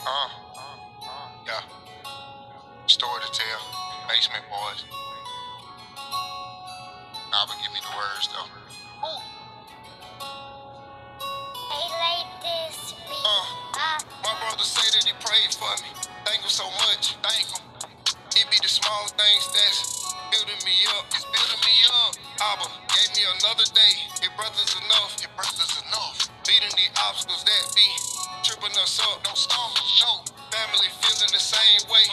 Yeah. Story to tell. Basement boys. Nah, but give me the words though. Ooh. They laid this beat up. My brother say that he prayed for me. Thank him so much. Thank him. It be the small things that's building me up. It's building me up. Abba gave me another day. Your brother's enough. Your brother's enough. Beating the obstacles that be tripping us up. Don't stumble. No. Family feeling the same way.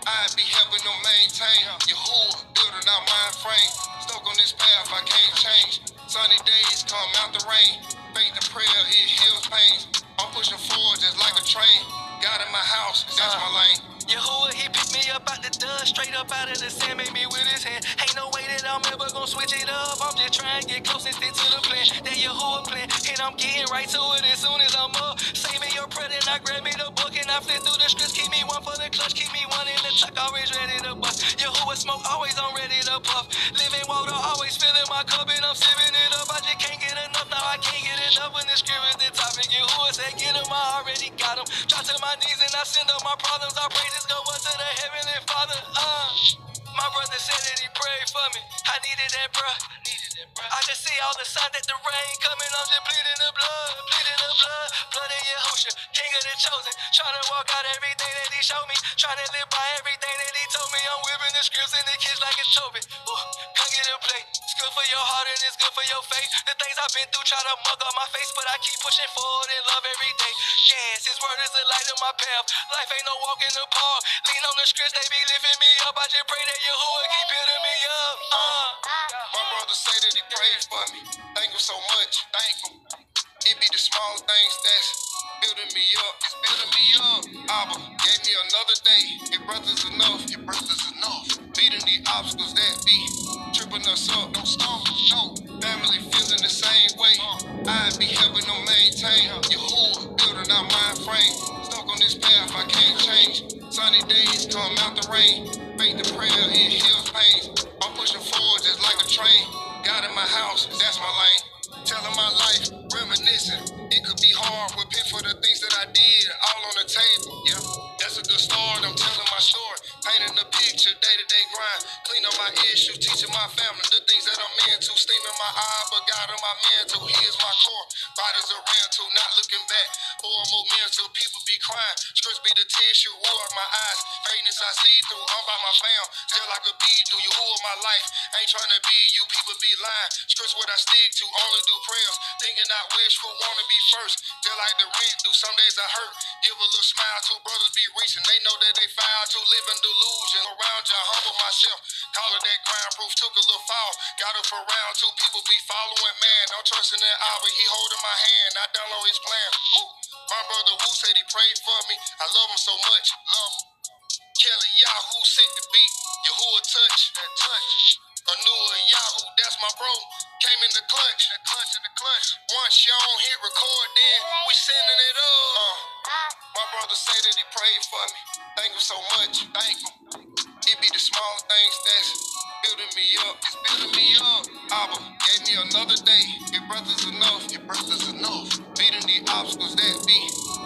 I be helping them maintain. Yahuah building our mind frame. Stuck on this path I can't change. Sunny days come out the rain. Faith and prayer, it heals pains. I'm pushing forward just like a train. God in my house, that's my lane. Yahuah, he picked me up out the dust, straight up out of the sand, made me with his hand. Ain't no way that I'm ever gonna switch it up. I'm just trying to get close and stick to the plan. That Yahuah plan, and I'm getting right to it as soon as I'm up. Say me your prayer, then I grab me the book and I flip through the scripts. Keep me one for the clutch, keep me one in the truck, always ready to bust. Yahuah smoke, always on ready to puff. Living water, always filling my cup and I'm sipping it up. I just can't get enough, now I can't get enough when the script is the topic. Yahuah said, get him, I already got him. Drop to my knees and I send up my problems. I pray this go up to the Heavenly Father. My brother said that he prayed for me. I needed that, bruh. I can see all the signs that the rain coming. I'm just bleeding the blood, bleeding the blood. Blood of Yahushua, King of the chosen. Trying to walk out everything that he showed me. Trying to live by everything that he told me. I'm whipping the scripts and the kids like it's Toby. Come get a plate. It's good for your heart and it's good for your faith. The things I've been through try to mug up my face, but I keep pushing forward in love every day. Yes, his word is the light of my path. Life ain't no walk in the park. Lean on the scripts, they be lifting me up. I just pray that Yahuah keep building me up. My brother say that he prayed for me. Thank him so much. Thank him. It be the small things that's building me up. It's building me up. Abba gave me another day. Your brother's enough. Your brother's enough. Beating the obstacles that be tripping us up. Don't stumble. No. Family feeling the same way. I be helping them maintain. Yahuah building our mind frame. Stuck on this path I can't change. Sunny days come out the rain. Faith and prayer, it heals pains. I'm pushing forward just like a train. God in my house, that's my lane. Telling my life, reminiscing. It could be hard, repent for the things that I did, all on the table. Yeah, that's a good start. I'm telling my story, painting the picture, day-to-day grind. Clean up my issues, teaching my family the things that I'm into. Steam in my eye, but God in my mental. He is my core. Bodies are rental, not looking back. For a momentum, people be crying. Scripts be the tissue, water my eyes. Fakeness I see through, I'm by my fam. Still like a bee do, you hold my life. Ain't trying to be you, people be lying. Scripts what I stick to, only do prayers. Thinking I wish who wanna be first. Feel like the rent do, some days I hurt. Give a little smile to brothers be reaching. They know that they foul to live in delusion. Around you, I humble myself. Call it that grind proof, took a little fall. Got up around two people be following, man. I'm trusting that Abba, he holding my hand. I download his plan. Ooh. My brother Wu said he prayed for me. I love him so much. Love him. Kelly Yahoo sent the beat. Yahuah touch. That touch. Anua Yahoo, that's my bro. Came in the clutch. In the clutch. Once y'all hit record, then we sending it up. My brother say that he prayed for me. Thank him so much. Thank him. It be the small things that's building me up. It's building me up. Abba gave me another day. Your brother's enough. Your brother's enough. Beating the obstacles that be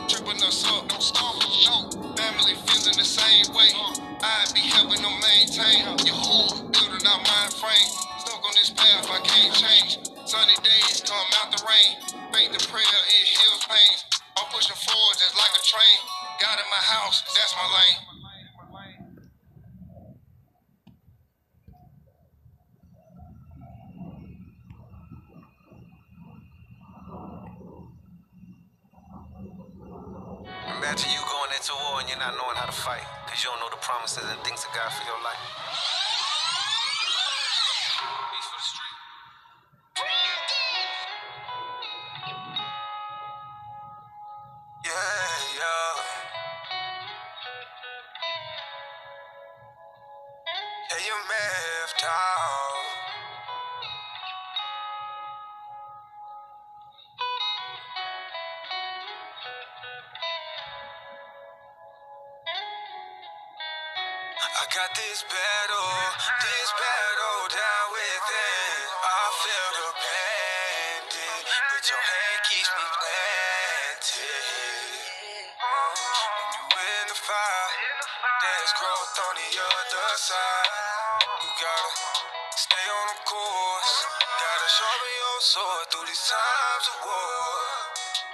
tripping us up. Don't stumble. No. Family feeling the same way. I be helping them maintain. Yahuah building our mind frame. Stuck on this path I can't change. Sunny days come out the rain. Faith and prayer, it heals pains. I'm pushing forward just like a train. God in my house, that's my lane. Imagine you going into war and you're not knowing how to fight, because you don't know the promises and things of God for your life. Peace for the street. Yeah, yeah. Yeah, you left out. I got this battle down within. I feel the pain, but your hand keeps me planted. And you the other side. You gotta stay on the course. Gotta sharpen your sword through these times of war.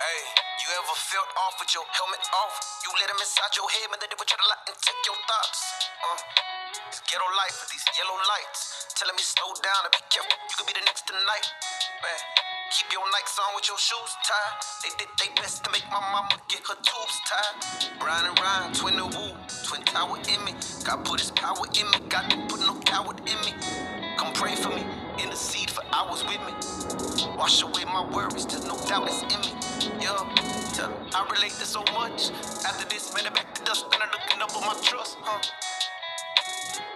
Hey, you ever felt off with your helmet off? You let him inside your head, man, they would try to lie and take your thoughts. It's ghetto life with these yellow lights, telling me slow down and be careful, you could be the next tonight. Man, keep your Nikes on with your shoes tied. They did they best to make my mama get her tubes tied. Brian and Ryan, twin the woo, twin tower in me. God put his power in me, God didn't put no coward in me. Come pray for me, intercede for hours with me. Wash away my worries, there's no doubt it's in me. Yeah, I relate to so much. After this, man, I back to dust, then I looking up on my trust,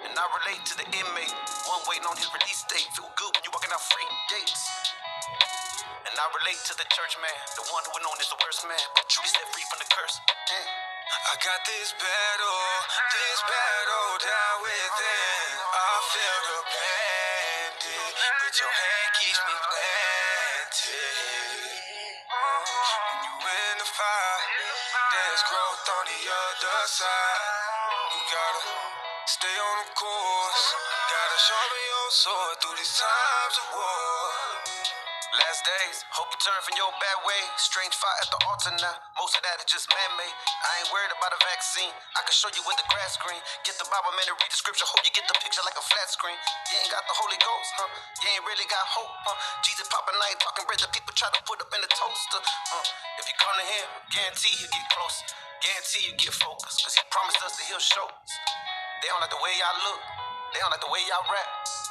And I relate to the inmate, one waiting on his release date. Feel good when you walking out free gates. And I relate to the church man, the one who known as the worst man, but truly set free from the curse. I got this battle down within. I feel the pain, but your hand keeps me planted. When you in the fire, there's growth on the other side. You gotta stay on the course. Gotta sharpen your sword through these times of war. Last days, hope you turn from your bad way. Strange fire at the altar now. Most of that is just man-made. I ain't worried about a vaccine. I can show you with the grass green. Get the Bible, man, and read the scripture. Hope you get the picture like a flat screen. You ain't got the Holy Ghost, You ain't really got hope, Jesus popping night, talking bread that people try to put up in the toaster, If you come to him, guarantee he'll get closer. Guarantee you get focused, cause he promised us that he'll show us. They don't like the way y'all look. They don't like the way y'all rap.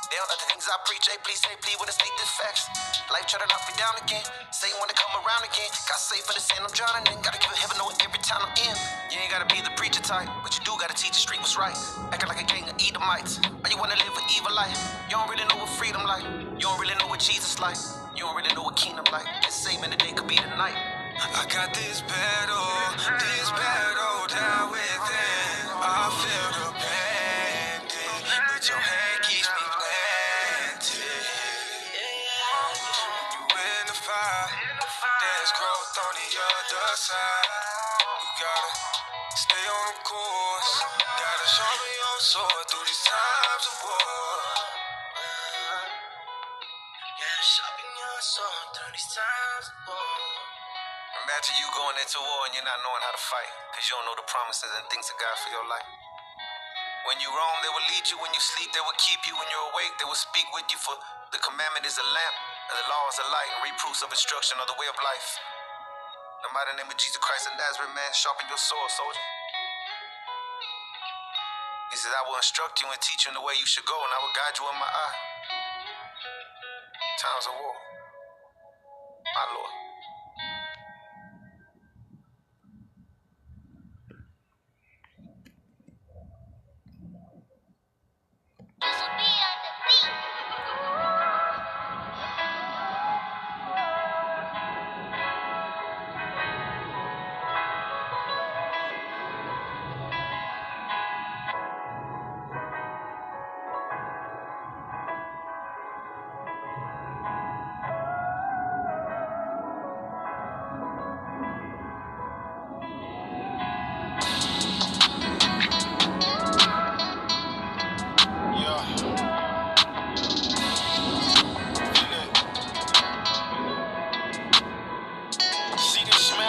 They don't like the things I preach. Hey, please when I state this facts. Life try to knock me down again. Say you wanna come around again. Got saved for the sin I'm drowning in. Gotta give it heaven knowing every time I'm in. You ain't gotta be the preacher type, but you do gotta teach the street what's right. Acting like a gang of Edomites. Or you wanna live an evil life. You don't really know what freedom like. You don't really know what Jesus like. You don't really know what kingdom like. Just say man, the day could be the night. I got this battle down within. I feel the pain, but your hand keeps me planted. When you in the fire, there's growth on the other side. You gotta stay on the course. Gotta sharpen your sword through these times of war. Gotta sharpen your sword through these times of war. Imagine you going into war and you're not knowing how to fight, because you don't know the promises and things of God for your life. When you roam, they will lead you. When you sleep, they will keep you. When you're awake, they will speak with you. For the commandment is a lamp, and the law is a light, and reproofs of instruction are the way of life. In the mighty name of Jesus Christ of Nazareth, man, sharpen your sword, soldier. He says, I will instruct you and teach you in the way you should go, and I will guide you in my eye. Times of war, my Lord.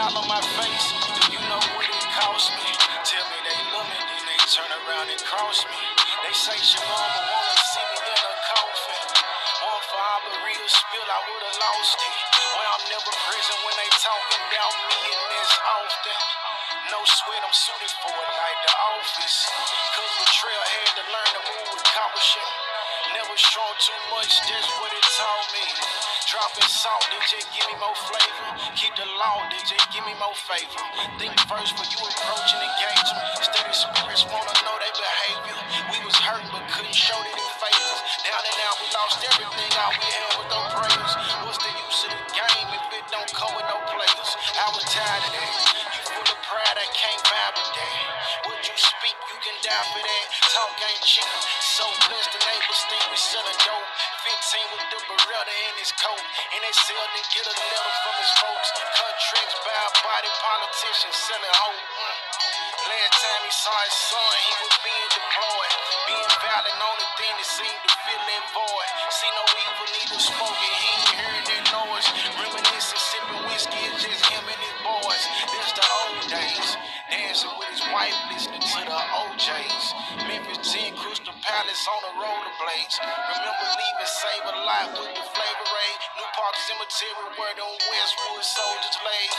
On my face, do you know what it cost me? Tell me they love me, then they turn around and cross me. They say your mama wanna see me in a coffin. One for all the real spill, I would've lost it. Well, I'm never present when they talking about me, and this often. No sweat, I'm suited for it like the office. Cause betrayal had to learn to move with caution. Never strong too much, that's what it taught me. Dropping salt, they just give me more flavor. Keep the law, they just give me more favor. Think first when you approach and engage them. Steady spirits wanna know their behavior. We was hurt but couldn't show that it favors. Down and out, we lost everything all we had with no prayers. What's the use of the game if it don't come with no players? I was tired of that. You full of pride, I can't vibe with that. What you speak, you can die for that. Talk ain't cheap. So blessed, the neighbors think we selling dope. 15 with the Beretta in his coat. And they sell to get a letter from his folks. Contracts by a body politician selling hope. Last time he saw his son, he was being deployed. within it seemed to fill that void. See no evil, neither smoking, he ain't hearing that noise. Reminiscing, sipping whiskey, it's just him and his boys. There's the old days, dancing with his wife, listening to the OJs. Memphis 10, Crystal Palace on the rollerblades. Remember leaving Save a Lot with the Flavor Aid. New Park Cemetery where them Westwood soldiers laid.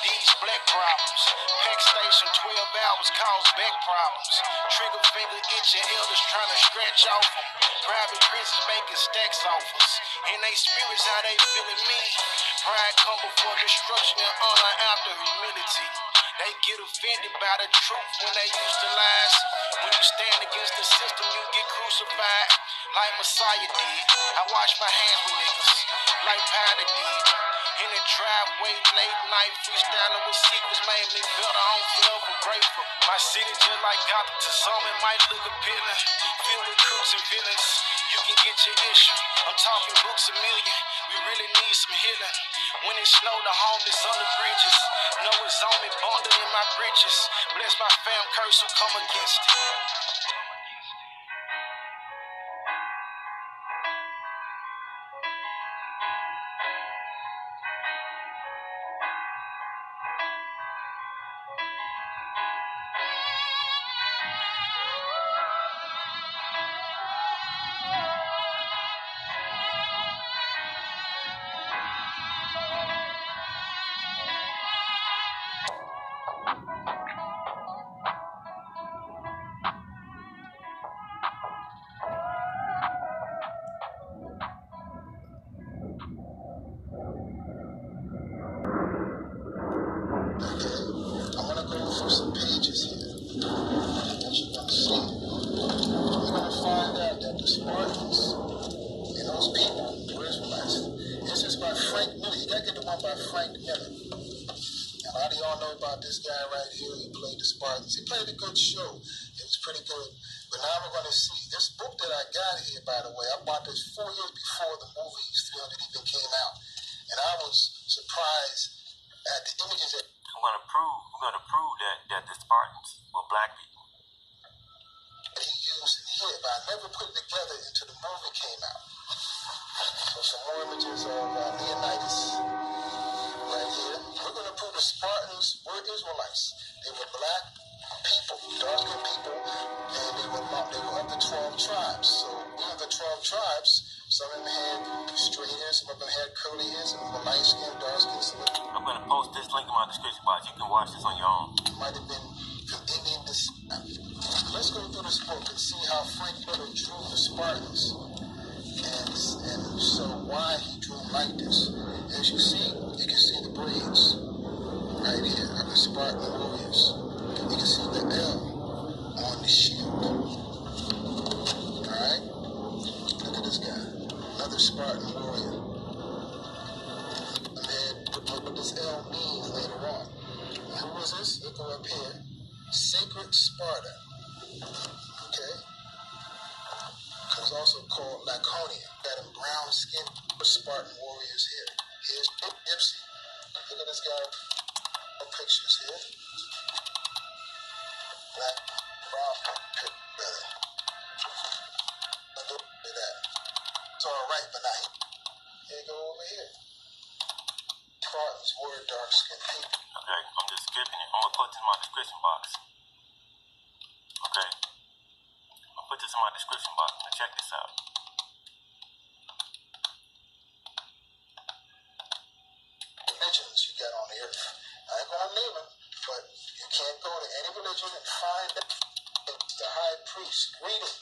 These black problems, Pack Station 12 hours cause back problems. Trigger finger itching, elders trying to scratch off them. Private prisons making stacks off us. And they spirits how they feeling me. Pride come before destruction and honor after humility. They get offended by the truth when they use the lies. When you stand against the system, you get crucified. Like Messiah did. I wash my hands with niggas. Like Powder did. In the driveway, late night, freestyling with secrets made me better. I'm forever grateful. My city just like Gotham, to some it might look appealing. Filled with crooks and villains. You can get your issue. I'm talking books a million. We really need some healing. When it snow, the homeless on the bridges. Know it's on me, bonded in my bridges. Bless my fam, curse who come against it. He played a good show. It was pretty good. But now we're going to see this book that I got here, by the way. I bought this 4 years before the movies 300 even came out. And I was surprised at the images that we're going to prove that the Spartans were black people. He used in here, but I never put it together until the movie came out. So some more images of Leonidas right here. We're going to prove the Spartans were Israelites. They were black people, dark-skinned people, and they were of the 12 tribes. So of the 12 tribes, some of them had straight hair, some of them had curly hair, some of them were light-skinned, dark-skinned. I'm going to post this link in my description box. You can watch this on your own. Might have been from Indian descent. Let's go through this book and see how Frank Miller drew the Spartans, and so why he drew them like this. As you see, you can see the braids right here of the Spartan warriors. You can see the L on the shield. Alright? Look at this guy. Another Spartan warrior. And then what this L means later on. And who was this? Look up here. Sacred Sparta. Okay? It was also called Laconia. Got them brown skinned Spartan warriors here. Here's Ipsy. Look at this guy. Pictures here. Black, brown, better. Look at that. It's alright, but not here. Here you go over here. Spartans were dark-skinned people. Okay, I'm just skipping it. I'm going to put this in my description box. Okay. I'll put this in my description box. Now check this out. Religions you got on the earth. I ain't gonna name them, but you can't go to any religion and find the high priest reading.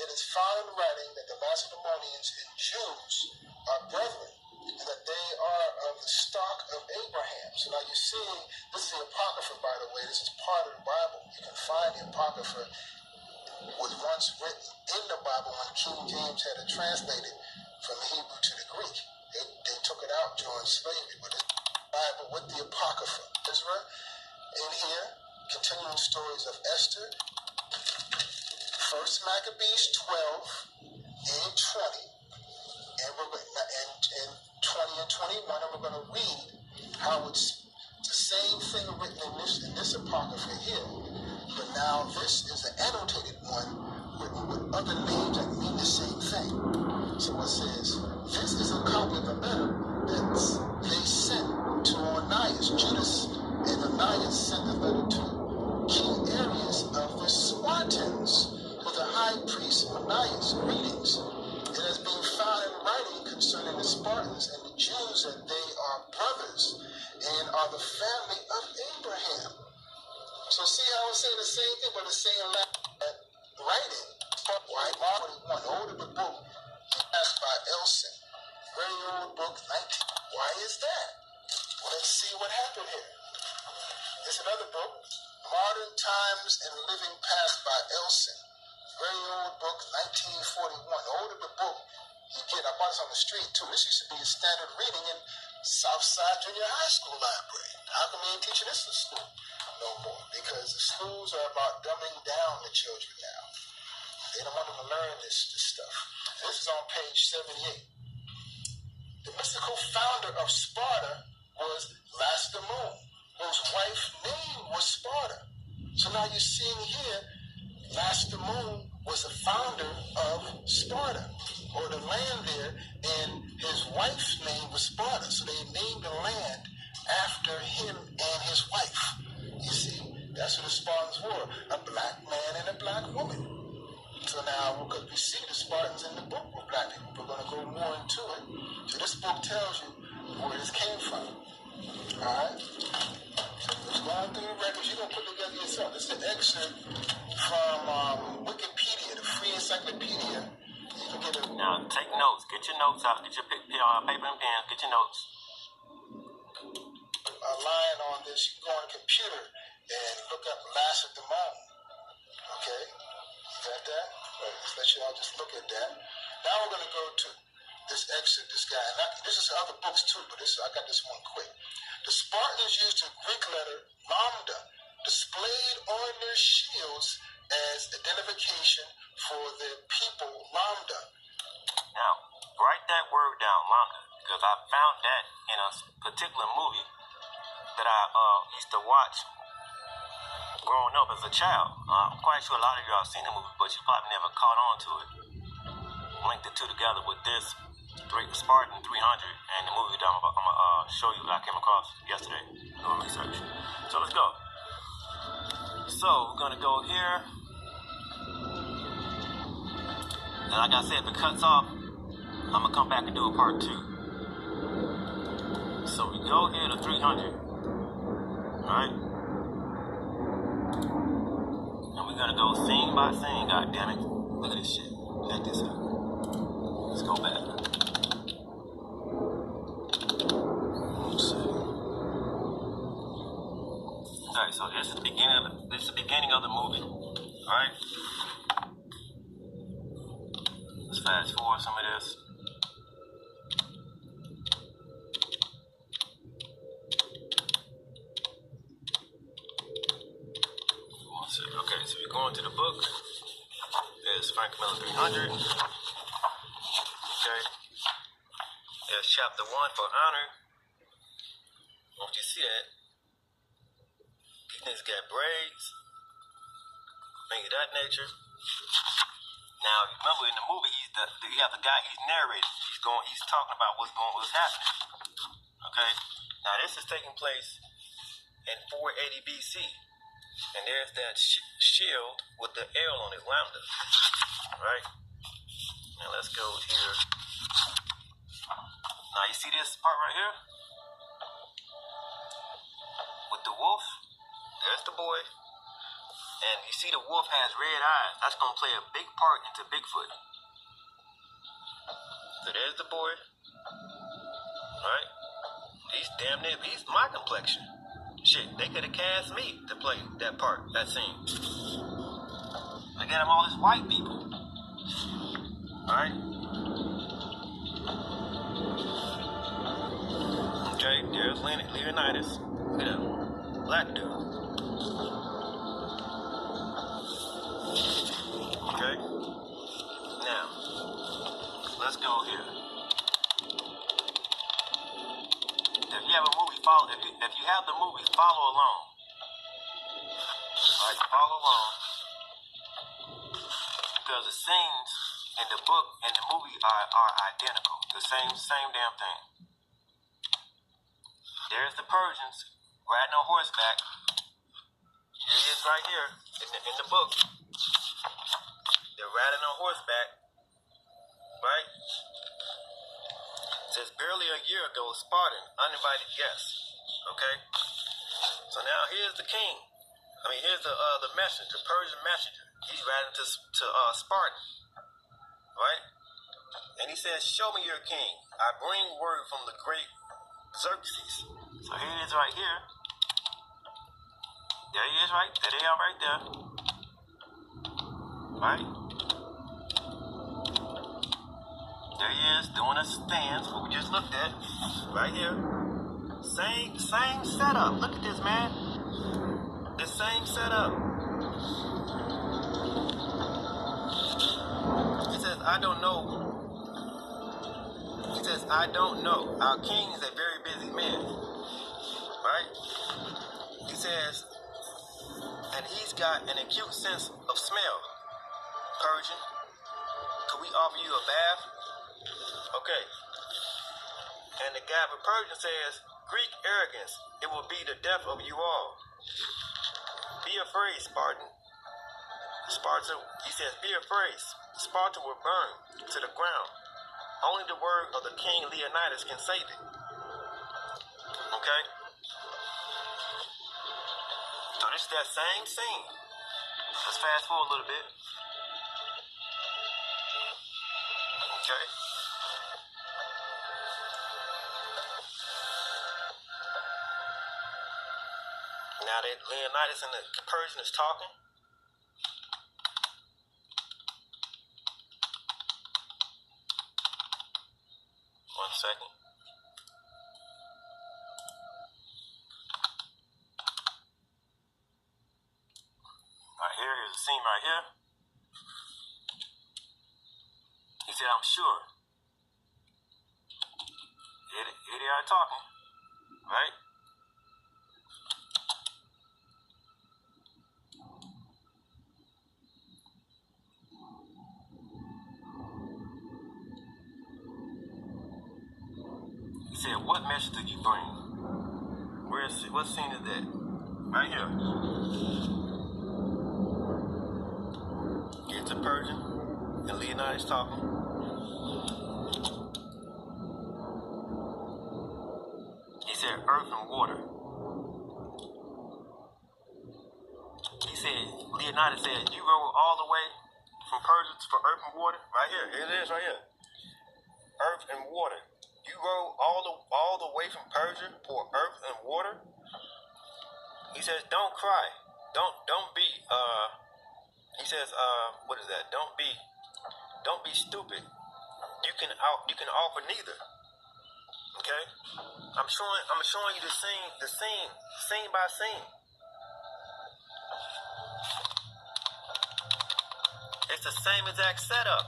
It is found in writing that the Macedonians and Jews are brethren, and that they are of the stock of Abraham. So now you see, this is the Apocrypha, by the way. This is part of the Bible. You can find the Apocrypha was once written in the Bible when King James had it translated from the Hebrew to the Greek. They took it out during slavery, but it's Bible with the Apocrypha. Ezra in here, continuing stories of Esther, 1 Maccabees 12 and 20, and we're going and 20 and 21, and we're going to read how it's the same thing written in this Apocrypha here, but now this is an annotated one written with other names like same. So it says, this is a copy of the letter that they sent to Onias. Judas and Onias sent the letter to King Arius of the Spartans, with the high priest Onias. Greetings. It has been found in writing concerning the Spartans and the Jews that they are brothers and are the family of Abraham. So see how it's saying the same thing, but it's saying writing. Why? Mark 41, older the book, passed by Elson. Very old book, 19. Why is that? Well, let's see what happened here. It's another book, Modern Times and Living Past by Elson. Very old book, 1941. Older the book you get. I bought this on the street too. This used to be a standard reading in Southside Junior High School library. How come we ain't teaching this in school no more? Because the schools are about dumbing down the children now. They don't want them to learn this stuff. This is on page 78. The mystical founder of Sparta was Lacedaemon, whose wife's name was Sparta. So now you're seeing here, Lacedaemon was the founder of Sparta, or the land there, and his wife's name was Sparta. So they named the land after him and his wife. You see, that's what the Spartans were, a black man and a black woman. So now, because we see the Spartans in the book with black people, we're going to go more into it. So this book tells you where this came from. All right? So just going through the records, you're going to put it together yourself. This is an excerpt from Wikipedia, the free encyclopedia. You can get it. Now, take notes. Get your notes out. Get your paper and pen. Get your notes. A line on this, you go on a computer and look up Lacedaemon. Okay? Got that? Right, let's let you all just look at that. Now we're going to go to this excerpt, this guy. And this is other books too, but I got this one quick. The Spartans used the Greek letter lambda displayed on their shields as identification for their people, lambda. Now, write that word down, lambda, because I found that in a particular movie that I used to watch growing up as a child. I'm quite sure a lot of you have seen the movie, but you probably never caught on to it. Linked the two together with this Spartan 300 and the movie that I'm gonna show you that I came across yesterday doing research. So let's go. So we're gonna go here. And like I said, if it cuts off, I'm gonna come back and do a part 2. So we go here to 300. Alright? We're gonna go scene by scene, god damn it. Look at this shit. Check this out. Let's go back. Let's see. Alright, so this is the beginning of the movie. Alright? Let's fast forward some of this. Okay, so we're going to the book. There's Frank Miller 300. Okay. There's chapter 1 for honor. Don't you see that? These niggas got braids. Things of that nature. Now, remember in the movie, you have the guy, he's narrating. He's talking about what's happening. Okay? Now, this is taking place in 480 BC. And there's that shield with the L on it, lambda. Right? Now let's go here. Now you see this part right here? With the wolf. There's the boy. And you see the wolf has red eyes. That's going to play a big part into Bigfoot. So there's the boy. Right? He's damn near, he's my complexion. Shit, they could have cast me to play that part, that scene. Look at them, all these white people. Alright? Okay, there's Leonidas. Look at that. Black dude. Okay? Now, let's go here. If you have a movie, if you have the movie, follow along. Alright, follow along. Because the scenes and the book and the movie are identical. The same damn thing. There's the Persians riding on horseback. Here it is right here in the book. They're riding on horseback, right? It says, barely a year ago, Spartan, uninvited guest. Okay? So now here's the king. Here's the messenger, Persian messenger. He's riding to Spartan, right? And he says, show me your king. I bring word from the great Xerxes. So here it is right here. There he is right there. They are right there. Right? There he is doing a stance, what we just looked at. Right here. Same setup. Look at this, man. The same setup. He says, I don't know. He says, I don't know. Our king is a very busy man. Right? He says, and he's got an acute sense of smell. Persian, could we offer you a bath? Okay. And the guy from Persian says, Greek arrogance, it will be the death of you all. Be afraid, Spartan. Sparta, he says, be afraid. Sparta will burn to the ground. Only the word of the king Leonidas can save it. Okay? So this is that same scene. Let's fast forward a little bit. Okay? Now that Leonidas and the Persian is talking, one second. Right here, here's the scene right here. He said, I'm sure. Here they are talking, right? He said, what message do you bring? What scene is that? Right here. Here's the Persian, and Leonidas talking. He said, earth and water. He said, Leonidas said, you rode all the way from Persia for earth and water? Right here. Here it is right here. Earth and water. You rode all the way from Persia for earth and water? He says, don't cry. Don't be he says, what is that? Don't be stupid. You can offer neither. Okay? I'm showing you the scene by scene. It's the same exact setup.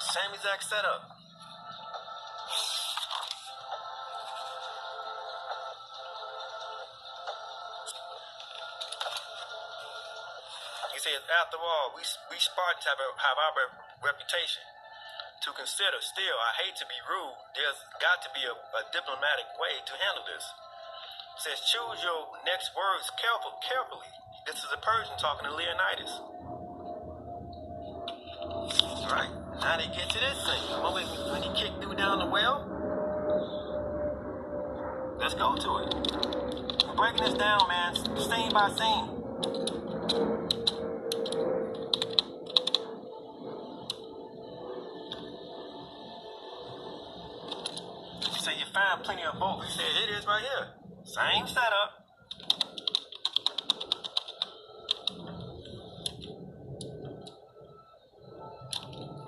Same exact setup. He says, after all, we Spartans have our reputation to consider. Still, I hate to be rude. There's got to be a diplomatic way to handle this. It says, choose your next words carefully. This is a Persian talking to Leonidas. All right, now they get to this thing. When he kicked through down the well, let's go to it. I'm breaking this down, man, scene by scene. So you find plenty of both. He said, it is right here. Same setup.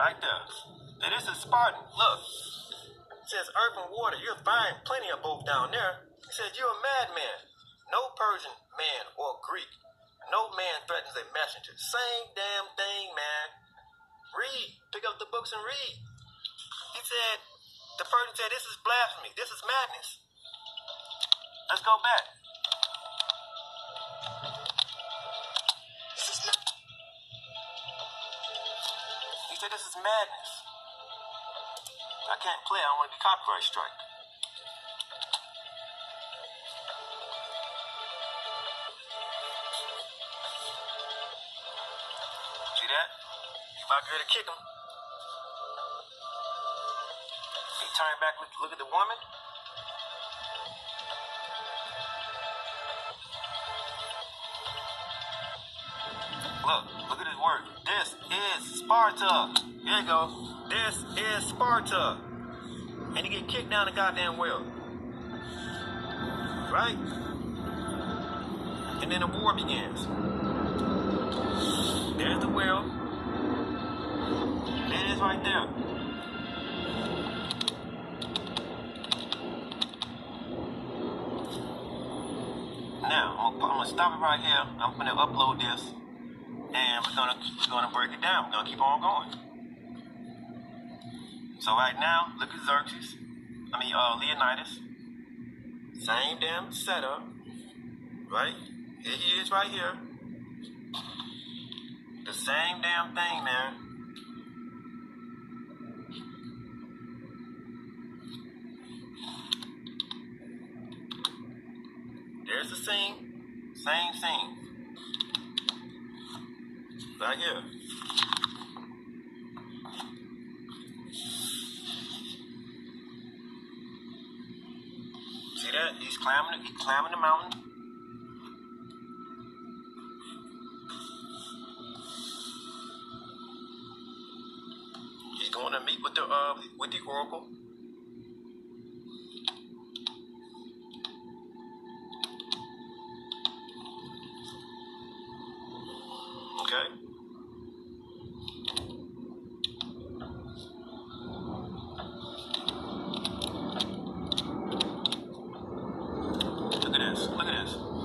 Right there. And this is Spartan. Look. It says earth and water. You'll find plenty of both down there. He says, you're a madman. No Persian man or Greek. No man threatens a messenger. Same damn thing, man. Read. Pick up the books and read. He said, the Persian said, this is blasphemy. This is madness. Let's go back. He said this is madness. I can't play. I don't want to be copyright strike. See that? He's about to kick him. He turned back, look at the woman. Look at his word. This is Sparta. Here you go. This is Sparta. And he get kicked down the goddamn well. Right? And then the war begins. There's the well. There it is right there. Now, I'm gonna stop it right here. I'm gonna upload this. And we're gonna break it down. We're gonna keep on going. So right now, look at Leonidas. Same damn setup, right? Here he is right here. The same damn thing, man. There's the scene. Same scene. Right here. See that? He's climbing the mountain. He's going to meet with the oracle. Okay.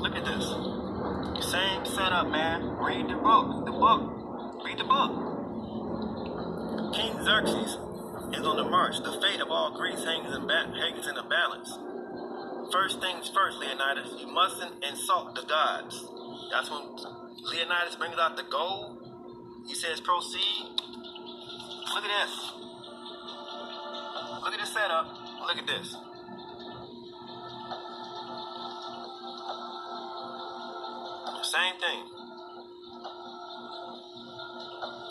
Look at this. Same setup, man. Read the book. Read the book. King Xerxes is on the march. The fate of all Greece hangs in a balance. First things first, Leonidas. You mustn't insult the gods. That's when Leonidas brings out the gold. He says, proceed. Look at this. Look at the setup. Look at this. Same thing.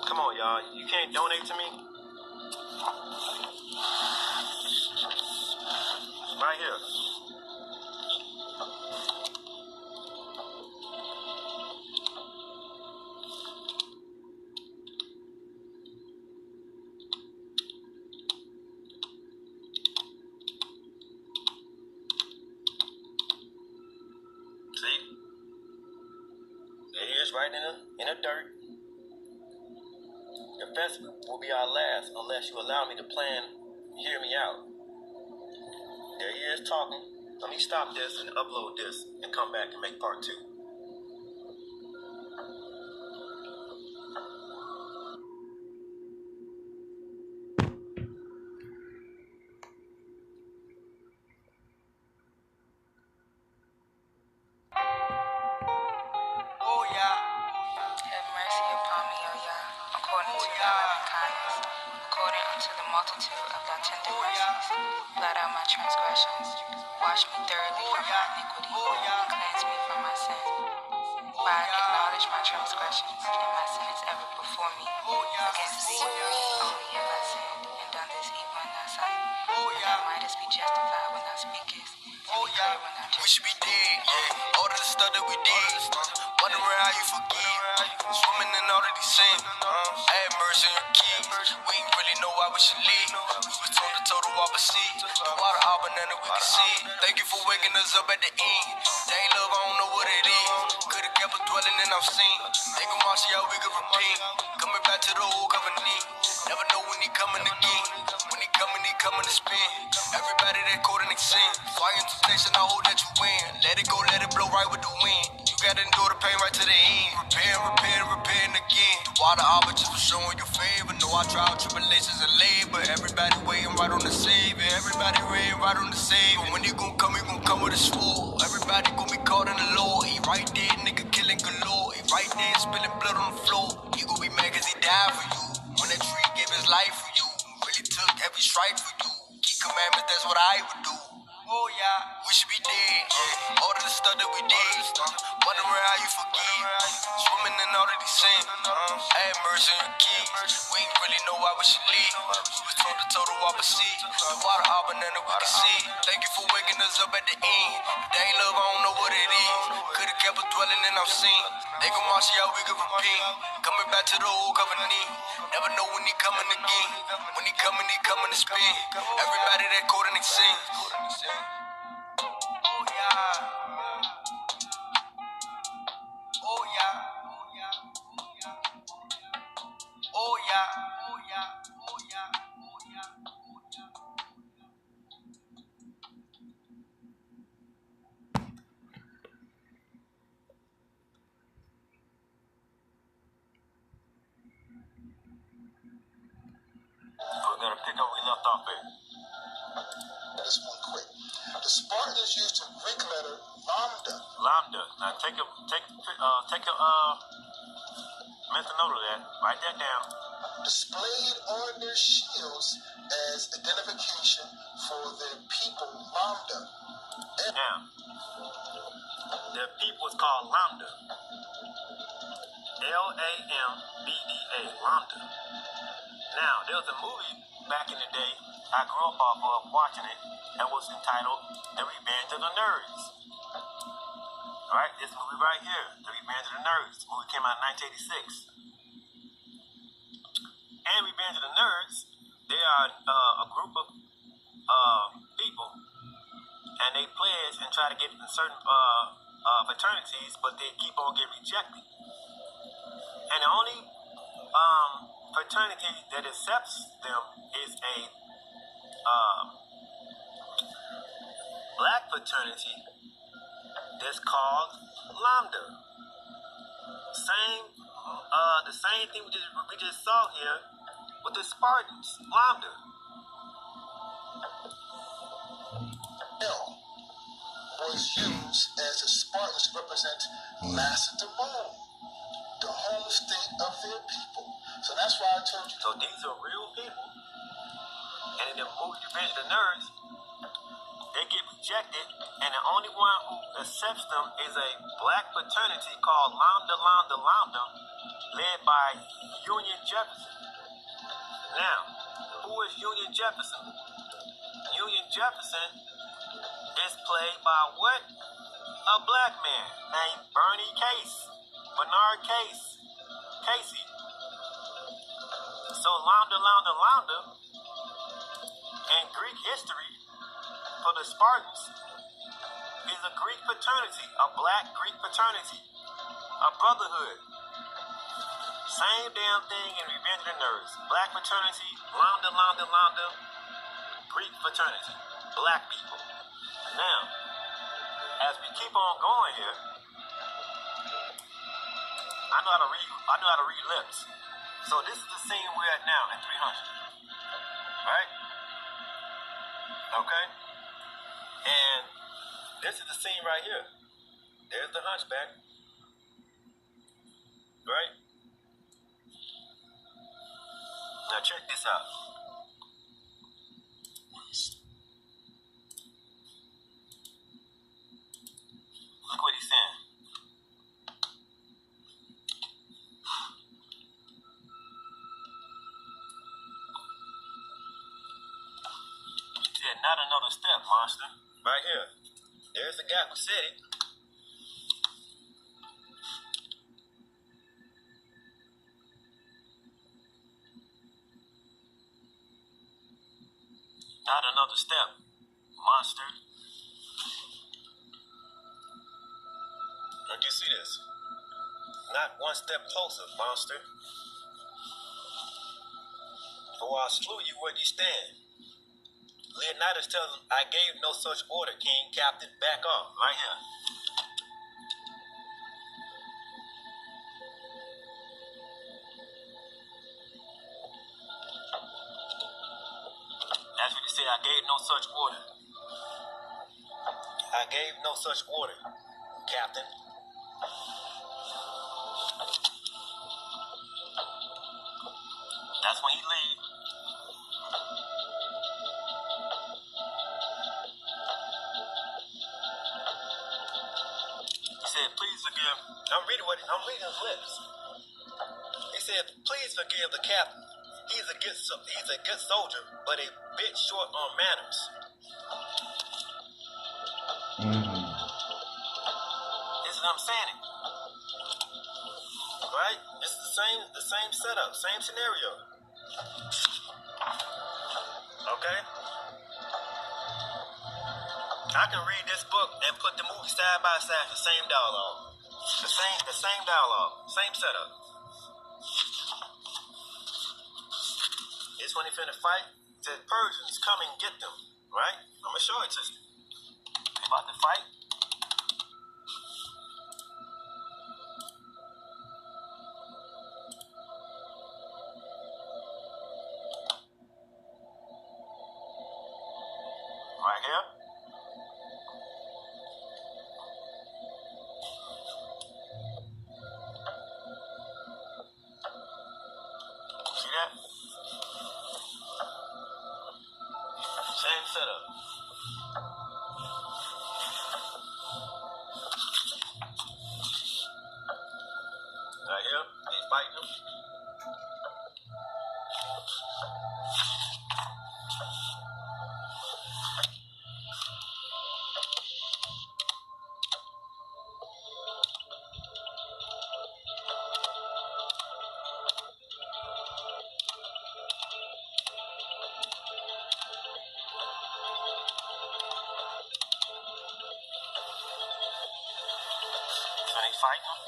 Come on, y'all. You can't donate to me? Right here. See? It is right in the dirt. The festival will be our last unless you allow me to plan. Hear me out. There he is talking. Let me stop this and upload this and come back and make part 2. Multitude of thy tender mercies, blot out my transgressions, wash me thoroughly from my iniquity, and cleanse me from my sin. For I acknowledge my transgressions, and my sin is ever before me. Against thee only have I sinned, and done this evil in thy sight, that thou mightest be justified when thou speakest, and be clear when thou We should be dead, yeah. All of the stuff that we did. Wondering how you forgive. Swimming in all of these sins. I had mercy on your kids. We ain't really know why we should leave. We was told to total opposite. The water all banana we can see. Thank you for waking us up at the end. Dang love, I don't know what it is. Could've kept us dwelling in our sin. Think of Marcy, how we could repent. Coming back to the old covenant. Never know when he coming again. When he coming to spin. Everybody that caught in sin. Fire into station, I hope that you win. Let it go, let it blow right with the wind. You gotta endure the pain right to the end. Repairing again. The water arbiters for showing your favor. Know our trial, tribulations, and labor. Everybody waiting right on the Savior. Everybody waiting right on the Savior. When he gon' come with a sword. everybody gon' be caught in the law. He right there, nigga killing galore. He right there spilling blood on the floor. He gon' be mad cause he died for you. When that tree gave his life for you. Really took every strike for you. Keep commandments, that's what I would do. Oh yeah, we should be dead. All of the stuff that we did. Wondering how you forgive. Swimming in all of these sins. Have mercy on your kids. We ain't really know why we should leave. We was told the total opposite. The water harbor, none that we can see. Thank you for waking us up at the end. If they ain't love, I don't know what it is. Could've kept us dwelling in our sin. They gon' march you out, we could repent. Coming back to the old covenant. Never know when he coming again. When he coming to spin. Everybody that caught in their sins. Oh yeah. Oh yeah. Oh yeah. Oh yeah. Oh yeah. Oh yeah. We're gonna pick up where we left off at. This one quick. The Spartans used the Greek letter lambda. Lambda. Now take a mental note of that. Write that down. Displayed on their shields as identification for their people lambda. Now, their people was called Lambda. Lambda. Lambda. Now, there was a movie back in the day I grew up off of watching it that was entitled The Revenge of the Nerds. Alright, this movie right here, The Revenge of the Nerds. This movie came out in 1986. And Revenge of the Nerds, they are a group of people, and they pledge and try to get in certain fraternities, but they keep on getting rejected. And the only fraternity that accepts them is a black fraternity that's called Lambda. The same thing we just saw here with the Spartans, Lambda. L was used as the Spartans represent Macedon, the home state of their people. So that's why I told you. So these are real people. And in the movie Revenge of the Nerds, they get rejected, and the only one who accepts them is a black fraternity called Lambda, led by Union Jefferson. Now, who is Union Jefferson? Union Jefferson is played by what? A black man named Bernard Casey. So Lambda, in Greek history, for the Spartans, is a Greek fraternity, a black Greek fraternity, a brotherhood. Same damn thing in Revenge of the Nerds. Black fraternity, Lambda, Greek fraternity, black people. Now, as we keep on going here, I know how to read lips. So this is the scene we're at now at 300. Right? Okay? And this is the scene right here. There's the hunchback. Right? Now check this out. Look what he's saying. He said, not another step, monster. Right here. There's the guy who said it. Not another step, monster. Don't you see this? Not one step closer, monster. For I slew you where you stand. Leonidas tells him, I gave no such order, King, Captain. Back off, right here. That's what he said, I gave no such order. I gave no such order, Captain. That's when he leave. He said, please forgive. I'm reading his lips. He said, please forgive the captain. He's a good soldier, but a bit short on manners. This is what I'm saying. Right? It's the same setup, same scenario. Okay? I can read this book and put the movie side by side, the same dialogue. The same dialogue, same setup. It's when they finna fight, the Persians come and get them, right? I'm gonna show it to you. They about to fight. Right here. See that? Same setup. Right here, they fighting them. So they fighting them.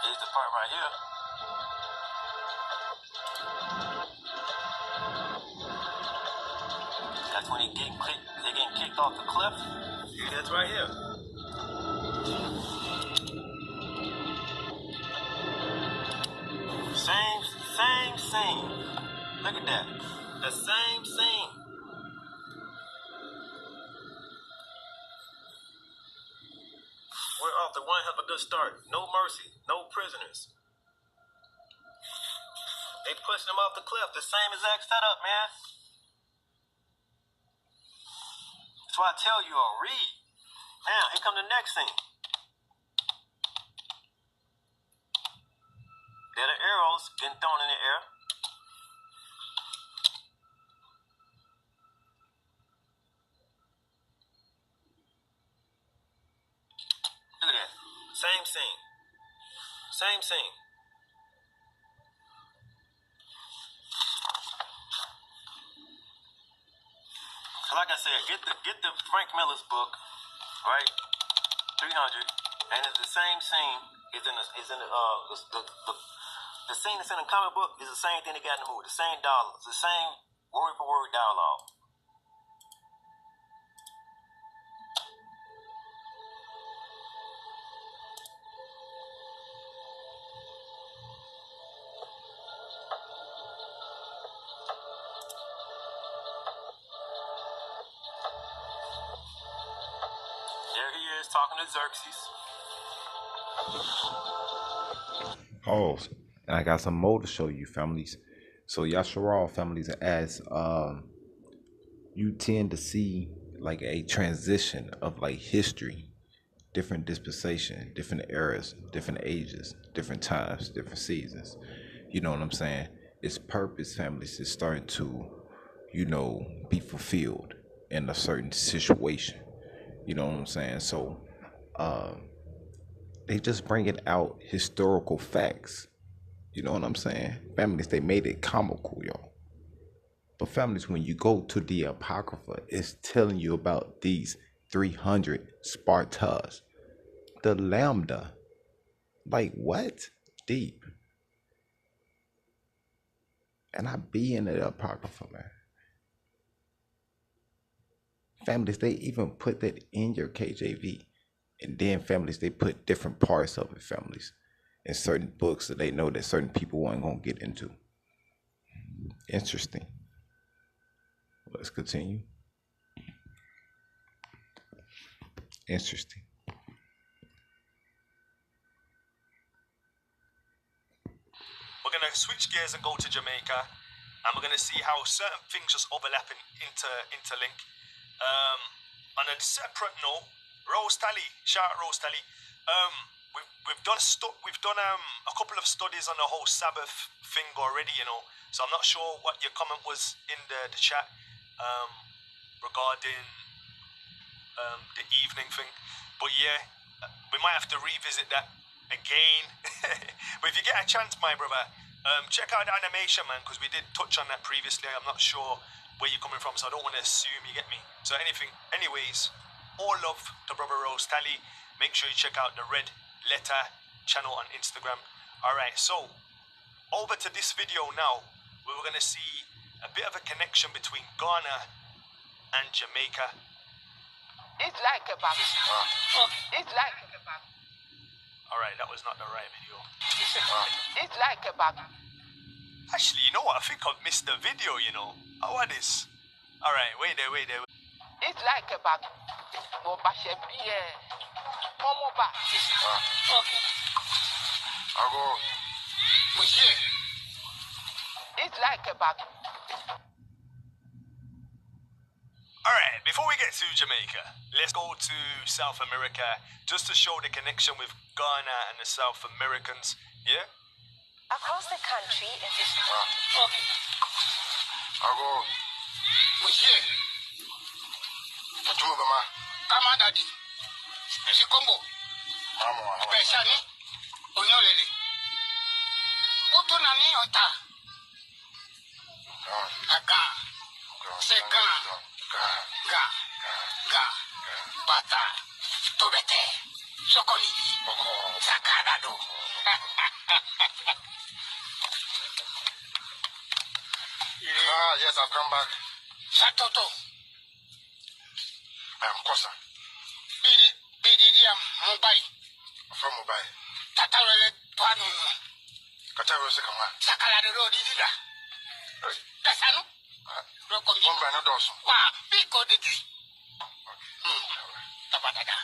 Here's the part right here. That's when they getting kicked off the cliff. Here it is right here. Same scene. Look at that. The same scene. We're off to one hell of a good start. No mercy. No prisoners. They pushing them off the cliff. The same exact setup, man. That's why I tell you all, read. Now, here come the next scene. There are the arrows getting thrown in the air. Look at that. Same scene. Same scene. Like I said, get the Frank Miller's book, right? 300, and it's the same scene. The scene that's in the comic book is the same thing they got in the movie. The same dollars, the same word for word dialogue. There he is talking to Xerxes. Pause. And I got some more to show you, families. So Yashar'Al, families, as you tend to see like a transition of like history, different dispensation, different eras, different ages, different times, different seasons. You know what I'm saying? Its purpose, families, is starting to, be fulfilled in a certain situation. You know what I'm saying? So they just bringing out historical facts. You know what I'm saying? Families, they made it comical, y'all. But families, when you go to the Apocrypha, it's telling you about these 300 Spartas. The Lambda. Like what? Deep. And I be in the Apocrypha, man. Families, they even put that in your KJV. And then families, they put different parts of it, families, in certain books that they know that certain people weren't going to get into. Interesting. Let's continue. Interesting. We're going to switch gears and go to Jamaica, and we're going to see how certain things just overlap and interlink. On a separate note, Rose Tally, shout out Rose Tally. We've done a couple of studies on the whole Sabbath thing already, you know. So I'm not sure what your comment was in the chat regarding the evening thing, but yeah, we might have to revisit that again. But if you get a chance, my brother, check out the animation, man, because we did touch on that previously. I'm not sure where you're coming from, so I don't want to assume, you get me? So anyways, all love to brother Rose Tally. Make sure you check out the Red Letter channel on Instagram. Alright, so over to this video now, where we're going to see a bit of a connection between Ghana and Jamaica. It's like a bag. It's like a bag. Alright, that was not the right video. It's like a bag. Actually, you know what? I think I've missed the video, you know. How are this? Alright, wait there. It's like a bag. Mo ba she biye. Mo ba. Ago. Yeah. It's like a bag. Alright, before we get to Jamaica, let's go to South America just to show the connection with Ghana and the South Americans, yeah? Across the country, it is Ago. Yeah. Fatuma Bama. Kama daddy. Ese combo. Mama. Peshani. Onyolele. Utu nani ota. Aga. Seka. Ga. Bata. Tobete. Sokoli. Sakadado. Yes, I've come back. Satoto. Kosa. Bidi Mumbai. From Mumbai. Tatarele Tuanu. Kataro Sekama. Sakala de Road, Dida. That's anu. Mumbai, no Dawson. Pico de G. Tabadada.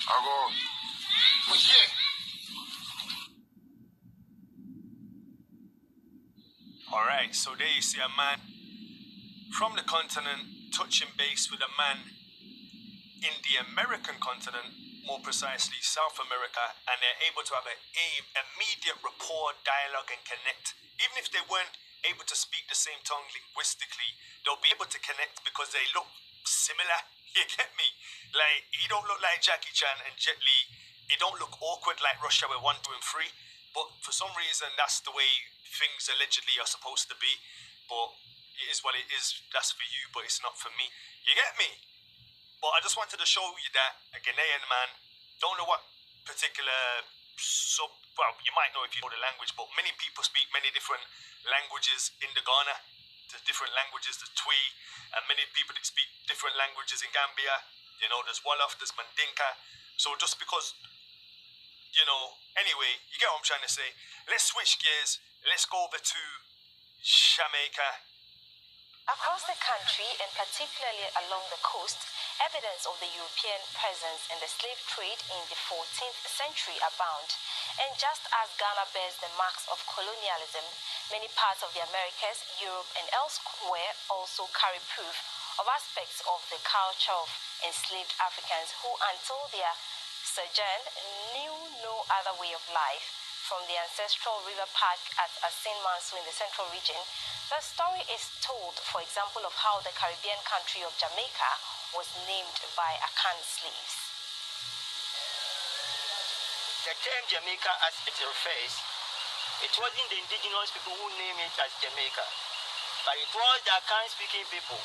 I'll go. Yeah. Alright, so there you see a man from the continent touching base with a man in the American continent, more precisely South America, and they're able to have an immediate rapport, dialogue, and connect. Even if they weren't able to speak the same tongue linguistically, they'll be able to connect because they look similar. You get me? Like, he don't look like Jackie Chan and Jet Li. He don't look awkward like Rush Hour 1, 2, and 3. But for some reason, that's the way things allegedly are supposed to be. But it is what it is. That's for you, but it's not for me. You get me? But I just wanted to show you that a Ghanaian man, don't know what particular well, you might know if you know the language, but many people speak many different languages in the Ghana. There's different languages, there's Twi, and many people that speak different languages in Gambia. You know, there's Wolof, there's Mandinka. So just because, you know, anyway, you get what I'm trying to say. Let's switch gears. Let's go over to Jamaica. across the country, and particularly along the coast, evidence of the European presence in the slave trade in the 14th century abound. And just as Ghana bears the marks of colonialism, many parts of the Americas, Europe, and elsewhere also carry proof of aspects of the culture of enslaved Africans who, until their sojourn, knew no other way of life. From the ancestral river park at Asin Mansu in the central region, the story is told, for example, of how the Caribbean country of Jamaica was named by Akan slaves. The term Jamaica, as it refers, it wasn't the indigenous people who named it as Jamaica, but it was the Akan-speaking people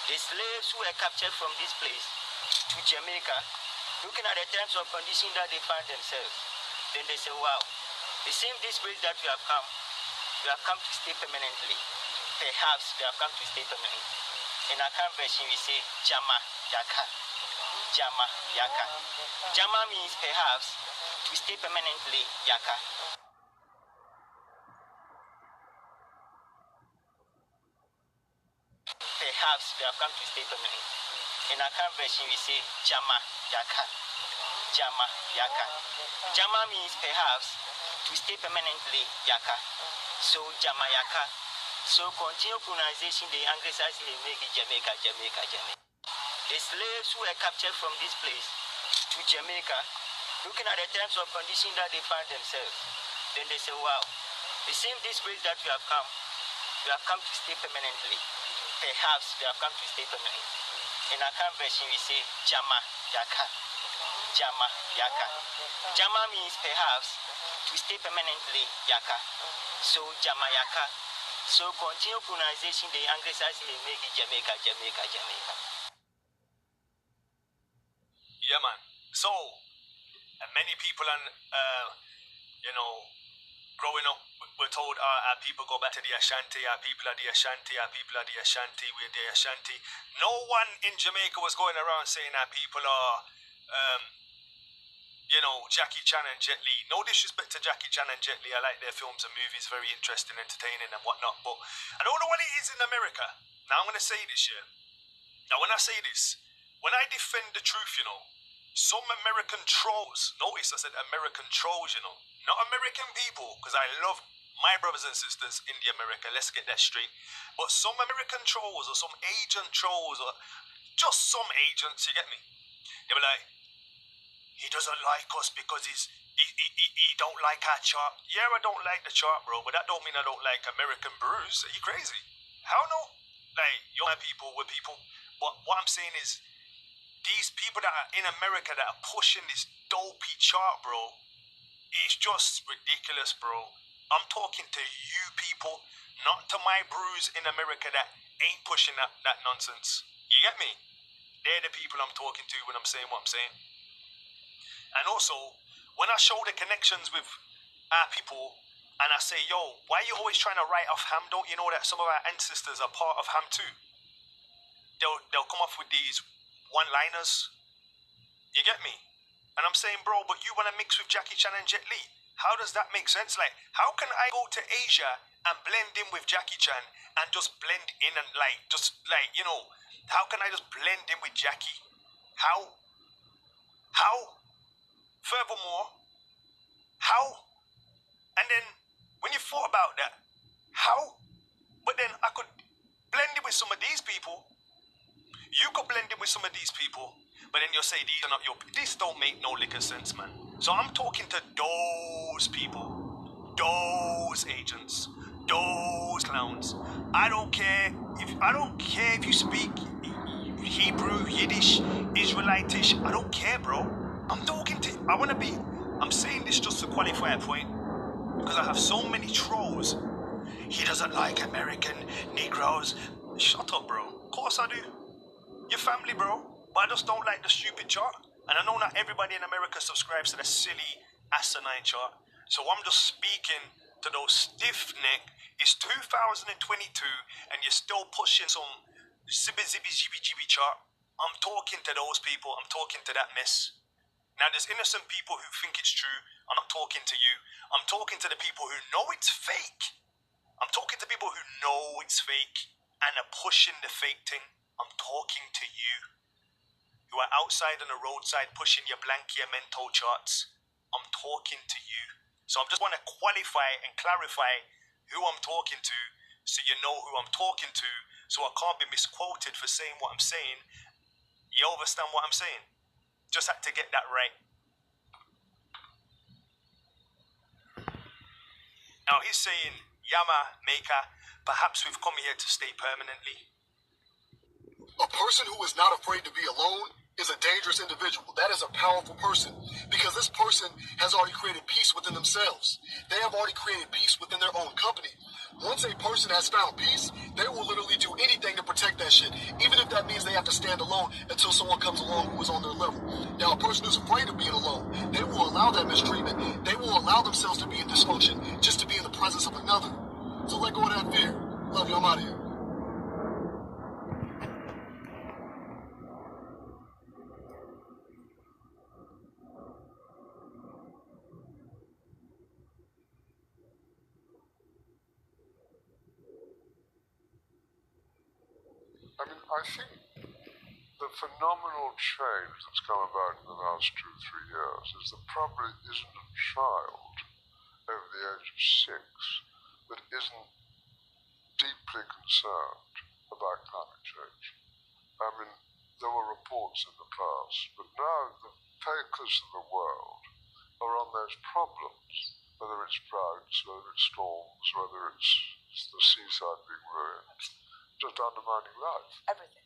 The slaves who were captured from this place to Jamaica, looking at the terms and conditions that they found themselves, then they say, wow, it seems this place that we have come to stay permanently. Perhaps we have come to stay permanently. In our current version, we say Jama Yaka. Jama Yaka. Jama means perhaps to stay permanently Yaka. Perhaps we have come to stay permanently. In our current version, we say Jama Yaka. Jama Yaka. Jama means perhaps to stay permanently Yaka. So Jama Yaka. So continue pronunciation, the Anglicized they make it Jamaica, Jamaica, Jamaica. The slaves who were captured from this place to Jamaica, looking at the terms and conditions that they found themselves, then they say, wow, it seems this place that we have come to stay permanently. Perhaps we have come to stay permanently. In our current version, we say Jama Yaka. Jama Yaka. Jama means perhaps to stay permanently Yaka. So Jama Yaka. So continue pronunciation, the Anglicized they make it Jamaica, Jamaica, Jamaica. Yeah, man. So, many people, growing up, we're told our people go back to the Ashanti, our people are the Ashanti, our people are the Ashanti, we're the Ashanti. No one in Jamaica was going around saying our people are, Jackie Chan and Jet Li. No disrespect to Jackie Chan and Jet Li. I like their films and movies, very interesting, entertaining and whatnot. But I don't know what it is in America. Now I'm going to say this, yeah. Now when I say this, when I defend the truth, some American trolls, notice I said American trolls, not American people, because I love my brothers and sisters in the America, let's get that straight. But some American trolls or some agent trolls or just some agents, you get me? They were like, he doesn't like us because he don't like our chart. Yeah, I don't like the chart, bro, but that don't mean I don't like American brews. Are you crazy? How no? Like, you're my people, we're people. But what I'm saying is, these people that are in America that are pushing this dopey chart, bro, it's just ridiculous, bro. I'm talking to you people, not to my brews in America that ain't pushing that nonsense. You get me? They're the people I'm talking to when I'm saying what I'm saying. And also, when I show the connections with our people, and I say, yo, why are you always trying to write off Ham? Don't you know that some of our ancestors are part of Ham too? They'll come off with these one-liners. You get me? And I'm saying, bro, but you want to mix with Jackie Chan and Jet Li. How does that make sense? Like, how can I go to Asia and blend in with Jackie Chan and just blend in and how can I just blend in with Jackie? How? Furthermore, how? And then, when you thought about that, how? But then I could blend in with some of these people. You could blend in with some of these people, but then you'll say these are not your. This don't make no liquor sense, man. So I'm talking to those people, those agents, those clowns. I don't care if you speak Hebrew, Yiddish, Israelitish. I don't care, bro. I'm saying this just to qualify a point, because I have so many trolls. He doesn't like American Negroes. Shut up, bro. Of course I do. Your family, bro. But I just don't like the stupid chart. And I know not everybody in America subscribes to the silly, asinine chart. So I'm just speaking to those stiff-neck. It's 2022 and you're still pushing some zibby-zibby-jibby-jibby chart. I'm talking to those people. I'm talking to that mess. Now, there's innocent people who think it's true. I'm not talking to you. I'm talking to the people who know it's fake. I'm talking to people who know it's fake and are pushing the fake thing. I'm talking to you who are outside on the roadside pushing your Blanquia mental charts. I'm talking to you. So I just want to qualify and clarify who I'm talking to so you know who I'm talking to, so I can't be misquoted for saying what I'm saying. You understand what I'm saying? Just had to get that right. Now he's saying, Yama, Maker, perhaps we've come here to stay permanently. A person who is not afraid to be alone is a dangerous individual. That is a powerful person, because this person has already created peace within themselves. They have already created peace within their own company. Once a person has found peace, they will literally do anything to protect that shit, even if that means they have to stand alone until someone comes along who is on their level. Now, a person who's afraid of being alone, they will allow that mistreatment. They will allow themselves to be in dysfunction just to be in the presence of another. So let go of that fear. Love you, I'm out of here. I mean, I think the phenomenal change that's come about in the last 2 or 3 years is there probably isn't a child over the age of 6 that isn't deeply concerned about climate change. I mean, there were reports in the past, but now the takers of the world are on those problems, whether it's droughts, whether it's storms, whether it's the seaside being ruined, just undermining life. Everything.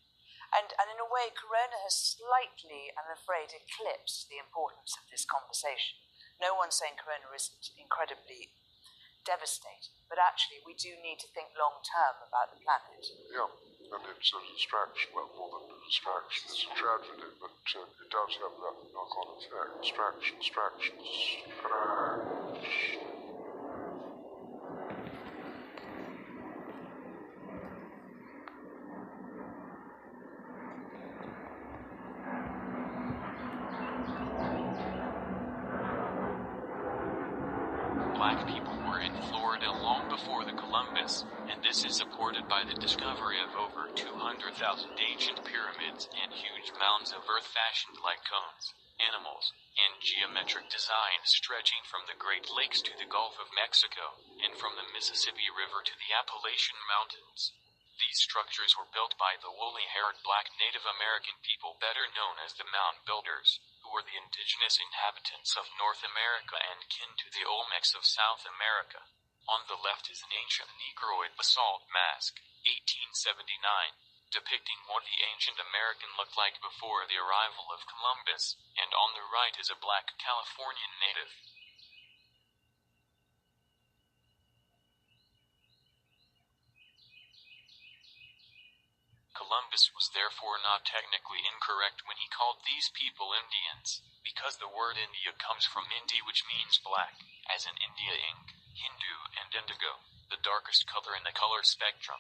And in a way, Corona has slightly, I'm afraid, eclipsed the importance of this conversation. No one's saying Corona isn't incredibly devastating, but actually we do need to think long-term about the planet. Yeah, and it's a distraction, well, more than a distraction, it's a tragedy, but it does have that knock-on effect. Distractions. Black people were in Florida long before the Columbus, and this is supported by the discovery of over 200,000 ancient pyramids and huge mounds of earth fashioned like cones, animals, and geometric designs stretching from the Great Lakes to the Gulf of Mexico, and from the Mississippi River to the Appalachian Mountains. These structures were built by the woolly-haired black Native American people better known as the Mound Builders, who were the indigenous inhabitants of North America and kin to the Olmecs of South America. On the left is an ancient Negroid basalt mask, 1879, depicting what the ancient American looked like before the arrival of Columbus, and on the right is a black Californian native. Columbus was therefore not technically incorrect when he called these people Indians, because the word India comes from Indi, which means black, as in India ink, Hindu, and indigo, the darkest color in the color spectrum.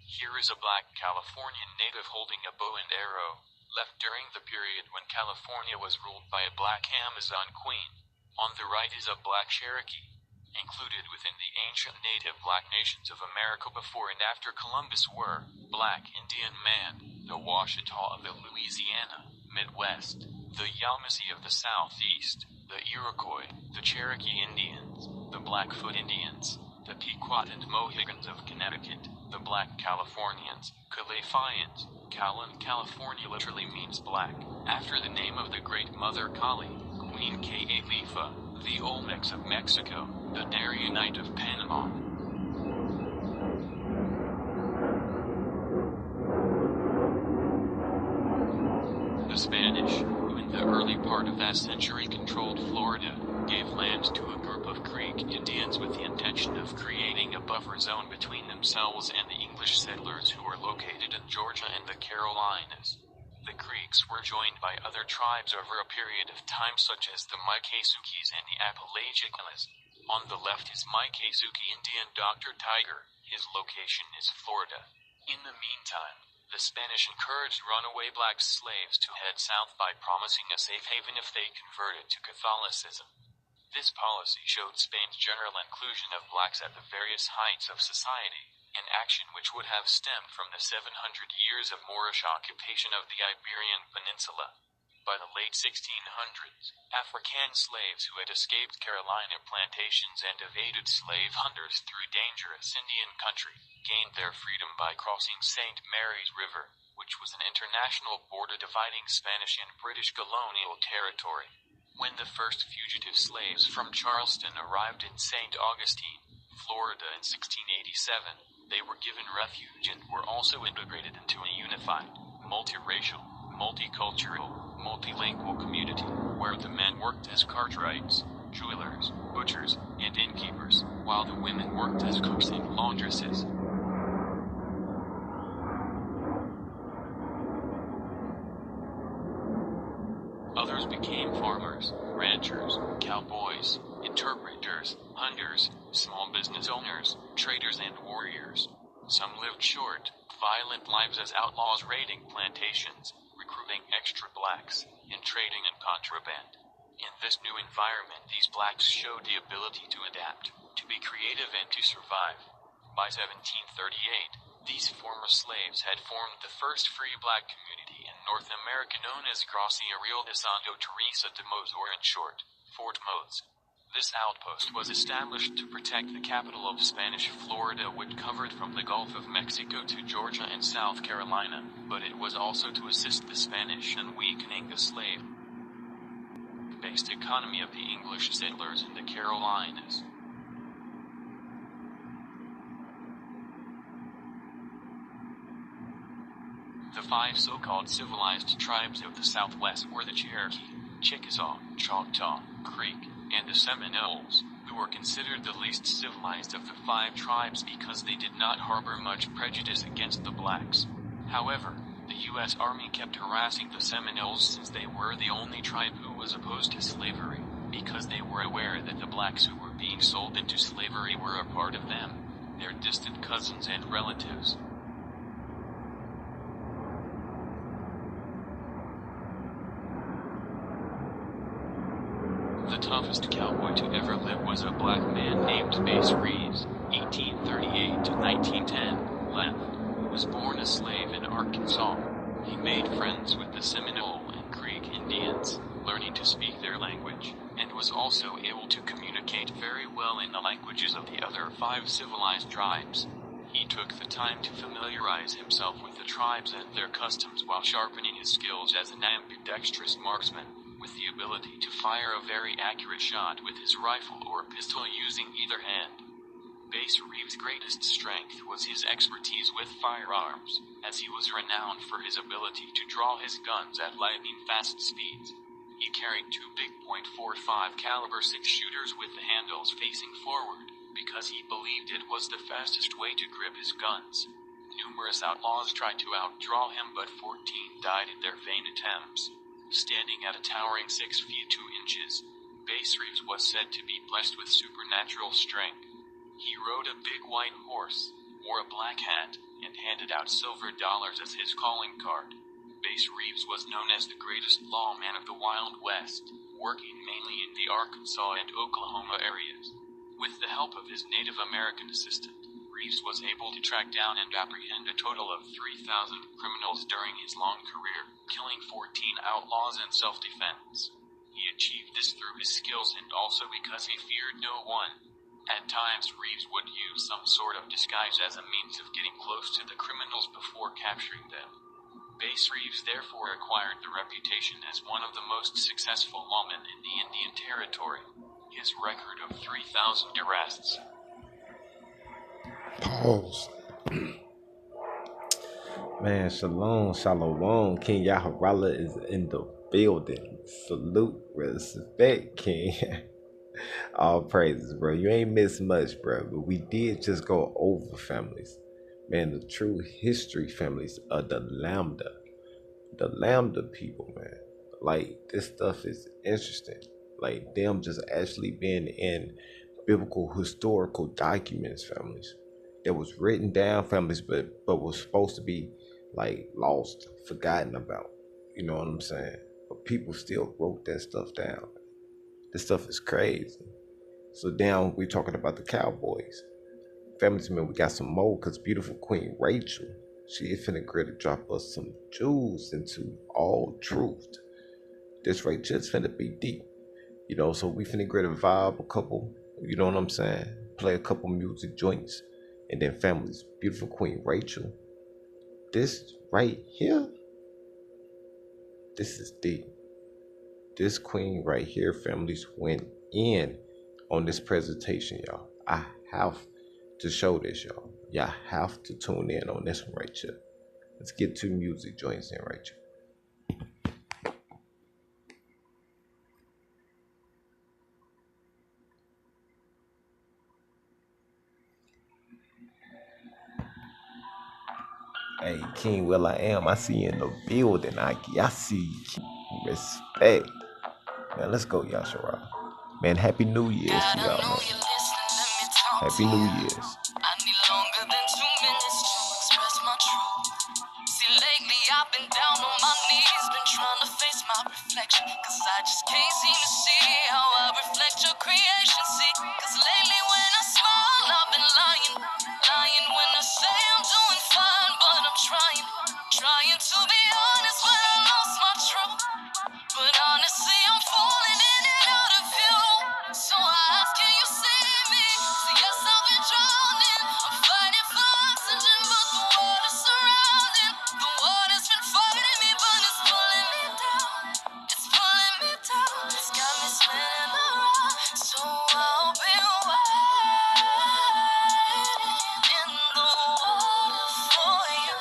Here is a black Californian native holding a bow and arrow, left during the period when California was ruled by a black Amazon queen. On the right is a black Cherokee, included within the ancient native black nations of America before and after Columbus were black Indian man, the Washita of the Louisiana, Midwest, the Yamasee of the Southeast, the Iroquois, the Cherokee Indians, the Blackfoot Indians, the Pequot and Mohegans of Connecticut, the Black Californians, Califians. Cal in California literally means black, after the name of the Great Mother Kali, Queen Califa, the Olmecs of Mexico, the Darionite of Panama. The Spanish, who in the early part of that century controlled Florida, gave land to a group of Creek Indians with the intention of creating a buffer zone between themselves and the English settlers who were located in Georgia and the Carolinas. The Creeks were joined by other tribes over a period of time such as the Miccosukes and the Appalachians. On the left is Miccosukee Indian Dr. Tiger. His location is Florida. In the meantime, the Spanish encouraged runaway black slaves to head south by promising a safe haven if they converted to Catholicism. This policy showed Spain's general inclusion of blacks at the various heights of society, an action which would have stemmed from the 700 years of Moorish occupation of the Iberian Peninsula. By the late 1600s, African slaves who had escaped Carolina plantations and evaded slave hunters through dangerous Indian country gained their freedom by crossing St. Mary's River, which was an international border dividing Spanish and British colonial territory. When the first fugitive slaves from Charleston arrived in St. Augustine, Florida in 1687, they were given refuge and were also integrated into a unified, multiracial, multicultural, multilingual community, where the men worked as cartwrights, jewelers, butchers, and innkeepers, while the women worked as cooks and laundresses. Others became farmers, ranchers, cowboys, interpreters, hunters, small business owners, traders, and warriors. Some lived short, violent lives as outlaws raiding plantations, recruiting extra blacks, and trading in contraband. In this new environment, these blacks showed the ability to adapt, to be creative, and to survive. By 1738, these former slaves had formed the first free black community in North America known as Gracia Real de Santo Teresa de Moes, or in short, Fort Moes. This outpost was established to protect the capital of Spanish Florida, which covered from the Gulf of Mexico to Georgia and South Carolina, but it was also to assist the Spanish in weakening the slave-based economy of the English settlers in the Carolinas. The five so-called civilized tribes of the Southwest were the Cherokee, Chickasaw, Choctaw, Creek, and the Seminoles, who were considered the least civilized of the five tribes because they did not harbor much prejudice against the blacks. However, the U.S. Army kept harassing the Seminoles since they were the only tribe who was opposed to slavery, because they were aware that the blacks who were being sold into slavery were a part of them, their distant cousins and relatives. The toughest cowboy to ever live was a black man named Bass Reeves, 1838 to 1910, left, who was born a slave in Arkansas. He made friends with the Seminole and Creek Indians, learning to speak their language, and was also able to communicate very well in the languages of the other five civilized tribes. He took the time to familiarize himself with the tribes and their customs while sharpening his skills as an ambidextrous marksman, with the ability to fire a very accurate shot with his rifle or pistol using either hand. Bass Reeves' greatest strength was his expertise with firearms, as he was renowned for his ability to draw his guns at lightning-fast speeds. He carried two big .45 caliber 6 shooters with the handles facing forward, because he believed it was the fastest way to grip his guns. Numerous outlaws tried to outdraw him, but 14 died in their vain attempts. Standing at a towering 6 feet 2 inches, Bass Reeves was said to be blessed with supernatural strength. He rode a big white horse, wore a black hat, and handed out silver dollars as his calling card. Bass Reeves was known as the greatest lawman of the Wild West, working mainly in the Arkansas and Oklahoma areas. With the help of his Native American assistant, Reeves was able to track down and apprehend a total of 3,000 criminals during his long career, killing 14 outlaws in self-defense. He achieved this through his skills and also because he feared no one. At times, Reeves would use some sort of disguise as a means of getting close to the criminals before capturing them. Bass Reeves therefore acquired the reputation as one of the most successful lawmen in the Indian Territory. His record of 3,000 arrests. Pause. Man, shalom. King Yashar'Al is in the building. Salute, respect, King. All praises, bro. You ain't missed much, bro. But we did just go over families. Man, the true history families of the Lambda. The Lambda people, man. Like, this stuff is interesting. Like, them just actually being in biblical historical documents, families. That was written down, families, but was supposed to be like lost, forgotten about. You know what I'm saying? But people still wrote that stuff down. This stuff is crazy. So now we're talking about the Cowboys. Families, man, we got some more because beautiful Queen Rachel, she is finna to drop us some jewels into all truth. This right just finna be deep. You know, so we finna get a vibe a couple, you know what I'm saying? Play a couple music joints. And then families, beautiful Queen Rachel. This right here, this is deep. This queen right here, families, went in on this presentation, y'all. I have to show this, y'all. Y'all have to tune in on this one right here. Let's get two music joints in right here. Hey, King Will I Am, I see you in the building. I see respect. Man, let's go, Yashar'Al. Man, Happy New Year's to y'all, man. Happy New Year's. I need longer than 2 minutes to express my truth. See, lately I've been down on my knees, been trying to face my reflection, cause I just can't seem to see how I reflect your creation. See, cause lately when I smile, I've been lying when I say I'm doing fine, but I'm trying to be honest when I lost my truth. But honestly, I'm falling in and out of you. So I ask, can you see me? So yes, I've been drowning. I'm fighting for oxygen, but the water's surrounding. The water's been fighting me, but it's pulling me down. It's pulling me down. It's got me spinning around. So I'll be waiting in the water for you.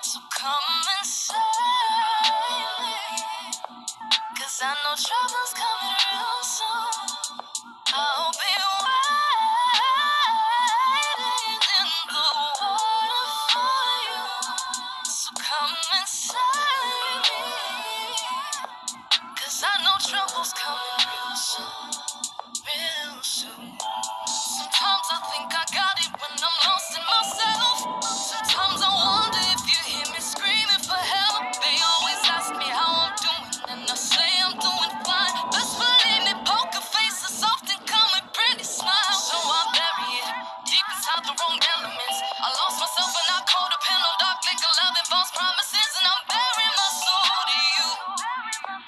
So come and save me. Cause I know trouble's coming real soon. I'll be waiting in the water for you. So come and save me. Cause I know trouble's coming real soon. Real soon. Sometimes I think I got it when I'm lost in myself. Sometimes I wonder if you hear me screaming for help. They always ask me how I'm doing, and I say I'm doing fine. Best believe me, poker faces often come with pretty smiles. So I bury it deep inside the wrong elements. I lost myself and I caught a pen on dark liquor, loving false promises, and I'm bearing my soul to you.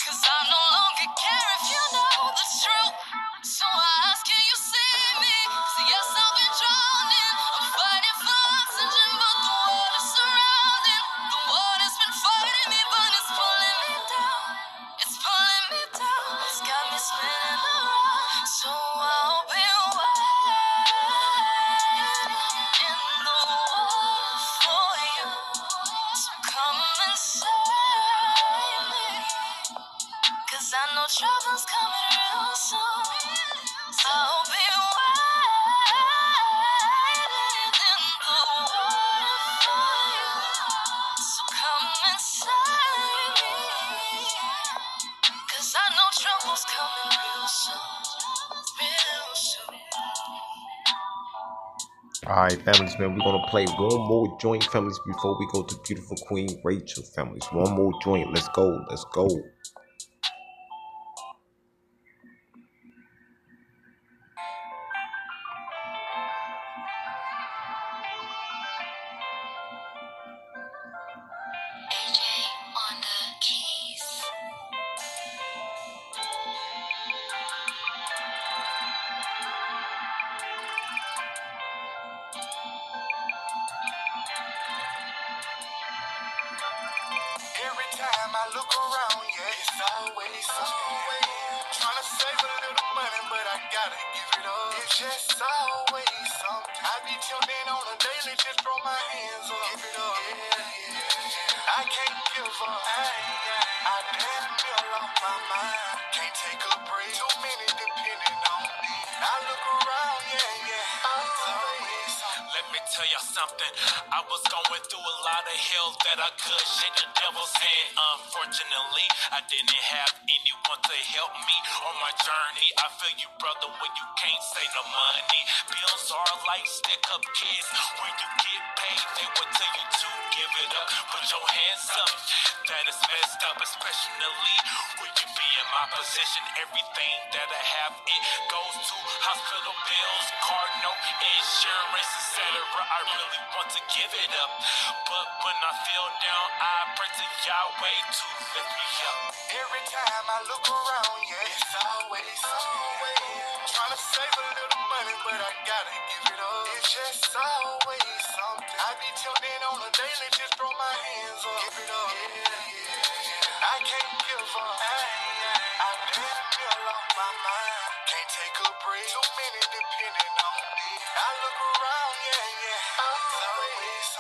Cause I no longer care if you know the truth. So I ask, can you see me? So yes, I've been drowning. I'm fighting for oxygen, but the water's surrounding. The water's been fighting me, but it's pulling me down. It's pulling me down. It's got me spinning around. So I'll be waiting in the water for you. So come and save me. Cause I know trouble's coming real soon. I'll be waiting in the water for you. So come and save me. Cause I know trouble's coming real soon. Real soon. Alright, families, man, we're gonna play one more joint, families, before we go to beautiful Queen Rachel, families. One more joint. Let's go. Let's go. AJ on the keys. Every time I look around, yeah, it's always trying to save a little money, but I gotta give it up. It's just always something. I be tilting on a daily, just throw my hands up. Give it up, yeah. I can't give up. I damn near lost my mind. Can't take a break. Too many depending on me. I look around, yeah, always. Let me tell you something. I was going through a lot of hell that I could shake the devil's hand. Unfortunately, I didn't have anyone to help me on my journey. I feel you, brother, when you can't say no money. Bills are like stick-up kids. When you get paid, they will tell you to give it up. Put your hands up. That is messed up, especially when you be in my position. Everything that I have, it goes to hospital bills, car note, insurance, etc. I really want to give it up, but when I feel down, I pray to Yahweh to lift me up. Every time I look around, yeah, it's always trying to save a little money, but I gotta give it up. It's just always something. I be tilting on a daily, just throw my hands up. Give it up, yeah. I can't give up. I damn near lost my mind. Can't take a break, too many depending on me. I look around,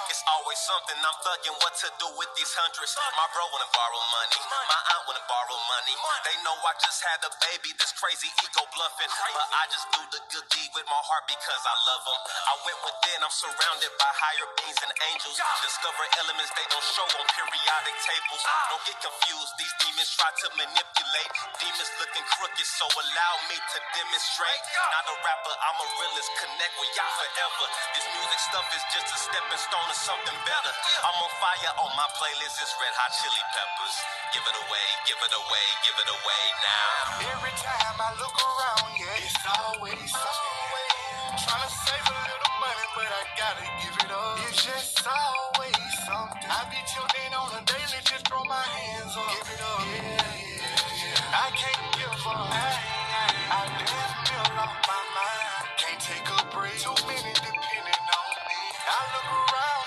It's always something. I'm thugging what to do with these hundreds. My bro wanna borrow money. My aunt wanna borrow money. They know I just had a baby. This crazy ego bluffing. But I just do the good deed with my heart because I love them. I went within. I'm surrounded by higher beings and angels. Discover elements they don't show on periodic tables. Don't get confused. These demons try to manipulate. Demons looking crooked, so allow me to demonstrate. Not a rapper, I'm a realist. Connect with y'all forever. This music stuff is just a stepping stone to something better. I'm on fire on my playlist. It's Red Hot Chili Peppers. Give it away, give it away, give it away now. every time I look around, it's always something. Trying to save a little money, but I gotta give it up. It's just always something. I be tuned in on a daily, just throw my hands up. Give it up, I can't give up. I damn near lost my mind. Can't take a break, too many depending on me. I look around,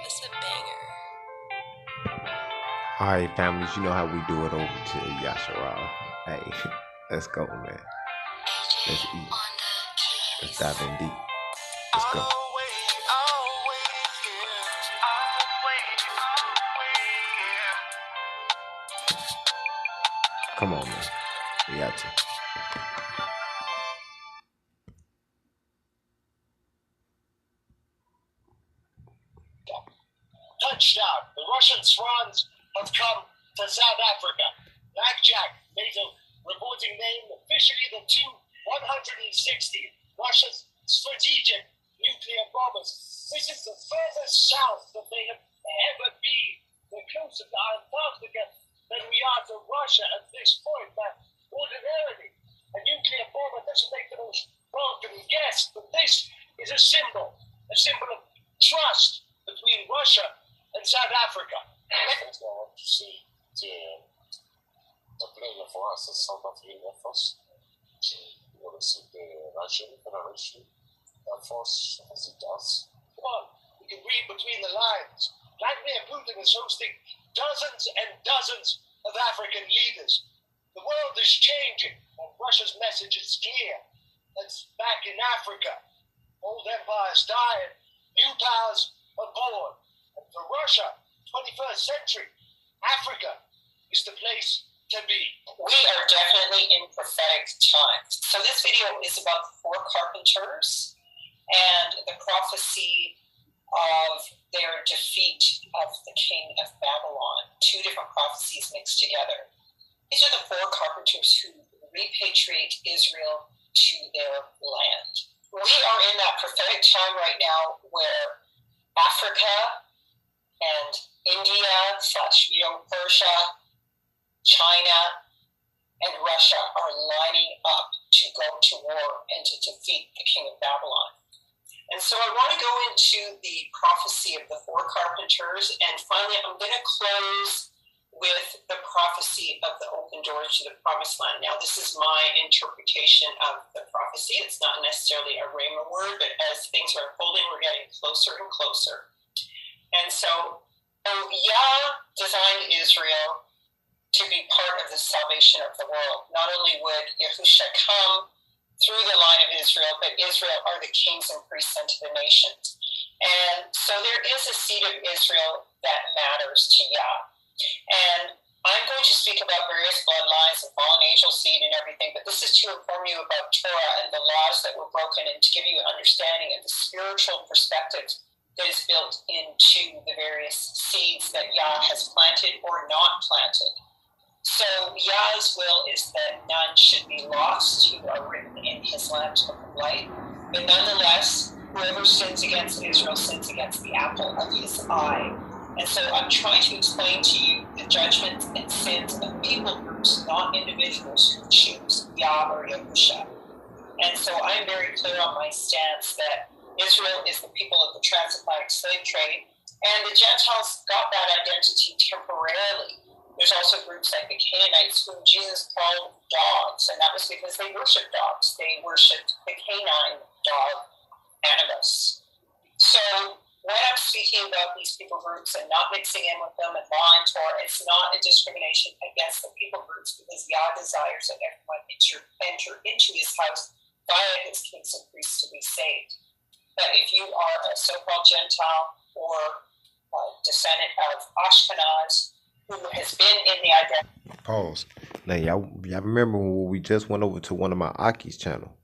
It's a banger. Alright, families, you know how we do it over to Yashar'Al. Hey, let's go, man. Let's eat. Let's dive in deep. Let's go. Come on, man. We got you. Touchdown. The Russian Swans have come to South Africa. Blackjack, NATO reporting name officially the 160 Russia's strategic nuclear bombers. This is the furthest south that they have ever been. They're closer to Antarctica than we are to Russia at this point. But ordinarily, a nuclear bomber doesn't make the most welcome guest, but this is a symbol of trust between Russia and South Africa. The player for us is South African Air Force. We receive the Russian Federation Air Force as it does. Come on, you can read between the lines. Vladimir Putin is hosting dozens and dozens of African leaders. The world is changing, and Russia's message is clear. It's back in Africa. Old empires die, and new powers are born. And for Russia, 21st century, Africa is the place to be. We are definitely in prophetic times. So this video is about the four carpenters and the prophecy of their defeat of the king of Babylon. Two different prophecies mixed together. These are the four carpenters who repatriate Israel to their land. We are in that prophetic time right now where Africa and India / Persia, China, and Russia are lining up to go to war and to defeat the king of Babylon. And so I want to go into the prophecy of the four carpenters, and finally I'm going to close with the prophecy of the open doors to the promised land. Now, this is my interpretation of the prophecy. It's not necessarily a rhema word, but as things are unfolding, we're getting closer and closer. And so Yah designed Israel to be part of the salvation of the world. Not only would Yahushua come through the line of Israel, but Israel are the kings and priests unto the nations. And so there is a seed of Israel that matters to Yah. And I'm going to speak about various bloodlines and fallen angel seed and everything, but this is to inform you about Torah and the laws that were broken and to give you an understanding of the spiritual perspective that is built into the various seeds that Yah has planted or not planted. So Yah's will is that none should be lost who are written in his Lamb's Book of Life. But nonetheless, whoever sins against Israel sins against the apple of his eye. And so I'm trying to explain to you the judgments and sins of people groups, not individuals who choose Yah or Yahusha. And so I'm very clear on my stance that Israel is the people of the transatlantic slave trade, and the Gentiles got that identity temporarily. There's also groups like the Canaanites whom Jesus called dogs, and that was because they worshipped dogs. They worshipped the canine dog, Anubis. So when I'm speaking about these people groups and not mixing in with them and lying to her, it's not a discrimination against the people groups, because Yah desires that everyone enter into his house via his kings and priests to be saved. But if you are a so-called Gentile or a descendant of Ashkenaz who has been in the identity. Pause. Now y'all remember when we just went over to one of my Aki's channel?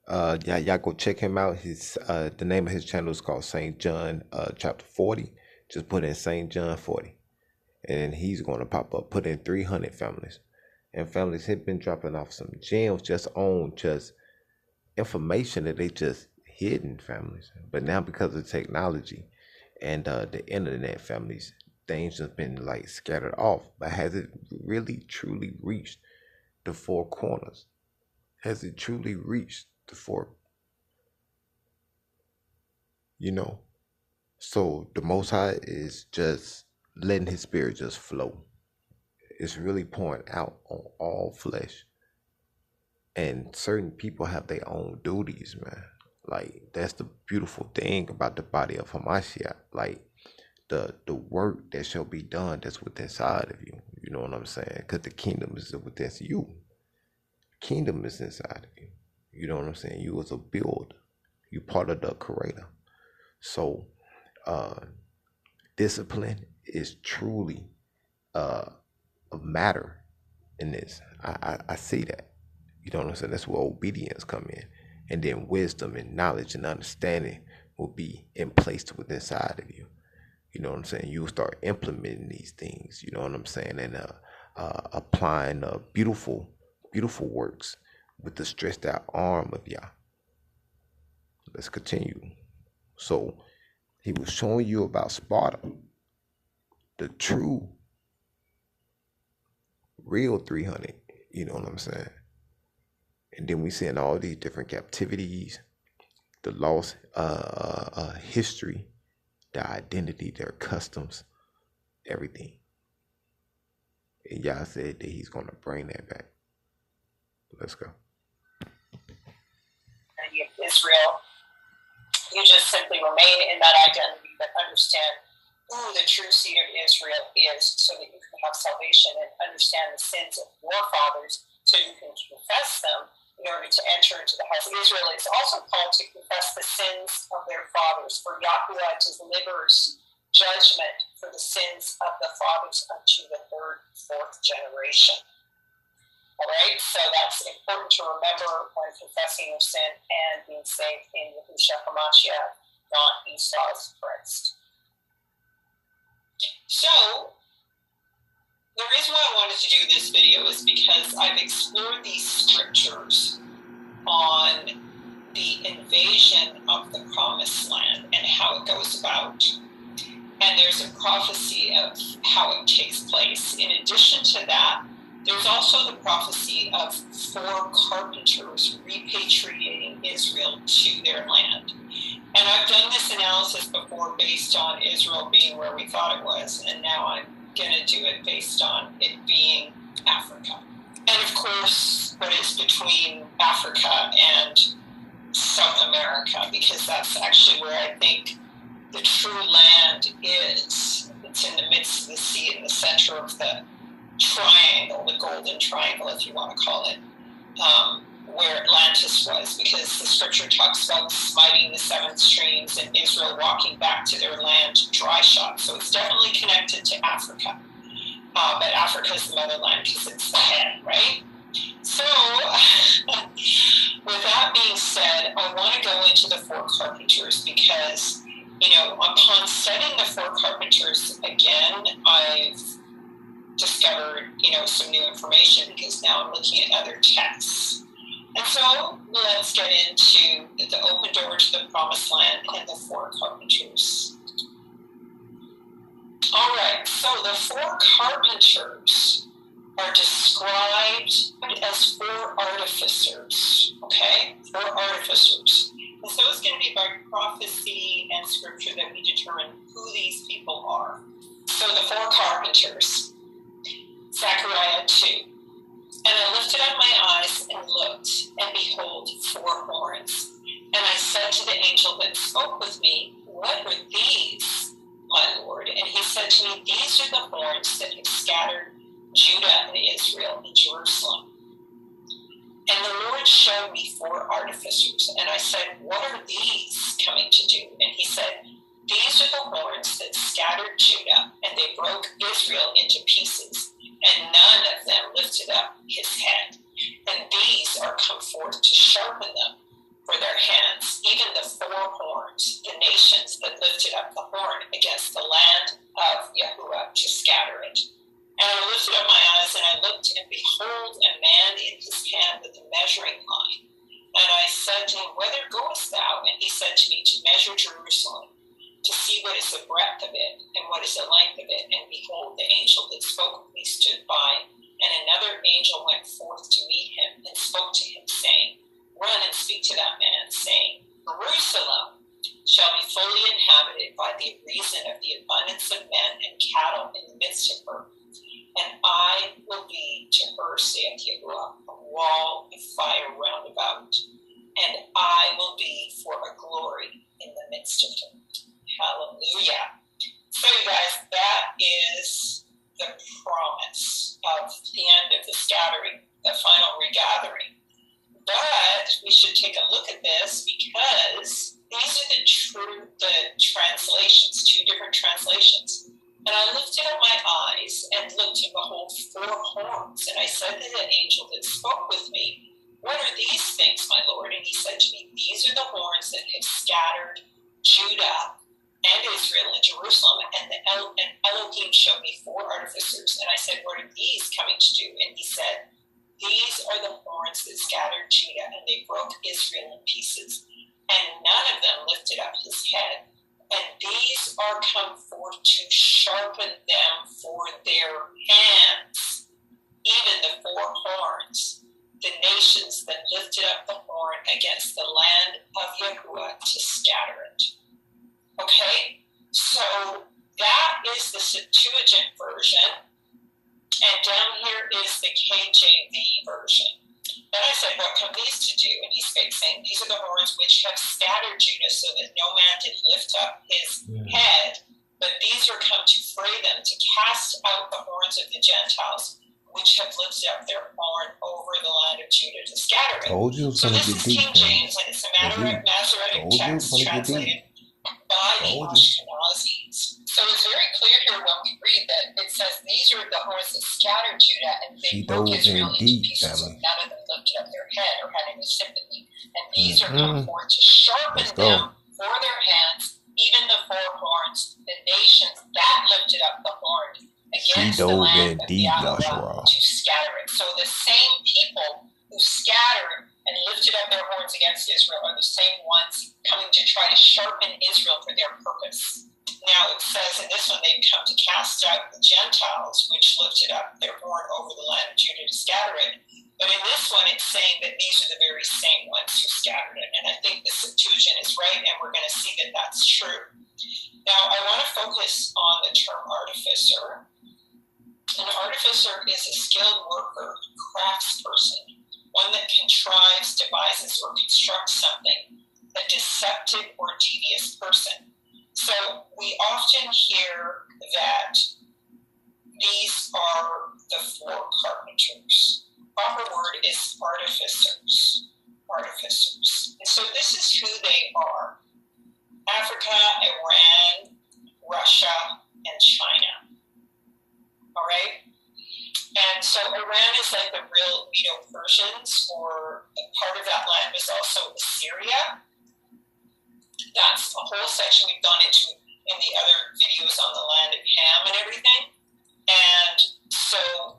Y'all go check him out. His the name of his channel is called St. John chapter 40. Just put in St. John 40, and he's gonna pop up. Put in 300 families, and families have been dropping off some gems just on just information that they just hidden, families. But now because of technology and the internet, families, things just been like scattered off. But has it really truly reached the four corners? Has it truly reached the four? You know, so the Most High is just letting his spirit just flow. It's really pouring out on all flesh, and certain people have their own duties, man. Like, that's the beautiful thing about the body of Hamashiach. Like, the work that shall be done that's within inside of you. You know what I'm saying? Because the kingdom is within you. Kingdom is inside of you. You know what I'm saying? You as a builder. You part of the creator. So, discipline is truly a matter in this. I see that. You know what I'm saying? That's where obedience come in. And then wisdom and knowledge and understanding will be in place within inside of you. You know what I'm saying? You'll start implementing these things. You know what I'm saying? And applying beautiful works with the stretched out arm of Yah. Let's continue. So he was showing you about Sparta, the true, real 300. You know what I'm saying? And then we seeing all these different captivities, the lost history, their identity, their customs, everything. And Yah said that he's going to bring that back. Let's go. Israel, you just simply remain in that identity, but understand who the true seed of Israel is, so that you can have salvation and understand the sins of your fathers, so you can confess them in order to enter into the house of Israel. It's also called to confess the sins of their fathers, for Yahuah delivers judgment for the sins of the fathers unto the third, fourth generation. All right, so that's important to remember when confessing your sin and being saved in Yahushua HaMashiach, not Esau's Christ. So, the reason why I wanted to do this video is because I've explored these scriptures on the invasion of the Promised Land and how it goes about. And there's a prophecy of how it takes place. In addition to that, there's also the prophecy of 4 carpenters repatriating Israel to their land. And I've done this analysis before based on Israel being where we thought it was, and now I'm going to do it based on it being Africa. And of course, what is between Africa and South America, because that's actually where I think the true land is. It's in the midst of the sea, in the center of the triangle, the golden triangle, if you want to call it, where Atlantis was, because the scripture talks about smiting the 7 streams and Israel walking back to their land dry shod. So it's definitely connected to Africa. But Africa is the motherland because it's the head, right? So, with that being said, I want to go into the 4 carpenters because, upon studying the 4 carpenters again, I've discovered, some new information because now I'm looking at other texts. And so let's get into the open door to the Promised Land and the 4 carpenters. All right, so the 4 carpenters are described as 4 artificers, okay? 4 artificers. And so it's going to be by prophecy and scripture that we determine who these people are. So the 4 carpenters. Zechariah 2. And I lifted up my eyes and looked, and behold, 4 horns. And I said to the angel that spoke with me, what are these, my Lord? And he said to me, these are the horns that have scattered Judah and Israel and Jerusalem. And the Lord showed me 4 artificers, and I said, what are these coming to do? And he said, these are the horns that scattered Judah, and they broke Israel into pieces, and none of them lifted up his head. And these are come forth to sharpen them for their hands, even the 4 horns, the nations that lifted up the horn against the land of Yahuah to scatter it. And I lifted up my eyes, and I looked, and behold, a man in his hand with a measuring line. And I said to him, whither goest thou? And he said to me, to measure Jerusalem, to see what is the breadth of it, and what is the length of it. And behold, the angel that spoke with me stood by, and another angel went forth to meet him, and spoke to him, saying, run and speak to that man, saying, Jerusalem shall be fully inhabited by the reason of the abundance of men and cattle in the midst of her. And I will be to her, saith Yahuah, a wall of fire round about, and I will be for a glory in the midst of her. Hallelujah. So you guys, that is the promise of the end of the scattering, the final regathering. But we should take a look at this, because these are the translations, 2 different translations. And I lifted up my eyes and looked, and behold, 4 horns. And I said to the angel that spoke with me, what are these things, my Lord? And he said to me, these are the horns that have scattered Judah and Israel and Jerusalem. And Elohim showed me 4 artificers. And I said, what are these coming to do? And he said, these are the horns that scattered Judah, and they broke Israel in pieces. And none of them lifted up his head. And these are come forth to sharpen them for their hands, even the 4 horns, the nations that lifted up the horn against the land of Yahuah to scatter it. Okay, so that is the Septuagint version, and down here is the KJV version. Then I said, what come these to do? And he spake, saying, these are the horns which have scattered Judah, so that no man did lift up his head. But these are come to fray them, to cast out the horns of the Gentiles, which have lifted up their horn over the land of Judah to scatter it. So this is King James, and it's a Masoretic text translated by the Ashkenazis. So it's very clear here when we read that it says these are the horns that scattered Judah, and they broke Israel into pieces, so none of them lifted up their head or had any sympathy. And these are come forth to sharpen them for their hands, even the 4 horns, the nations that lifted up the horn against the land of Yahuah to scatter it. So the same people who scattered and lifted up their horns against Israel are the same ones coming to try to sharpen Israel for their purpose. Now it says in this one, they've come to cast out the Gentiles, which lifted up their horn over the land of Judah to scatter it. But in this one, it's saying that these are the very same ones who scattered it. And I think the Septuagint is right, and we're going to see that that's true. Now, I want to focus on the term artificer. An artificer is a skilled worker, craftsperson, one that contrives, devises, or constructs something, a deceptive or devious person. So we often hear that these are the 4 carpenters. Proper word is artificers. Artificers. And so this is who they are. Africa, Iran, Russia, and China. All right? And so Iran is like the real Medo-Persians, or a part of that land was also Assyria. That's a whole section we've gone into in the other videos on the land of Ham and everything. And so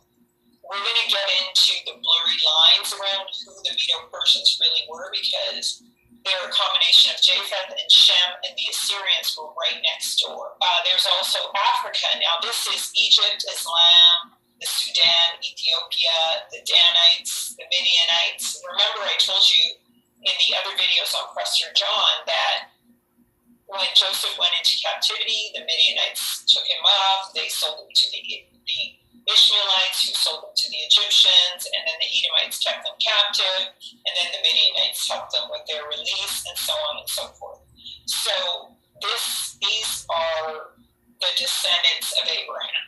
we're going to get into the blurry lines around who the Medo-Persians really were, because they're a combination of Japheth and Shem, and the Assyrians were right next door. There's also Africa. Now this is Egypt, Islam, the Sudan, Ethiopia, the Danites, the Midianites. Remember I told you in the other videos on Prester John that when Joseph went into captivity, the Midianites took him off. They sold him to the Ishmaelites, who sold them to the Egyptians, and then the Edomites kept them captive, and then the Midianites helped them with their release, and so on and so forth. So These are the descendants of Abraham,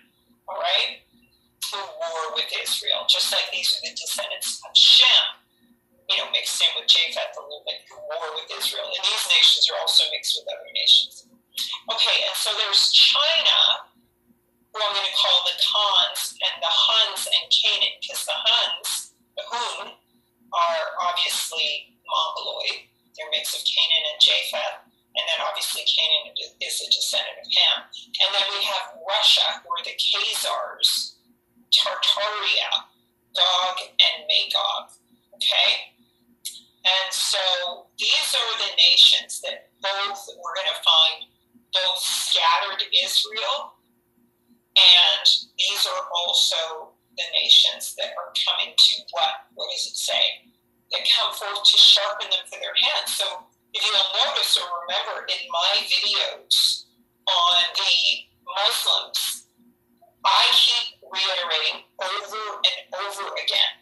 all right, who war with Israel, just like these are the descendants of Shem, mixed in with Japheth a little bit, who war with Israel. And these nations are also mixed with other nations. Okay, and so there's China, who I'm going to call the Khans, and the Huns and Canaan, because the Huns, the Hun, are obviously Mongoloid. They're a mix of Canaan and Japheth. And then obviously Canaan is a descendant of Ham. And then we have Russia, who are the Khazars, Tartaria, Gog, and Magog. Okay? And so these are the nations that we're going to find both scattered Israel, and these are also the nations that are coming to what does it say? That come forth to sharpen them for their hands. So if you'll notice or remember in my videos on the Muslims, I keep reiterating over and over again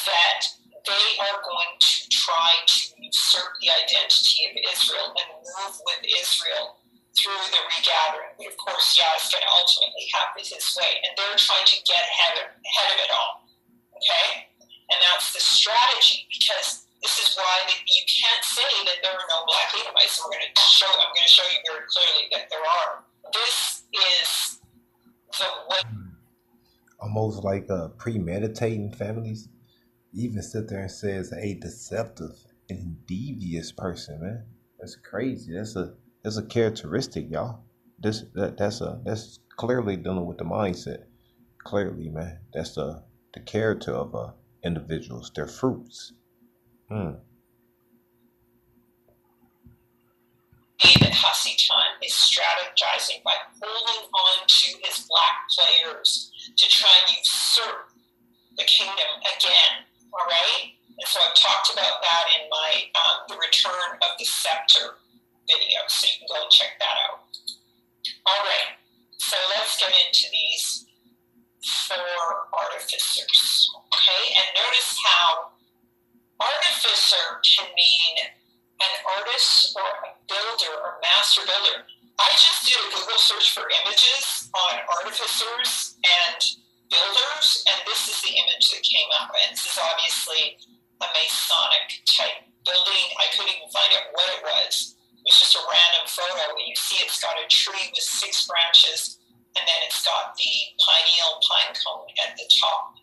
that they are going to try to usurp the identity of Israel and move with Israel through the regathering. But of course, Yah is going to ultimately have it his way. And they're trying to get ahead of it all. Okay? And that's the strategy, because this is why you can't say that there are no black Edomites. I'm going to show you very clearly that there are. This is the way. Almost like premeditating families. Even sit there and says a deceptive and devious person, man. That's crazy. That's a characteristic, y'all. That's clearly dealing with the mindset. Clearly, man. That's the character of individuals, their fruits. That Hasitan is strategizing by holding on to his black players to try and usurp the kingdom again. All right? And so I've talked about that in my The Return of the Scepter video, so you can go and check that out. All right, so let's get into these 4 artificers, okay? And notice how artificer can mean an artist or a builder or master builder. I just did a Google search for images on artificers and builders, and this is the image that came up. And this is obviously a Masonic type building. I couldn't even find out what it was. It was just a random photo, and you see it's got a tree with 6 branches, and then it's got the pineal pine cone at the top.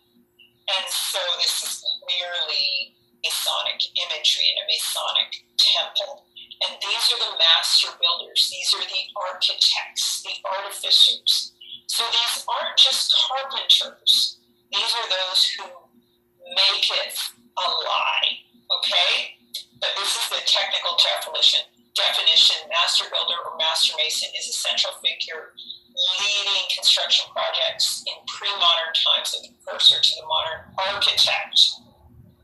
And so this is clearly Masonic imagery in a Masonic temple. And these are the master builders. These are the architects, the artificers. So these aren't just carpenters. These are those who make it alive, okay? But this is the technical definition. Master builder or master mason is a central figure leading construction projects in pre-modern times, a precursor to the modern architect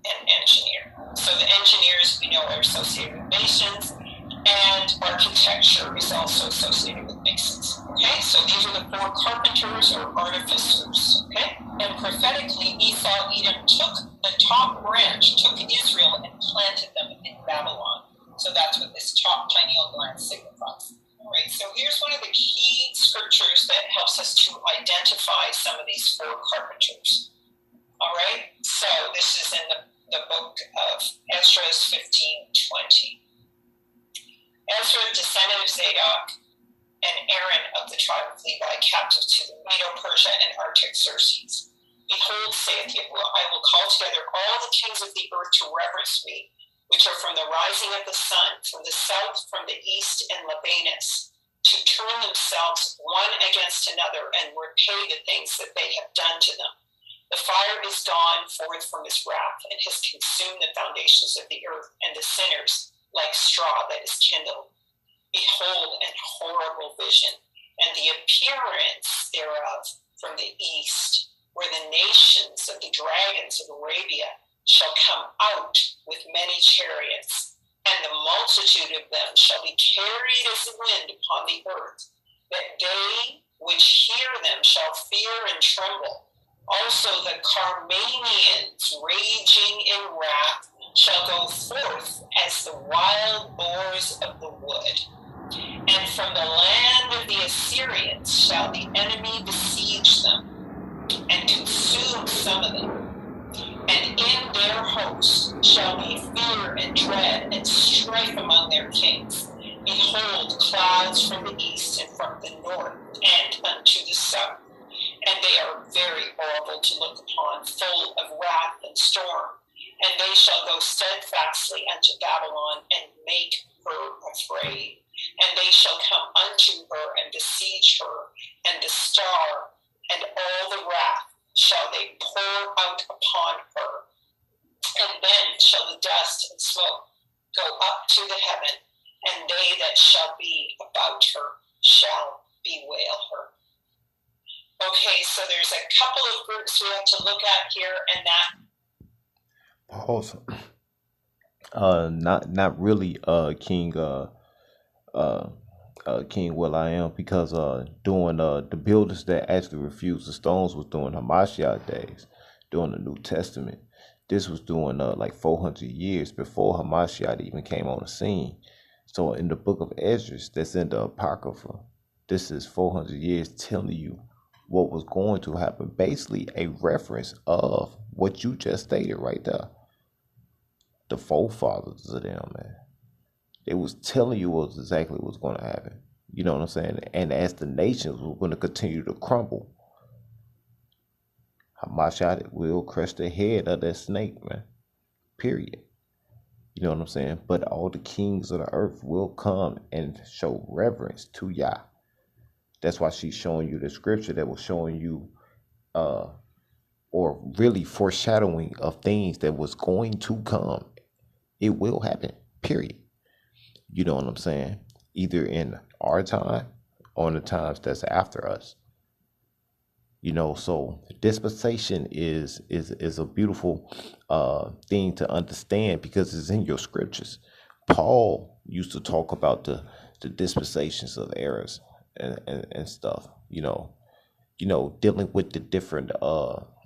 and engineer. So the engineers, we know, are associated with masons, and architecture is also associated with masons. Okay, so these are the 4 carpenters or artificers. Okay, and prophetically, Esau, Edom took the top branch, took Israel, and planted them in Babylon. So that's what this top pineal gland signifies. All right, so here's one of the key scriptures that helps us to identify some of these 4 carpenters. All right, so this is in the book of Ezra 15:20. Ezra, descendant of Zadok, and Aaron of the tribe of Levi, captive to the Medo-Persia and Artaxerxes. Behold, saith Yahuwah, I will call together all the kings of the earth to reverence me, which are from the rising of the sun, from the south, from the east, and Libanus, to turn themselves one against another and repay the things that they have done to them. The fire is gone forth from his wrath, and has consumed the foundations of the earth, and the sinners like straw that is kindled. Behold, an horrible vision, and the appearance thereof from the east, where the nations of the dragons of Arabia shall come out with many chariots, and the multitude of them shall be carried as the wind upon the earth, that they which hear them shall fear and tremble. Also the Carmanians, raging in wrath, shall go forth as the wild boars of the wood. And from the land of the Assyrians shall the enemy besiege them, and consume some of them. And in their hosts shall be fear and dread and strife among their kings. Behold, clouds from the east and from the north and unto the south. And they are very horrible to look upon, full of wrath and storm. And they shall go steadfastly unto Babylon and make her afraid. And they shall come unto her and besiege her, and the star, and all the wrath shall they pour out upon her. And then shall the dust and smoke go up to the heaven, and they that shall be about her shall bewail her. Okay, so there's a couple of groups we have to look at here, and that. Pause. Not really, King King Will I Am, because during the builders that actually refused the stones was during Hamashiach days, during the New Testament. This was during like 400 years before Hamashiach even came on the scene. So in the book of Esdras, that's in the Apocrypha, this is 400 years telling you what was going to happen. Basically a reference of what you just stated right there. The forefathers of them, man. It was telling you what exactly was going to happen. You know what I'm saying? And as the nations were going to continue to crumble, Hamashiach will crush the head of that snake, man. Period. You know what I'm saying? But all the kings of the earth will come and show reverence to Yah. That's why she's showing you the scripture that was showing you, or really foreshadowing of things that was going to come. It will happen. Period. You know what I'm saying? Either in our time or in the times that's after us. You know, so dispensation is a beautiful thing to understand because it's in your scriptures. Paul used to talk about the dispensations of errors and stuff, you know, dealing with the different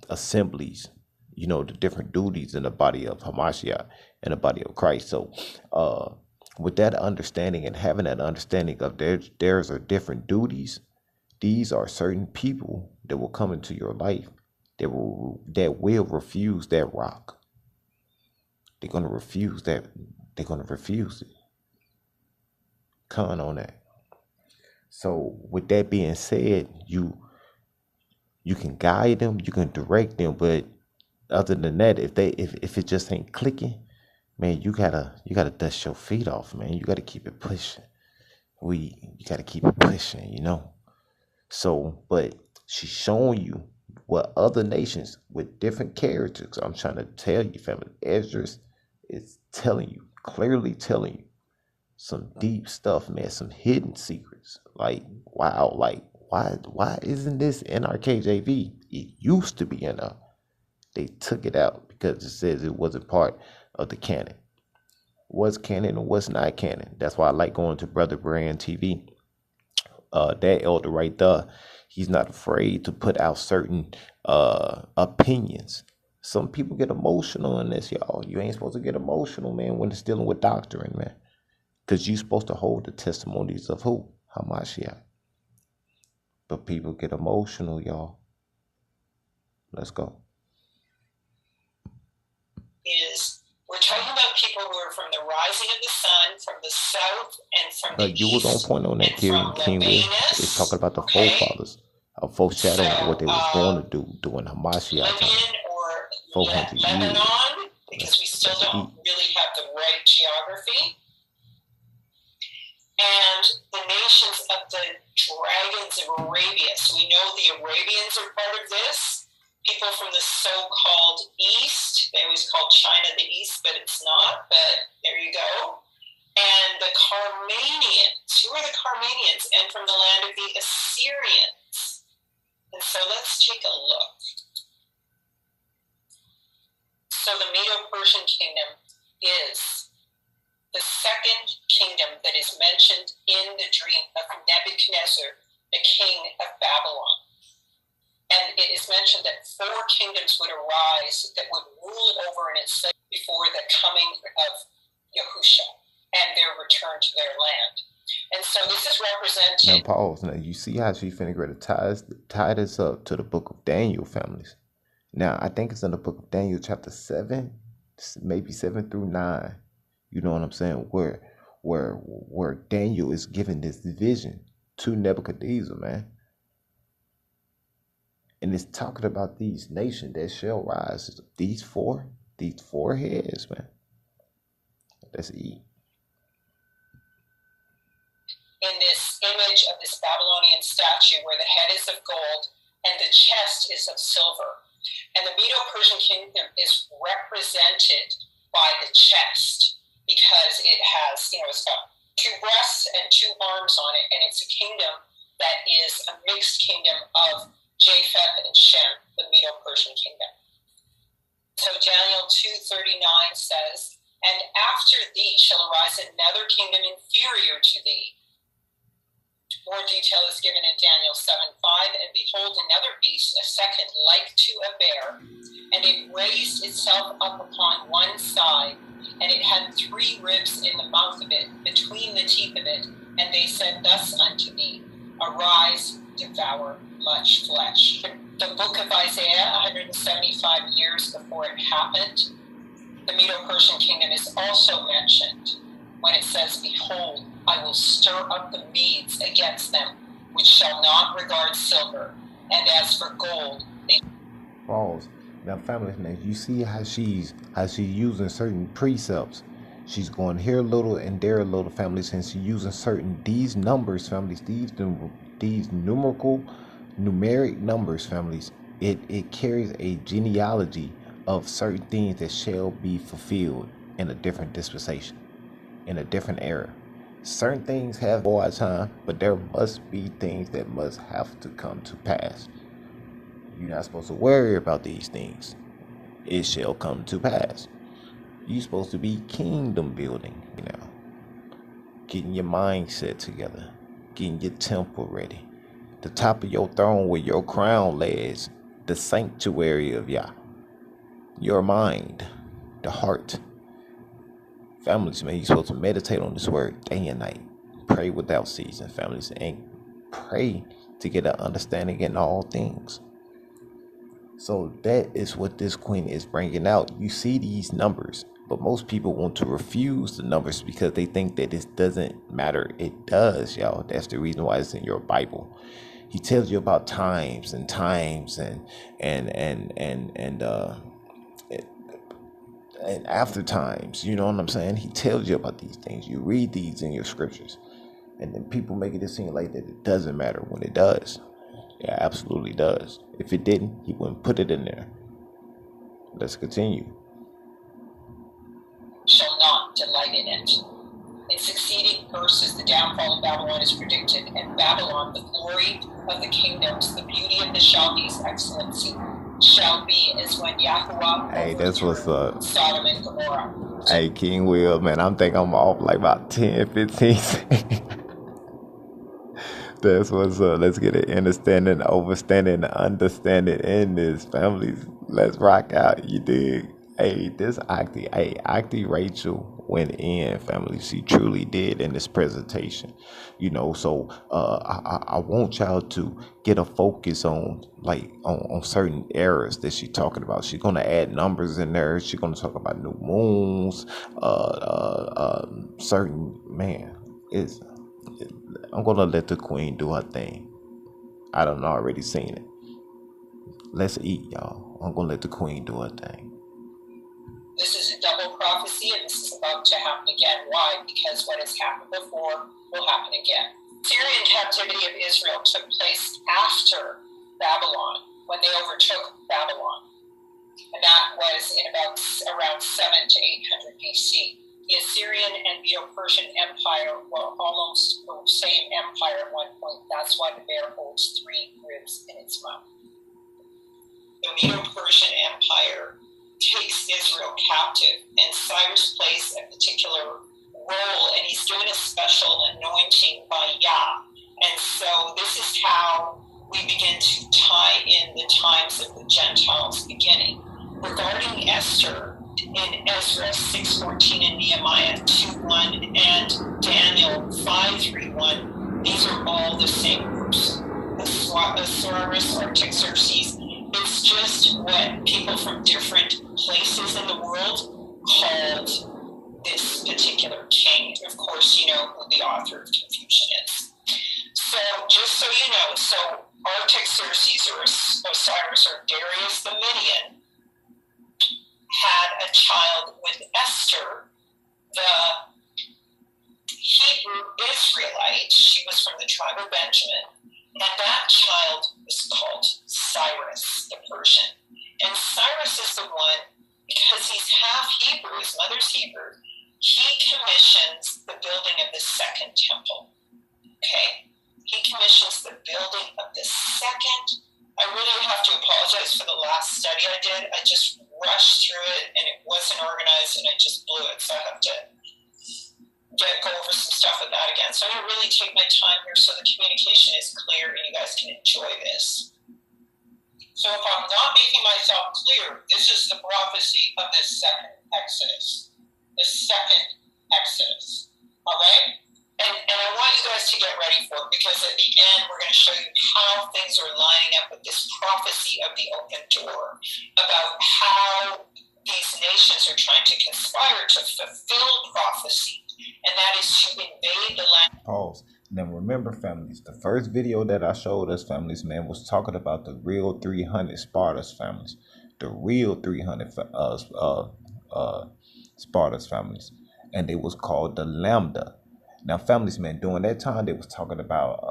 assemblies, you know, the different duties in the body of Hamashiach and the body of Christ. So with that understanding and having that understanding of there's are different duties, these are certain people that will come into your life that will refuse that rock. They're gonna refuse that. They're gonna refuse it. Con on that. So with that being said, you can guide them, you can direct them, but other than that, if it just ain't clicking, man, you gotta dust your feet off, man. You gotta keep it pushing. You gotta keep it pushing, you know. So, but she's showing you what other nations with different characters. I'm trying to tell you, family. Esdras is telling you, clearly telling you some deep stuff, man. Some hidden secrets. Like, wow, like why isn't this in our KJV? It used to be in our. They took it out because it says it wasn't part of the canon. What's canon and what's not canon? That's why I like going to Brother Brand TV. That elder right there, he's not afraid to put out certain opinions. Some people get emotional in this, y'all. You ain't supposed to get emotional, man, when it's dealing with doctrine, man. Because you're supposed to hold the testimonies of who? Hamashiach. But people get emotional, y'all. Let's go. We're talking about people who are from the rising of the sun, from the south, and from the you east. Was on point on that, King Will. It's talking about the forefathers, a foreshadowing of what they was going to do during Hamashiach time. 400 Lebanon, years. because we still don't really have the right geography. And the nations of the dragons of Arabia. So we know the Arabians are part of this. People from the so-called East. They always call China the East, but it's not. But there you go. And the Carmanians. Who are the Carmanians? And from the land of the Assyrians. And so let's take a look. So the Medo-Persian kingdom is the second kingdom that is mentioned in the dream of Nebuchadnezzar, the king of Babylon. And it is mentioned that 4 kingdoms would arise that would rule over and enslave before the coming of Yahushua and their return to their land. And so this is represented. Now pause. Now you see how she finna go to tie this up to the book of Daniel, families. Now I think it's in the book of Daniel chapter 7, maybe 7 through 9. You know what I'm saying? Where Daniel is given this vision to Nebuchadnezzar, man. And it's talking about these nations that shall rise. These four heads, man. Let's eat. In this image of this Babylonian statue where the head is of gold and the chest is of silver. And the Medo-Persian kingdom is represented by the chest because it has, it's got 2 breasts and 2 arms on it, and it's a kingdom that is a mixed kingdom of Japheth and Shem, the Medo-Persian kingdom. So Daniel 2:39 says, "And after thee shall arise another kingdom inferior to thee." More detail is given in Daniel 7:5, "And behold, another beast, a second, like to a bear, and it raised itself up upon one side, and it had 3 ribs in the mouth of it, between the teeth of it. And they said thus unto me, Arise, devour much flesh." The book of Isaiah, 175 years before it happened, the Medo-Persian kingdom is also mentioned when it says, "Behold, I will stir up the Medes against them, which shall not regard silver, and as for gold, they..." Pause. Now, family, now you see how she's using certain precepts. She's going here a little and there a little, families, and she's using these numbers, families, these numeric numbers, families. It carries a genealogy of certain things that shall be fulfilled in a different dispensation, in a different era. Certain things have more time, but there must be things that must have to come to pass. You're not supposed to worry about these things. It shall come to pass. You're supposed to be kingdom building, getting your mindset together, getting your temple ready. The top of your throne where your crown lays, the sanctuary of Yah. Your mind, the heart. Families, man, you're supposed to meditate on this word day and night. Pray without ceasing, families, and pray to get an understanding in all things. So that is what this queen is bringing out. You see these numbers, but most people want to refuse the numbers because they think that it doesn't matter. It does, y'all. That's the reason why it's in your Bible. He tells you about times and after times. You know what I'm saying? He tells you about these things. You read these in your scriptures, and then people make it seem like that it doesn't matter when it does. It absolutely does. If it didn't, he wouldn't put it in there. Let's continue. "Shall not delight in it." In succeeding verses, the downfall of Babylon is predicted, and Babylon, the glory of the kingdoms, the beauty of the Chaldees' excellency, shall be as when Yahuah overthrew Sodom and Gomorrah. Hey, King Will, man, I'm off like about 10, 15 seconds. That's what's up. Let's get an understanding, overstanding, understanding in this, families. Let's rock out, you dig? Hey, this Octi Rachel went in, family. She truly did in this presentation. So I want y'all to get a focus on certain errors that she's talking about. She's gonna add numbers in there. She's gonna talk about new moons, certain I'm gonna let the queen do her thing. I done already seen it. Let's eat, y'all. I'm gonna let the queen do her thing. This is a double prophecy, and this is about to happen again. Why? Because what has happened before will happen again. Syrian captivity of Israel took place after Babylon, when they overtook Babylon. And that was in around 7 to 800 BC. The Assyrian and Medo-Persian Empire were almost the same empire at one point. That's why the bear holds 3 ribs in its mouth. The Medo-Persian Empire takes Israel captive, and Cyrus plays a particular role, and he's given a special anointing by Yah. And so this is how we begin to tie in the times of the Gentiles beginning. regarding Esther in Ezra 6:14 and Nehemiah 2:1 and Daniel 5:3:1. These are all the same groups. Osiris, Artaxerxes, it's just what people from different places in the world called this particular king. Of course, you know who the author of confusion is. So, just so you know, so Artaxerxes or Osiris or Darius the Median had a child with Esther, the Hebrew Israelite. She was from the tribe of Benjamin, and that child was called Cyrus, the Persian. And Cyrus is the one, because he's half Hebrew, his mother's Hebrew, he commissions the building of the second temple. Okay? He commissions the building of the second. I really have to apologize for the last study I did. I just rushed through it and it wasn't organized and I just blew it. So I have to go over some stuff with that again. So I'm going to really take my time here so the communication is clear and you guys can enjoy this. So if I'm not making myself clear, this is the prophecy of this second Exodus. The second Exodus. All right? And I want you guys to get ready for it, because at the end we're going to show you how things are lining up with this prophecy of the open door, about how these nations are trying to conspire to fulfill prophecy, and that is to invade the land. Pause. Now remember, families, the first video that I showed us, families, man, was talking about the real 300 Spartans, families. The real 300 Spartans, families. And it was called the Lambda. Now, families, man, during that time, they was talking about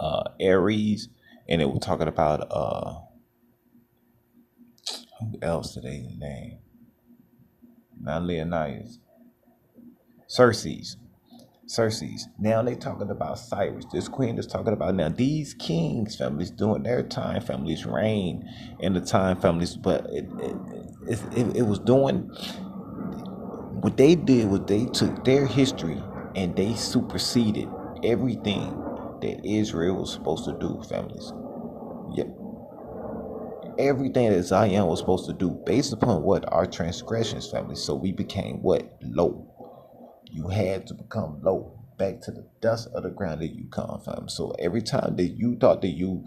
Ares, and they were talking about who else did they name? Not Leonidas. Xerxes. Now they talking about Cyrus. This queen is talking about now these kings, families, during their time, families, reign in the time, families, but it was doing. What they did was they took their history and they superseded everything that Israel was supposed to do, families. Yep. Everything that Zion was supposed to do based upon what? Our transgressions, families. So we became what? Low. You had to become low. Back to the dust of the ground that you come from. So every time that you thought that you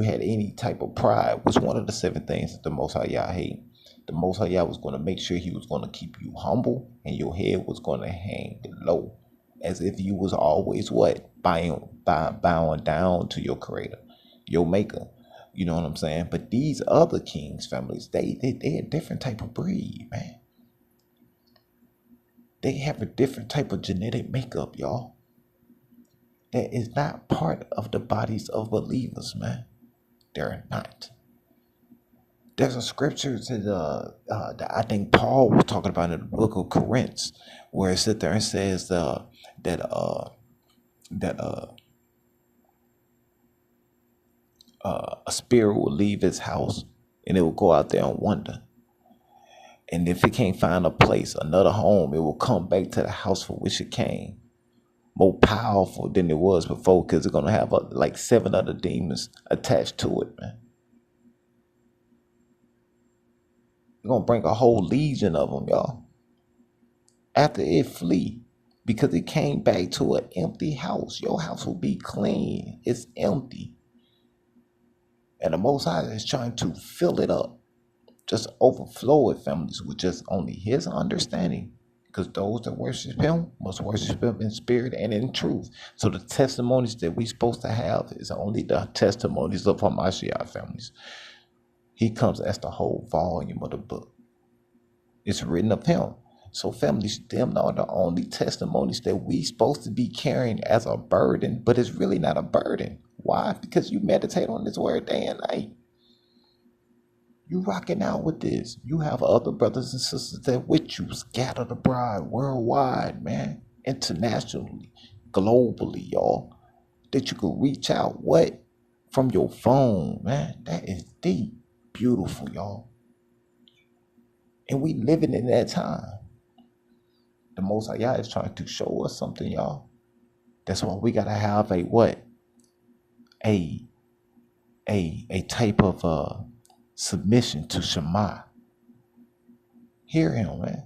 had any type of pride was one of the 7 things that the Most High Yah hate. The Most High Yah was going to make sure he was going to keep you humble and your head was going to hang low. As if you was always what? Bowing down to your creator, your maker. You know what I'm saying? But these other kings, families, they a different type of breed, man. They have a different type of genetic makeup, y'all. That is not part of the bodies of believers, man. They're not. There's a scripture that I think Paul was talking about in the book of Corinthians, where it sits there and says that a spirit will leave his house and it will go out there and wander. And if it can't find a place, another home, it will come back to the house for which it came. More powerful than it was before, because it's going to have like 7 other demons attached to it, man. You're going to bring a whole legion of them, y'all. After it flee, because it came back to an empty house. Your house will be clean. It's empty. And the Most High is trying to fill it up. Just overflow it, families, with just only his understanding. Because those that worship him must worship him in spirit and in truth. So the testimonies that we're supposed to have is only the testimonies of Hamashiach, families. He comes as the whole volume of the book. It's written of him. So families, them are the only testimonies that we supposed to be carrying as a burden, but it's really not a burden. Why? Because you meditate on this word day and night. You rocking out with this. You have other brothers and sisters that with you, scattered abroad, worldwide, man, internationally, globally, y'all, that you could reach out, what? From your phone, man. That is deep. Beautiful, y'all. And we living in that time. The Most High is trying to show us something, y'all. That's why we gotta have a what? A type of submission to Shema. Hear him, man.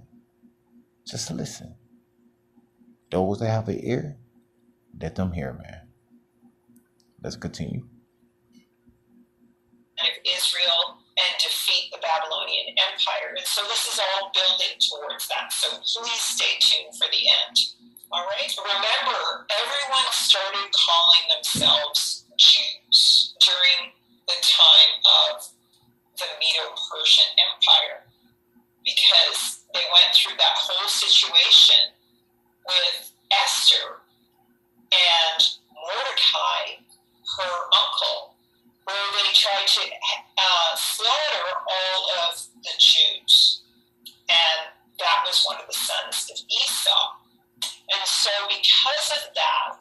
Just listen. Those that have an ear, let them hear, man. Let's continue. Of Israel and defeat the Babylonian Empire. And so this is all building towards that. So please stay tuned for the end. All right? Remember, everyone started calling themselves Jews during the time of the Medo-Persian Empire because they went through that whole situation with Esther and Mordecai, her uncle, where they tried to slaughter all of the Jews. And that was one of the sons of Esau. And so because of that,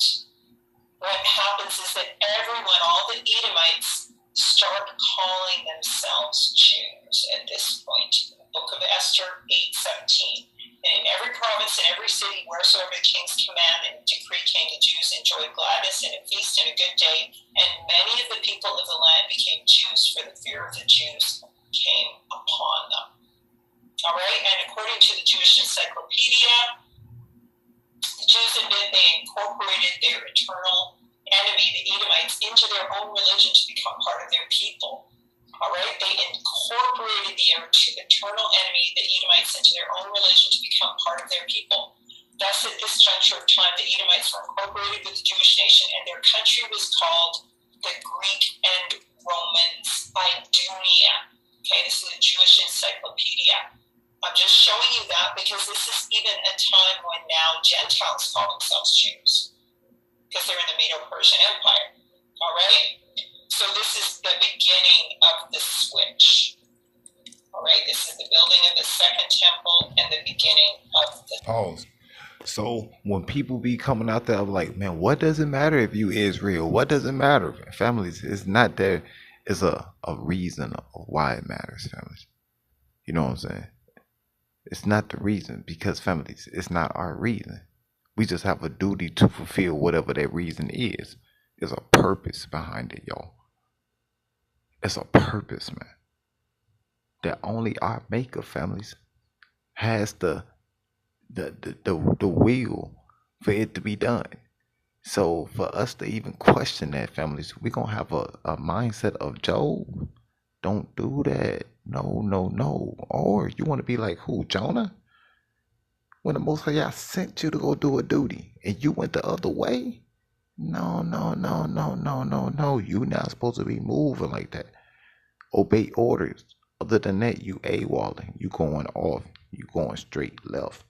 what happens is that everyone, all the Edomites, start calling themselves Jews at this point. In the book of Esther 8:17. And in every province and every city, wheresoever the king's command and decree came, the Jews enjoyed gladness and a feast and a good day. And many of the people of the land became Jews, for the fear of the Jews came upon them. All right, and according to the Jewish Encyclopedia, the Jews admit they incorporated their eternal enemy, the Edomites, into their own religion to become part of their people. All right, they incorporated the eternal enemy, the Edomites, into their own religion to become part of their people. Thus, at this juncture of time, the Edomites were incorporated with the Jewish nation, and their country was called the Greek and Romans Idunia. Okay, this is a Jewish encyclopedia. I'm just showing you that because this is even a time when now Gentiles call themselves Jews because they're in the Medo-Persian Empire. All right? So this is the beginning of the switch. All right, this is the building of the second temple and the beginning of the... Pause. So when people be coming out there like, man, what does it matter if you Israel? What does it matter? Families, it's not there. It's a reason of why it matters, families. You know what I'm saying? It's not the reason because, families, it's not our reason. We just have a duty to fulfill whatever that reason is. There's a purpose behind it, y'all. It's a purpose, man. That only our maker, families, has the will for it to be done. So for us to even question that, families, we're gonna have a mindset of Job. Don't do that. No. Or you want to be like who? Jonah? When the Most High Yah sent you to go do a duty and you went the other way? No. You're not supposed to be moving like that. Obey orders. Other than that, you AWOLing. You going off. You going straight left.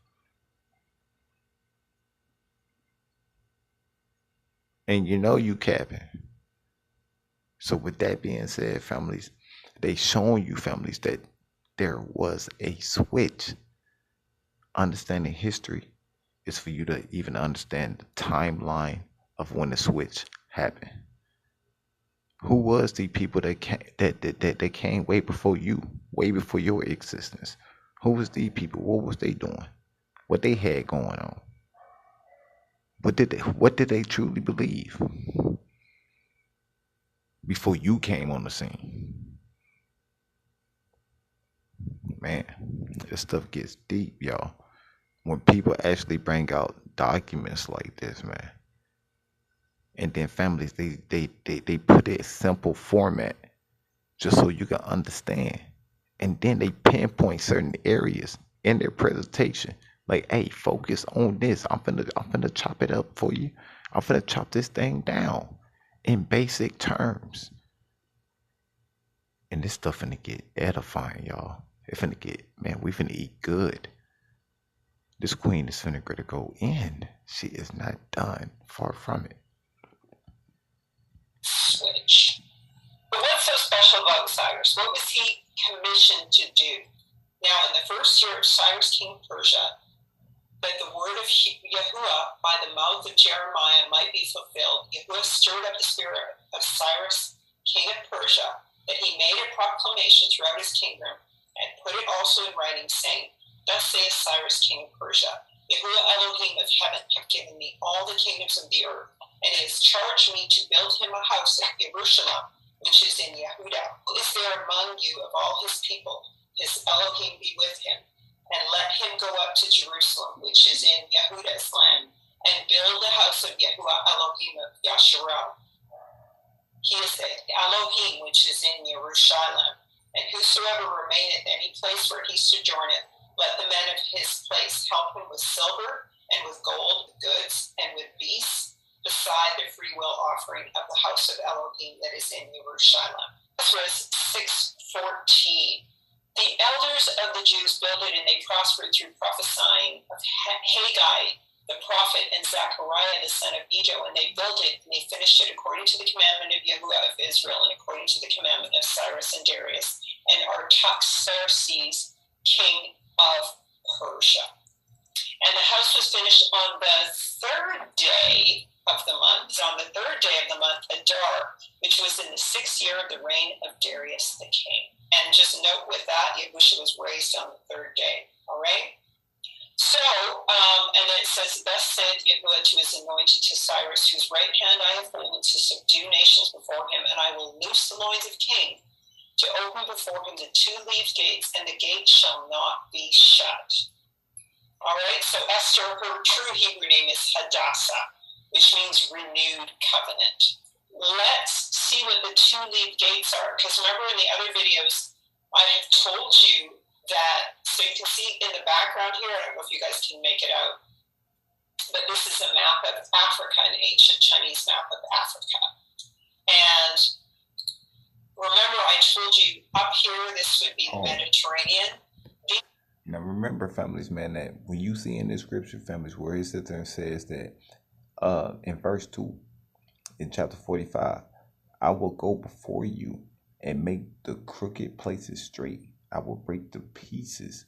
And you know you capping. So with that being said, families, they showing you, families, that there was a switch. Understanding history is for you to even understand the timeline of when the switch happened. Who was the people that came way before you, way before your existence? Who was these people? What was they doing? What they had going on? What did they truly believe before you came on the scene? Man, this stuff gets deep, y'all. When people actually bring out documents like this, man, and then families, they put it in simple format just so you can understand, and then they pinpoint certain areas in their presentation, like, hey, focus on this. I'm finna chop it up for you. I'm finna chop this thing down in basic terms, and this stuff finna get edifying, y'all. It finna get, man, we finna eat good. This queen is finna go in. She is not done. Far from it. Switch. But what's so special about Cyrus? What was he commissioned to do? Now, in the first year of Cyrus, king of Persia, that the word of Yahuah by the mouth of Jeremiah might be fulfilled, Yahuah stirred up the spirit of Cyrus, king of Persia, that he made a proclamation throughout his kingdom, and put it also in writing, saying, Thus saith Cyrus, king of Persia, Yahuah Elohim of heaven hath given me all the kingdoms of the earth, and he has charged me to build him a house at Jerusalem, which is in Yahudah. Who is there among you of all his people? His Elohim be with him, and let him go up to Jerusalem, which is in Yahudah's land, and build the house of Yahuah Elohim of Yashar'Al. He is the Elohim which is in Jerusalem, and whosoever remaineth any place where he sojourneth, let the men of his place help him with silver, and with gold, with goods, and with beasts, beside the freewill offering of the house of Elohim that is in Jerusalem. This was 6:14. The elders of the Jews builded, and they prospered through prophesying of Haggai the prophet and Zechariah the son of Iddo, and they built it and they finished it according to the commandment of Yahuah of Israel and according to the commandment of Cyrus and Darius and Artaxerxes, king of Persia. And the house was finished on the third day of the month, on the third day of the month, Adar, which was in the 6th year of the reign of Darius the king. And just note with that, Yahushua was raised on the third day. All right? So, and then it says, thus said Yahuwah to his anointed, to Cyrus, whose right hand I have holden to subdue nations before him, and I will loose the loins of kings, to open before him the 2-leaved gates, and the gates shall not be shut. All right, so Esther, her true Hebrew name is Hadassah, which means renewed covenant. Let's see what the 2-leaved gates are, because remember in the other videos, I have told you that, so you can see in the background here, I don't know if you guys can make it out, but this is a map of Africa, an ancient Chinese map of Africa. And remember I told you up here, this would be the Mediterranean. Now remember, families, man, that when you see in this scripture, families, where he sits there and says that in verse 2, in chapter 45, I will go before you and make the crooked places straight. I will break to pieces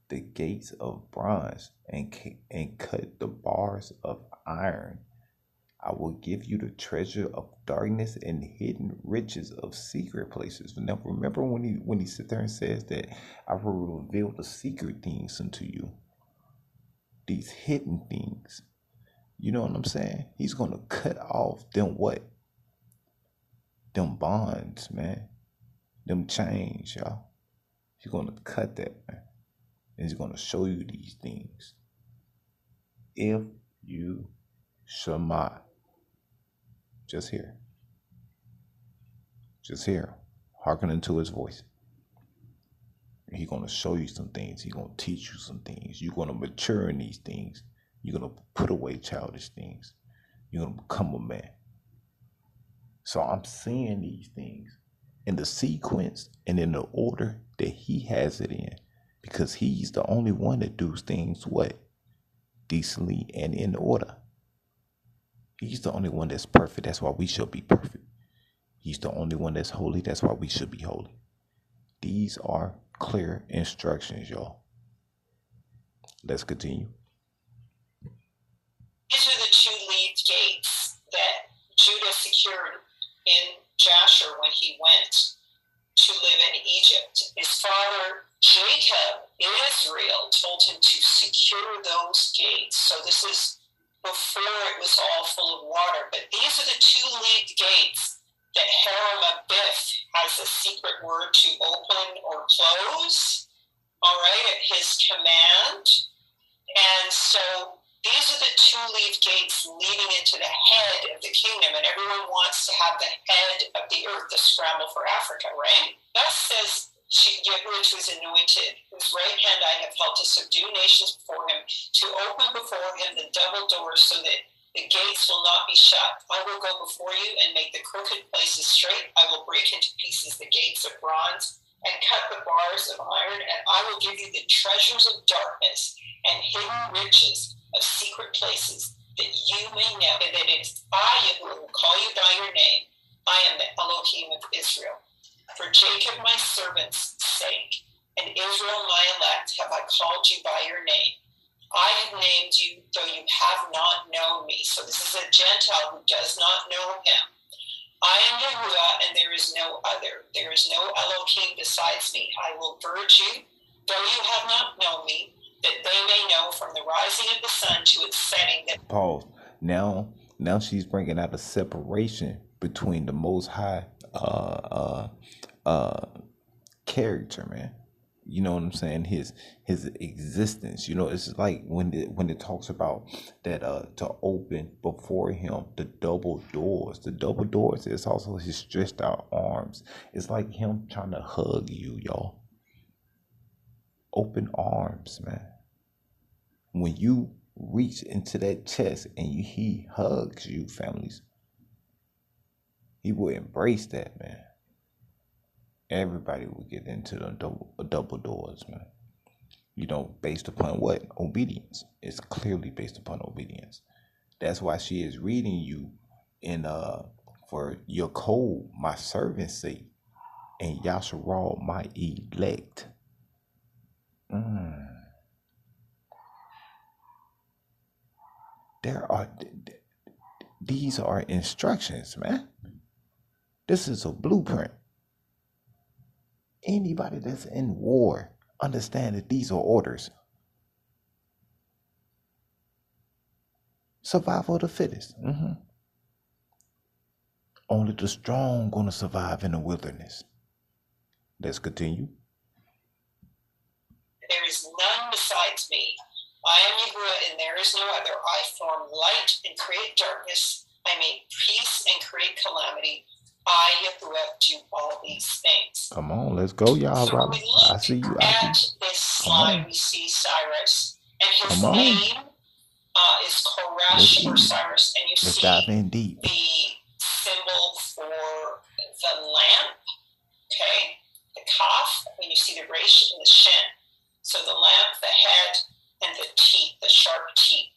the gates of bronze and cut the bars of iron. I will give you the treasure of darkness and hidden riches of secret places. Now remember when he sits there and says that I will reveal the secret things unto you. These hidden things. You know what I'm saying? He's going to cut off them what? Them bonds, man. Them chains, y'all. He's going to cut that, man. And he's going to show you these things. If you shema. Just here. Just here. Hearkening to his voice. He's going to show you some things. He's going to teach you some things. You're going to mature in these things. You're going to put away childish things. You're going to become a man. So I'm seeing these things in the sequence and in the order that he has it in, because he's the only one that does things what? Decently and in order. He's the only one that's perfect. That's why we should be perfect. He's the only one that's holy. That's why we should be holy. These are clear instructions, y'all. Let's continue. These are the 2-leaved gates that Judah secured in Jasher when he went to live in Egypt. His father, Jacob, Israel, told him to secure those gates. So this is before it was all full of water. But these are the 2-leaved gates that Hiram Abiff has a secret word to open or close, all right, at his command. And so these are the 2-leaved gates leading into the head of the kingdom, and everyone wants to have the head of the earth, the scramble for Africa, right? Thus says Yahuwah to his anointed, whose right hand I have held to subdue nations before him, to open before him the double doors so that the gates will not be shut. I will go before you and make the crooked places straight. I will break into pieces the gates of bronze and cut the bars of iron, and I will give you the treasures of darkness and hidden riches of secret places, that you may know that it is I, Yahuwah, who call you by your name. I am the Elohim of Israel. For Jacob my servant's sake, and Israel my elect, have I called you by your name. I have named you, though you have not known me. So this is a Gentile who does not know him. I am Yahuwah, and there is no other. There is no Elohim besides me. I will purge you, though you have not known me, that they may know from the rising of the sun to its setting that... Pause. Now she's bringing out a separation between the Most High character, man. You know what I'm saying? His existence. You know, it's like when it talks about that to open before him the double doors. The double doors is also his stretched out arms. It's like him trying to hug you, y'all. Open arms, man. When you reach into that chest and he hugs you, families, he will embrace that, man. Everybody will get into the double doors, man. You know, based upon what? Obedience. It's clearly based upon obedience. That's why she is reading you in for your code, my servant's sake, and Yashar'Al, my elect. These are instructions, man. This is a blueprint. Anybody that's in war understand that these are orders. Survival of the fittest. Only the strong gonna survive in the wilderness. Let's continue. There is none besides me. I am Yahuah, and there is no other. I form light and create darkness. I make peace and create calamity. I, Yahuah, do all these things. Come on, let's go, y'all. So when we look I see you. at this slide, we see Cyrus, and his name is Koresh or Cyrus, and you see dive in deep. the symbol for the lamp, okay? The kaf, when you see the resh and the shin. So the lamp, the head, and the teeth, the sharp teeth.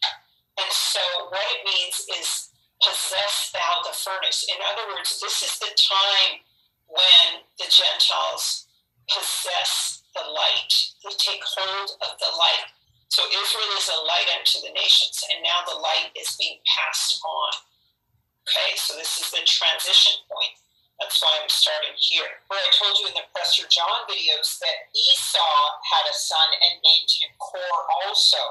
And so what it means is, possess thou the furnace. In other words, this is the time when the Gentiles possess the light. They take hold of the light. So Israel is a light unto the nations, and now the light is being passed on. Okay, so this is the transition point. That's why I'm starting here. Where I told you in the Prester John videos that Esau had a son and named him Kor also,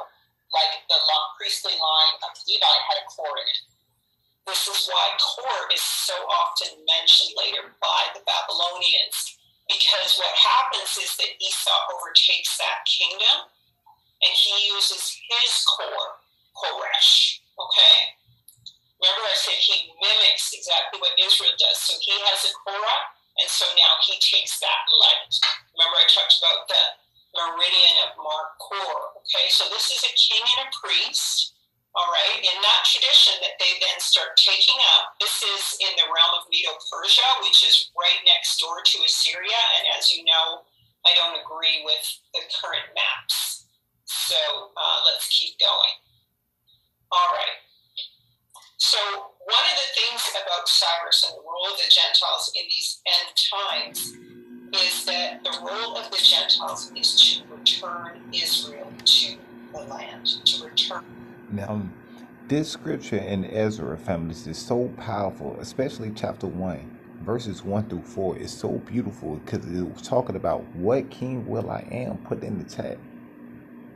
like the priestly line of Levi had a Kor in it. This is why Kor is so often mentioned later by the Babylonians, because what happens is that Esau overtakes that kingdom, and he uses his Kor, Koresh, okay? Remember I said he mimics exactly what Israel does. So he has a Korah, and so now he takes that light. Remember I talked about the meridian of Kor, okay? So this is a king and a priest, all right, in that tradition that they then start taking up. This is in the realm of Medo-Persia, which is right next door to Assyria, and as you know, I don't agree with the current maps. So let's keep going. All right. So one of the things about Cyrus and the role of the Gentiles in these end times is that the role of the Gentiles is to return Israel to the land, to return. Now, this scripture in Ezra, families, is so powerful, especially chapter 1, verses 1 through 4 is so beautiful because it was talking about what king will I am put in the chat.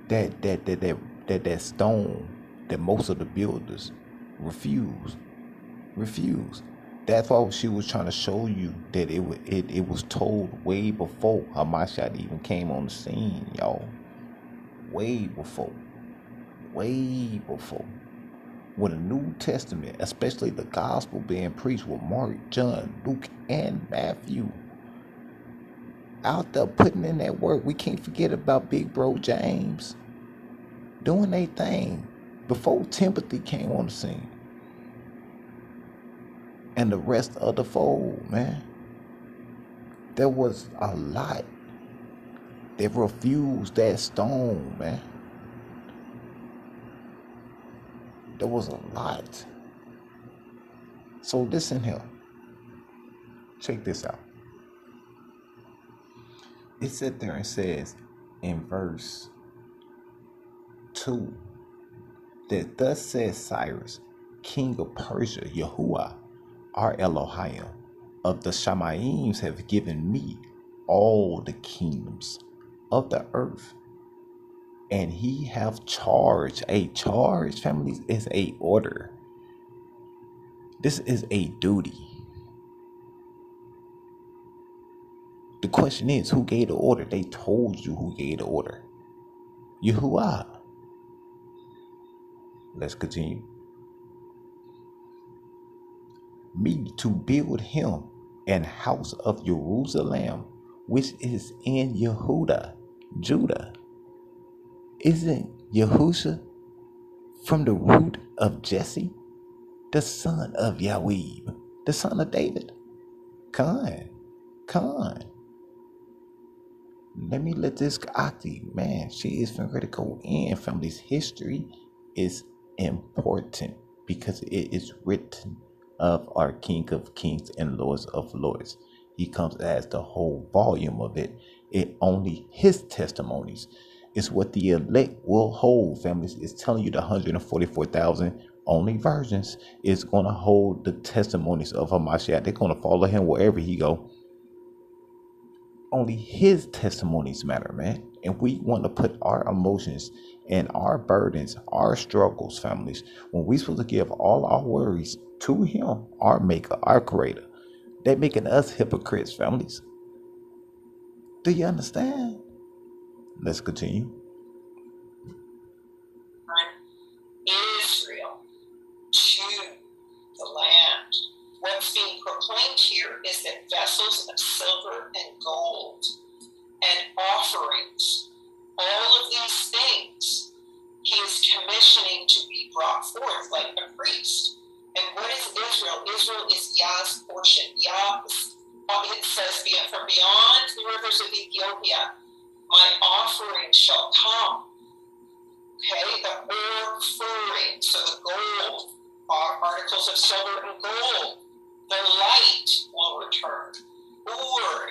That stone that most of the builders refuse. That's why she was trying to show you that it was told way before Hamashiach even came on the scene, y'all. Way before. When the New Testament, especially the gospel being preached with Mark, John, Luke, and Matthew, out there putting in that work. We can't forget about big bro James doing their thing before Timothy came on the scene. And the rest of the fold, man. There was a lot that refused that stone, man. There was a lot. So listen here. Check this out. It sits there and says in verse 2 that thus says Cyrus, king of Persia, Yahuah, our Elohim, of the Shamayim have given me all the kingdoms of the earth. And he have charged. A charge, families, is a order. This is a duty. The question is, who gave the order? They told you who gave the order. Yahuah. Let's continue. Me to build him an house of Jerusalem, which is in Yehudah, Judah. Isn't Yahusha from the root of Jesse, the son of Yahweh, the son of David? Khan. Let me let this Akti, man, she is from critical in. Family's history is important because it is written of our King of Kings and Lords of Lords. He comes as the whole volume of it. It only his testimonies is what the elect will hold. Families is telling you the 144,000 only virgins is going to hold the testimonies of Hamashiach. They're going to follow him wherever he go. Only his testimonies matter, man. And we want to put our emotions and our burdens, our struggles, families, when we're supposed to give all our worries to him, our maker, our creator. They're making us hypocrites, families. Do you understand? Let's continue. Israel to the land. What's being proclaimed here is that vessels of silver and gold and offerings, all of these things, he is commissioning to be brought forth like a priest. And what is Israel? Israel is Yah's portion. Yah, it says, from beyond the rivers of Ethiopia, my offering shall come. Okay, the offering, so the gold, articles of silver and gold. The light will return.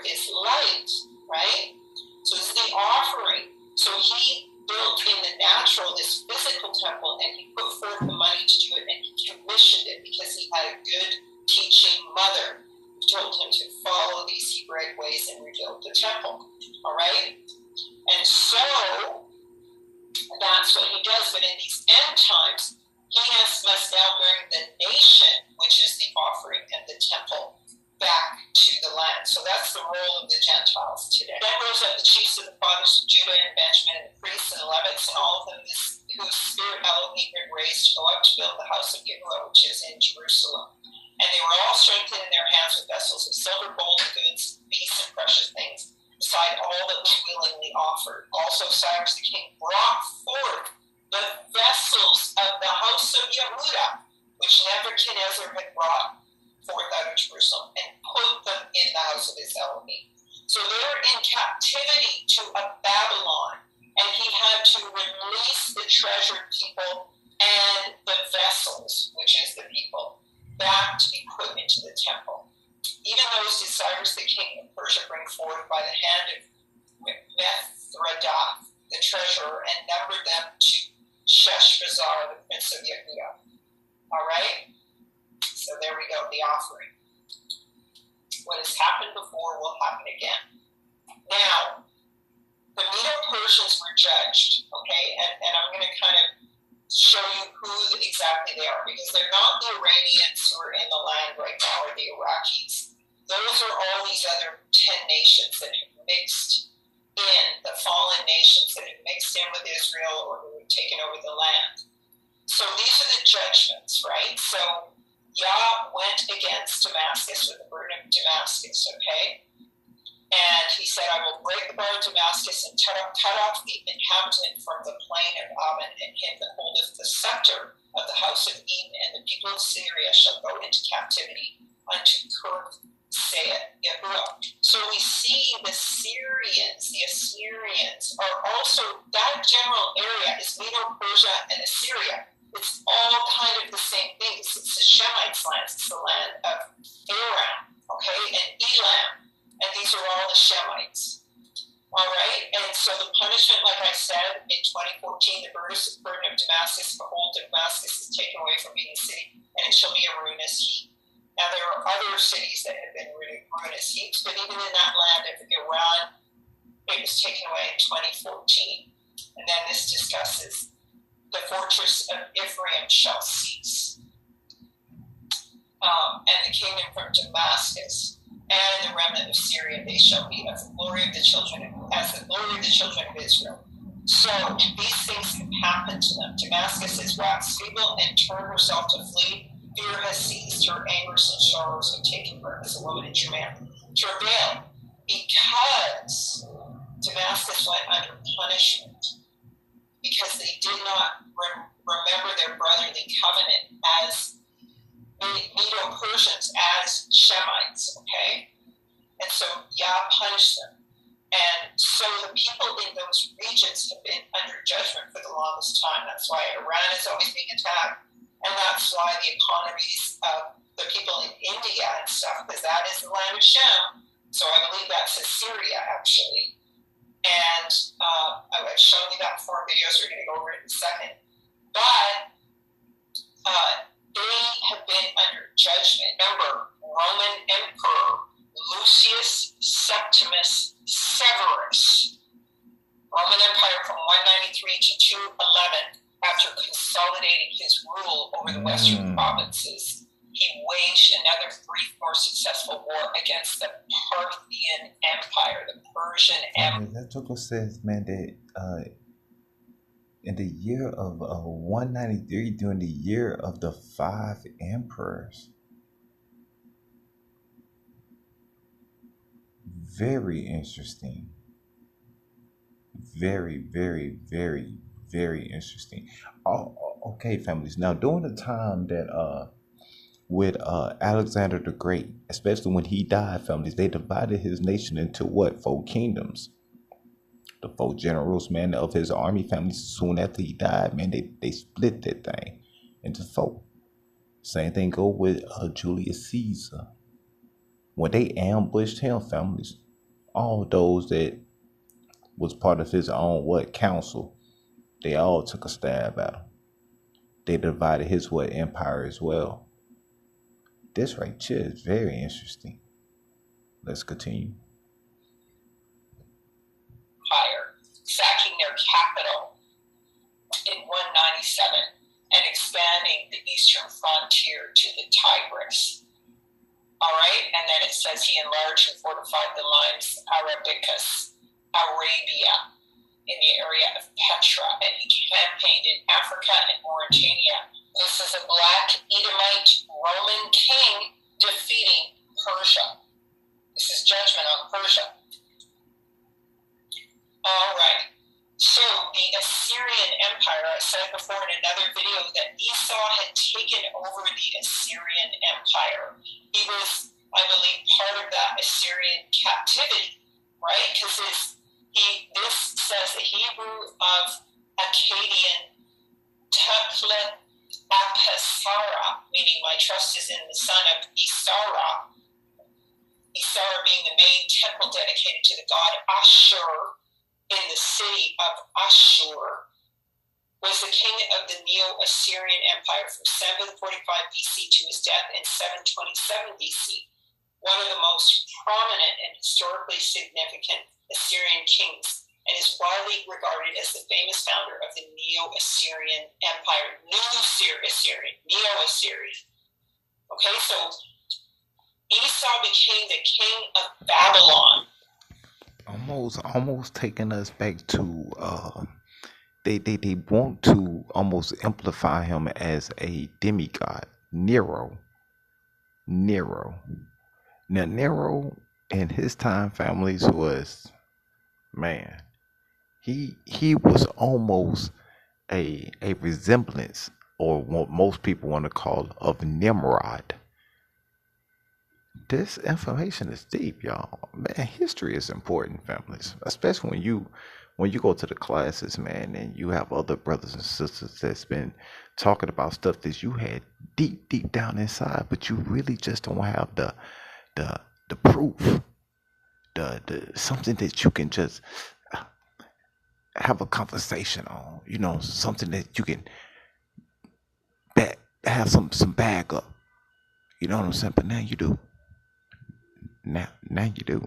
Is light, right? So this is the offering. So he built in the natural this physical temple, and he put forth the money to do it, and he commissioned it because he had a good teaching mother who told him to follow these Hebraic ways and rebuild the temple. All right? And so that's what he does. But in these end times, he must now bring the nation, which is the offering and the temple, back to the land. So that's the role of the Gentiles today. Then rose up the chiefs of the fathers of Judah and Benjamin, and the priests and the Levites, and all of them whose spirit Elohim had raised to go up to build the house of Yahuah, which is in Jerusalem. And they were all strengthened in their hands with vessels of silver, gold, and goods, beasts, and precious things, beside all that was willingly offered. Also Cyrus the king brought forth the vessels of the house of Yahudah, which Nebuchadnezzar had brought forth out of Jerusalem, and put them in the house of his Elohim. So they're in captivity to a Babylon, and he had to release the treasured people and the vessels, which is the people, back to be put into the temple. Even those did Cyrus the king of Persia bring forth by the hand of Mithredath, the treasurer, and numbered them to Sheshbazzar, the prince of Yahudah. All right? So there we go, the offering. What has happened before will happen again. Now, the Medo-Persians were judged, okay? And I'm going to kind of show you who exactly they are, because they're not the Iranians who are in the land right now, or the Iraqis. Those are all these other 10 nations that have mixed in, the fallen nations that have mixed in with Israel or who have taken over the land. So these are the judgments, right? So Yah went against Damascus with the burden of Damascus, okay? And he said, I will break the bar of Damascus and cut off the inhabitant from the plain of Ammon, and him that holdeth the scepter of the house of Eden, and the people of Syria shall go into captivity unto Kirk, saith Yahuah. So we see the Assyrians are also, that general area is Medo-Persia and Assyria. It's all kind of the same thing. It's the Shemites' land. It's the land of Aram, okay, and Elam. And these are all the Shemites. All right? And so the punishment, like I said, in 2014, the burden of Damascus, behold, Damascus is taken away from being a city, and it shall be a ruinous heap. Now, there are other cities that have been ruinous heaps, but even in that land of Iran, it was taken away in 2014. And then this discusses the fortress of Ephraim shall cease. And the kingdom from Damascus and the remnant of Syria they shall be as the glory of the children of Israel. So these things have happened to them. Damascus is waxed feeble and turned herself to flee. Fear has seized her, anguish and sorrows have taken her as a woman in travail, because Damascus went under punishment, because they did not remember their brotherly covenant as Medo-Persians, as Shemites, okay? And so Yah punished them. And so the people in those regions have been under judgment for the longest time. That's why Iran is always being attacked. And that's why the economies of the people in India and stuff, because that is the land of Shem. So I believe that's Assyria, actually. And I've shown you that before in videos. We're going to go over it in a second. But they have been under judgment. Remember, Roman Emperor Lucius Septimus Severus, Roman Empire from 193 to 211, after consolidating his rule over the western provinces, he waged another brief, more successful war against the Parthian Empire, the Persian Empire. That Choco says, man, that in the year of 193, during the year of the 5 emperors, very interesting. Very, very, very, very interesting. Oh, okay, families. Now, during the time that with Alexander the Great, especially when he died, families, they divided his nation into what? 4 kingdoms. The 4 generals, man, of his army, families. Soon after he died, man, they split that thing into 4. Same thing go with Julius Caesar. When they ambushed him, families, all those that was part of his own council, they all took a stab at him. They divided his empire as well. This right here is very interesting. Let's continue. Sacking their capital in 197 and expanding the eastern frontier to the Tigris. All right, and then it says he enlarged and fortified the lines Arabicus, Arabia, in the area of Petra, and he campaigned in Africa and Mauritania. This is a black Edomite Roman king defeating Persia. This is judgment on Persia. All right. So the Assyrian Empire, I said before in another video that Esau had taken over the Assyrian Empire. He was, I believe, part of that Assyrian captivity, right? Because this says the Hebrew of Akkadian Tekla Apesara, meaning my trust is in the son of Isara. Isara being the main temple dedicated to the god Ashur in the city of Ashur, was the king of the Neo-Assyrian Empire from 745 BC to his death in 727 BC. One of the most prominent and historically significant Assyrian kings, and is widely regarded as the famous founder of the Neo-Assyrian Empire. Neo-Assyrian. Okay, so Esau became the king of Babylon. Almost taking us back to they want to almost amplify him as a demigod. Nero. Now Nero in his time, families, was, man, he was almost a resemblance, or what most people want to call, of Nimrod. This information is deep, y'all. Man, history is important, families, especially when you go to the classes, man, and you have other brothers and sisters that's been talking about stuff that you had deep down inside, but you really just don't have the proof, the something that you can just have a conversation on, something that you can have some back up. You know what I'm saying? But now you do. Now you do.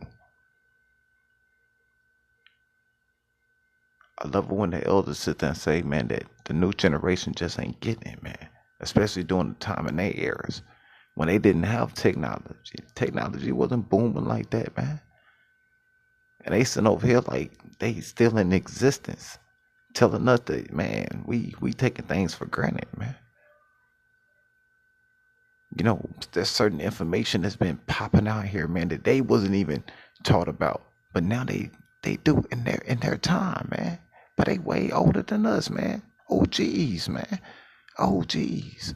I love it when the elders sit there and say, man, that the new generation just ain't getting it, man. Especially during the time in their eras. when they didn't have technology. Technology wasn't booming like that, man. And they sitting over here like they still in existence, telling us that, man, we taking things for granted, man. You know, there's certain information that's been popping out here, man, that they wasn't even taught about. But now they do in their time, man. But they way older than us, man. OGs, man. OGs.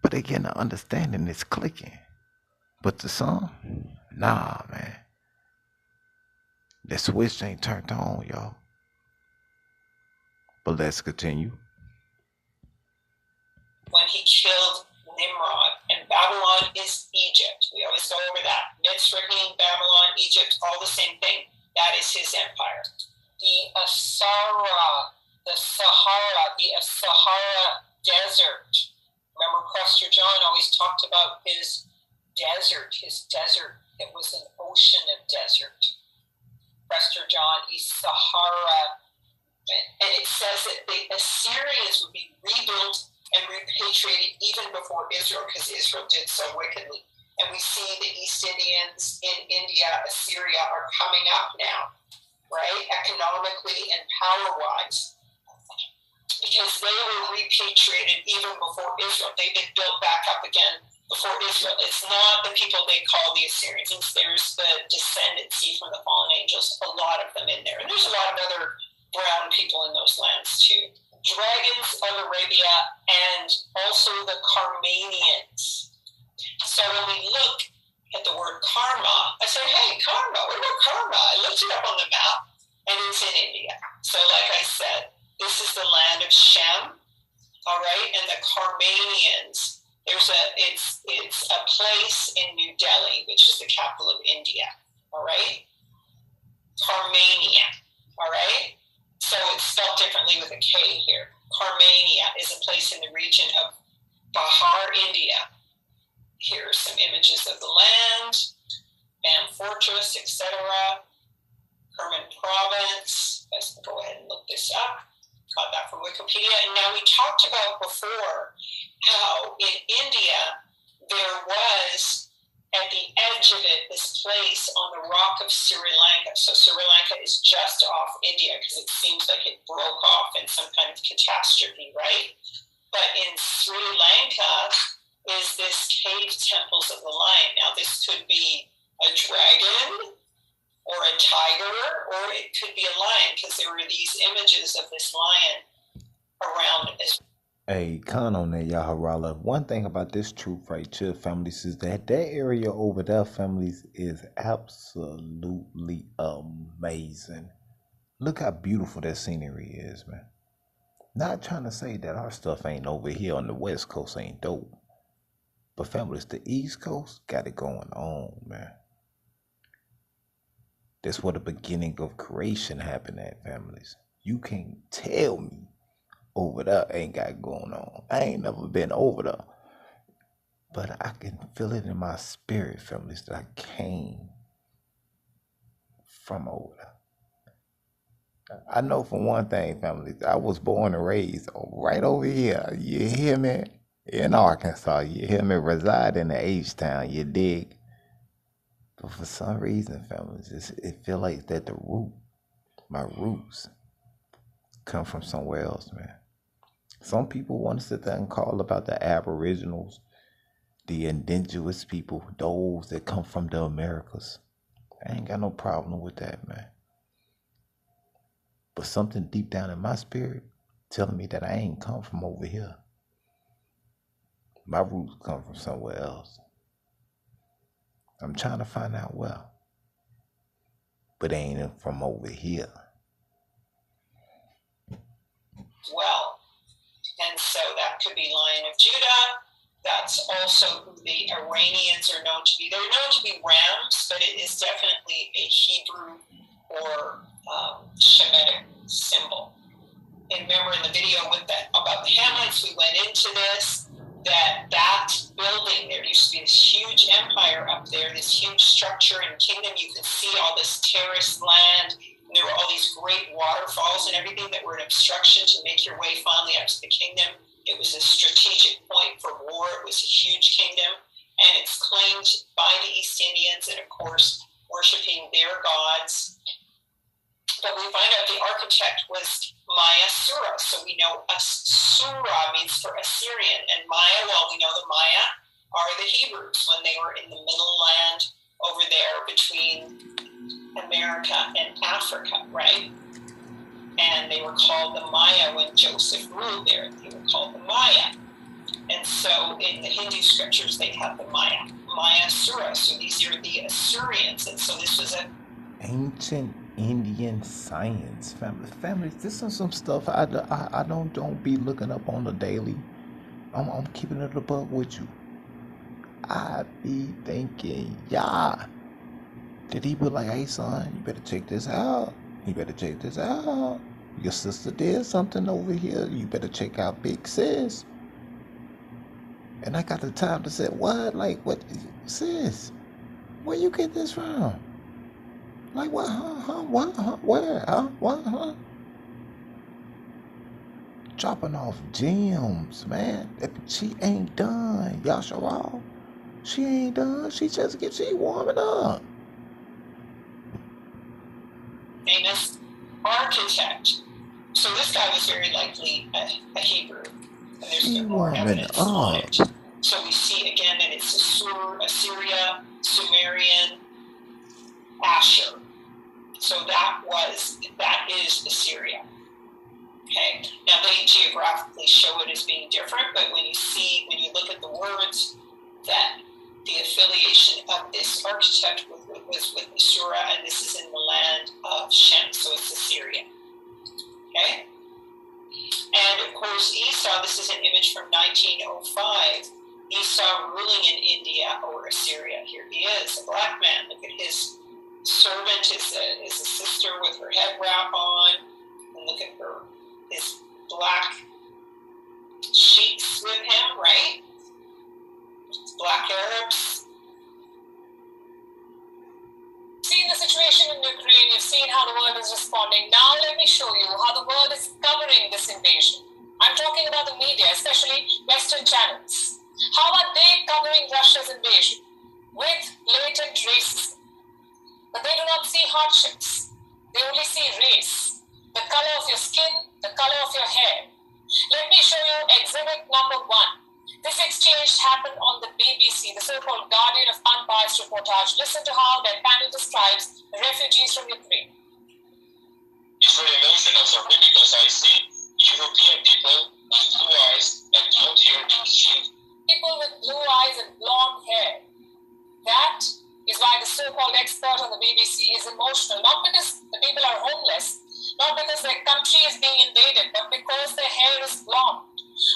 But they getting an understanding, it's clicking. But the song, nah, man. The switch ain't turned on, y'all. But let's continue. When he killed Nimrod, and Babylon is Egypt. We always go over that. Mitzrayim, Babylon, Egypt, all the same thing. That is his empire. The Sahara Desert. Remember, Prester John always talked about his desert. It was an ocean of desert. Prester John, East Sahara. And it says that the Assyrians would be rebuilt and repatriated even before Israel, because Israel did so wickedly. And we see the East Indians in India, Assyria, are coming up now, right? Economically and power-wise. Because they were repatriated even before Israel. They've been built back up again before Israel. It's not the people they call the Assyrians. There's the descendancy from the fallen angels, a lot of them in there. And there's a lot of other brown people in those lands too. Dragons of Arabia, and also the Carmanians. So when we look at the word karma, I said, hey, karma, what about karma? I looked it up on the map, and it's in India. So like I said, this is the land of Shem, all right? And the Carmanians, it's a place in New Delhi, which is the capital of India, all right? Carmania, all right? So it's spelled differently with a K here. Carmania is a place in the region of Bihar, India. Here are some images of the land, Bam Fortress, etc. Kerman Province. Let's go ahead and look this up. Got that from Wikipedia. And now we talked about before how in India there was, at the edge of it, this place on the rock of Sri Lanka. So Sri Lanka is just off India because it seems like it broke off in some kind of catastrophe, right? But in Sri Lanka is this cave temples of the lion. Now this could be a dragon or a tiger, or it could be a lion, because there were these images of this lion around as well. Hey, con on that, Yashar'Al. One thing about this truth right here, families, is that area over there, families, is absolutely amazing. Look how beautiful that scenery is, man. Not trying to say that our stuff ain't over here on the West Coast ain't dope. But families, the East Coast got it going on, man. That's where the beginning of creation happened at, families. You can't tell me over there ain't got going on. I ain't never been over there. But I can feel it in my spirit, families, that I came from over there. I know for one thing, families, I was born and raised right over here. You hear me? In Arkansas. You hear me? Reside in the H-Town. You dig? But for some reason, families, it feel like that the root, my roots, come from somewhere else, man. Some people want to sit there and call about the aboriginals, the indigenous people, those that come from the Americas. I ain't got no problem with that, man. But something deep down in my spirit telling me that I ain't come from over here. My roots come from somewhere else. I'm trying to find out where. But they ain't from over here. Well, and so that could be Lion of Judah. That's also who the Iranians are known to be. They're known to be rams, but it is definitely a Hebrew or Shemitic symbol. And remember in the video about the Hamites, we went into this, that building, there used to be this huge empire up there, this huge structure and kingdom. You could see all this terraced land. And there were all these great waterfalls and everything that were an obstruction to make your way finally up to the kingdom. It was a strategic point for war. It was a huge kingdom, and it's claimed by the East Indians, and of course, worshiping their gods. But we find out the architect was Maya Sura. So we know Sura means for Assyrian, and Maya, well, we know the Maya are the Hebrews when they were in the middle land over there between America and Africa, right? And they were called the Maya when Joseph ruled there. They were called the Maya. And so in the Hindu scriptures, they have the Maya Sura. So these are the Assyrians. And so this was a ancient Indian science, families. This is some stuff I don't be looking up on the daily. I'm keeping it above with you. I be thinking, yeah. Did he be like, hey son, you better check this out. You better check this out. Your sister did something over here. You better check out Big Sis. And I got the time to say, what? Like, what? Sis, where you get this from? Like, what? Huh? What? Huh? Where? Huh? What? Huh? Dropping off gems, man. She ain't done, Yashar'Al. She ain't done. She warming up. Famous architect. So this guy was very likely a Hebrew. And there's more evidence on it. So we see again that it's Assyria, Sumerian, Asher. So that is Assyria. Okay. Now they geographically show it as being different, but when you look at the words, that the affiliation of this architect was with Asura, and this is in the land of Shem, so it's Assyria. Okay? And of course, Esau, this is an image from 1905, Esau ruling in India or Assyria. Here he is, a black man. Look at his servant is a sister with her head wrap on, and look at his black sheiks with him, right? Black Arabs. Seen the situation in Ukraine, you've seen how the world is responding. Now let me show you how the world is covering this invasion. I'm talking about the media, especially Western channels. How are they covering Russia's invasion? With latent racism. But they do not see hardships. They only see race. The color of your skin, the color of your hair. Let me show you exhibit number 1. This exchange happened on the BBC, the so-called Guardian of Unbiased Reportage. Listen to how their panel describes the refugees from Ukraine. It's very emotional for me because I see European people with blue eyes and blonde hair in sheep. People with blue eyes and blonde hair. That is why the so-called expert on the BBC is emotional. Not because the people are homeless, not because their country is being invaded, but because their hair is blonde.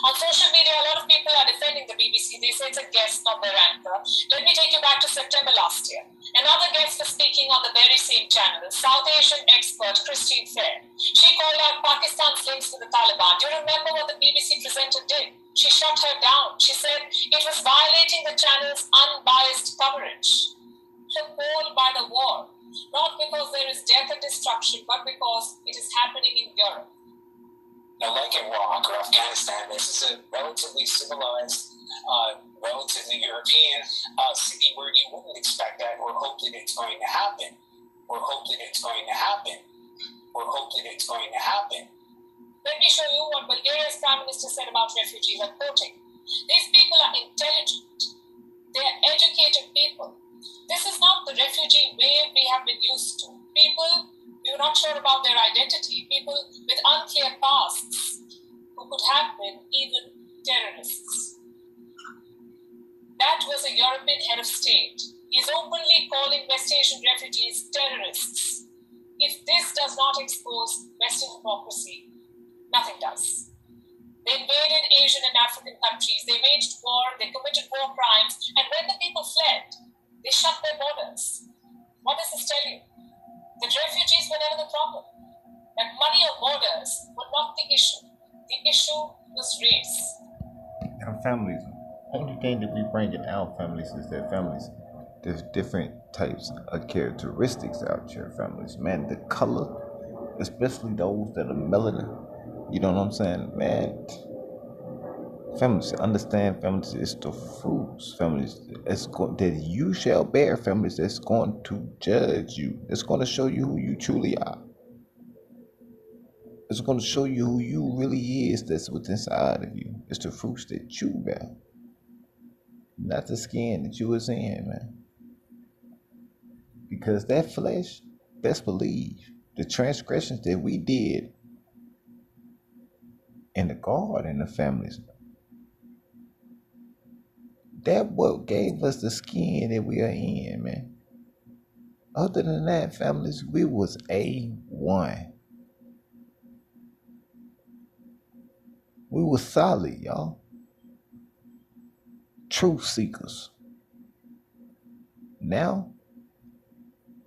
On social media, a lot of people are defending the BBC. They say it's a guest, not their anchor. Let me take you back to September last year. Another guest was speaking on the very same channel, South Asian expert Christine Fair. She called out Pakistan's links to the Taliban. Do you remember what the BBC presenter did? She shut her down. She said it was violating the channel's unbiased coverage. Appalled by the war, not because there is death and destruction, but because it is happening in Europe. Now, like Iraq or Afghanistan, this is a relatively civilized, relatively European city where you wouldn't expect that or hope that it's going to happen, or hope that it's going to happen, or hope that it's going to happen. Let me show you what Bulgaria's Prime Minister said about refugees. I'm quoting. These people are intelligent. They are educated people. This is not the refugee wave we have been used to. People we're not sure about their identity, people with unclear pasts who could have been even terrorists. That was a European head of state. He's openly calling West Asian refugees terrorists. If this does not expose Western hypocrisy, nothing does. They invaded Asian and African countries, they waged war, they committed war crimes, and when the people fled, they shut their borders. What does this tell you? That refugees were never the problem. That money or borders were not the issue. The issue was race. Our families, only thing that we bring in our families is that families, there's different types of characteristics out here, families. Man, the color, especially those that are melanin, you know what I'm saying? Man, Families, understand, families, it's the fruits, families, that you shall bear, families, that's going to judge you. It's going to show you who you truly are. It's going to show you who you really is that's within inside of you. It's the fruits that you bear, not the skin that you was in, man. Because that flesh, best believe, the transgressions that we did in the garden, the families, that what gave us the skin that we are in, man. Other than that, families, we was A1. We was solid, y'all. Truth seekers. Now,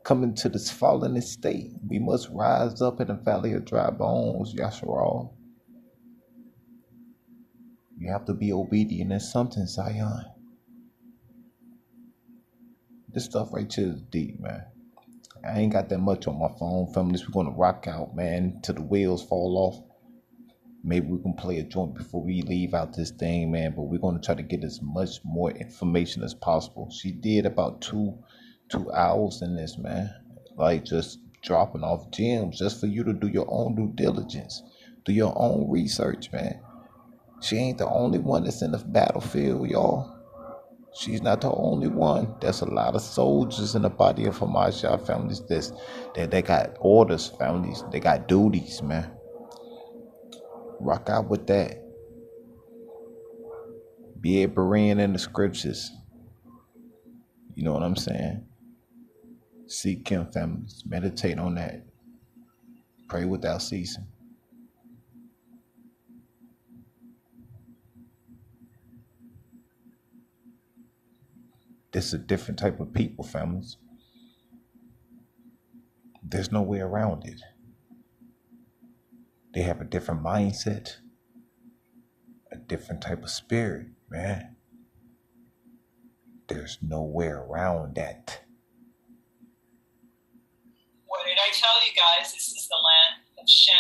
coming to this fallen state, we must rise up in the valley of dry bones, Yashar'Al. You have to be obedient in something, Zion. This stuff right here is deep, man. I ain't got that much on my phone, families. We're going to rock out, man, till the wheels fall off. Maybe we can play a joint before we leave out this thing, man. But we're going to try to get as much more information as possible. She did about two hours in this, man. Like just dropping off gems just for you to do your own due diligence. Do your own research, man. She ain't the only one that's in the battlefield, y'all. She's not the only one. There's a lot of soldiers in the body of Hamashiach families that they got orders, families. They got duties, man. Rock out with that. Be a Berean in the scriptures. You know what I'm saying? Seek him, families. Meditate on that. Pray without ceasing. This is a different type of people, families. There's no way around it. They have a different mindset, a different type of spirit, man. There's no way around that. What did I tell you guys? This is the land of Shem.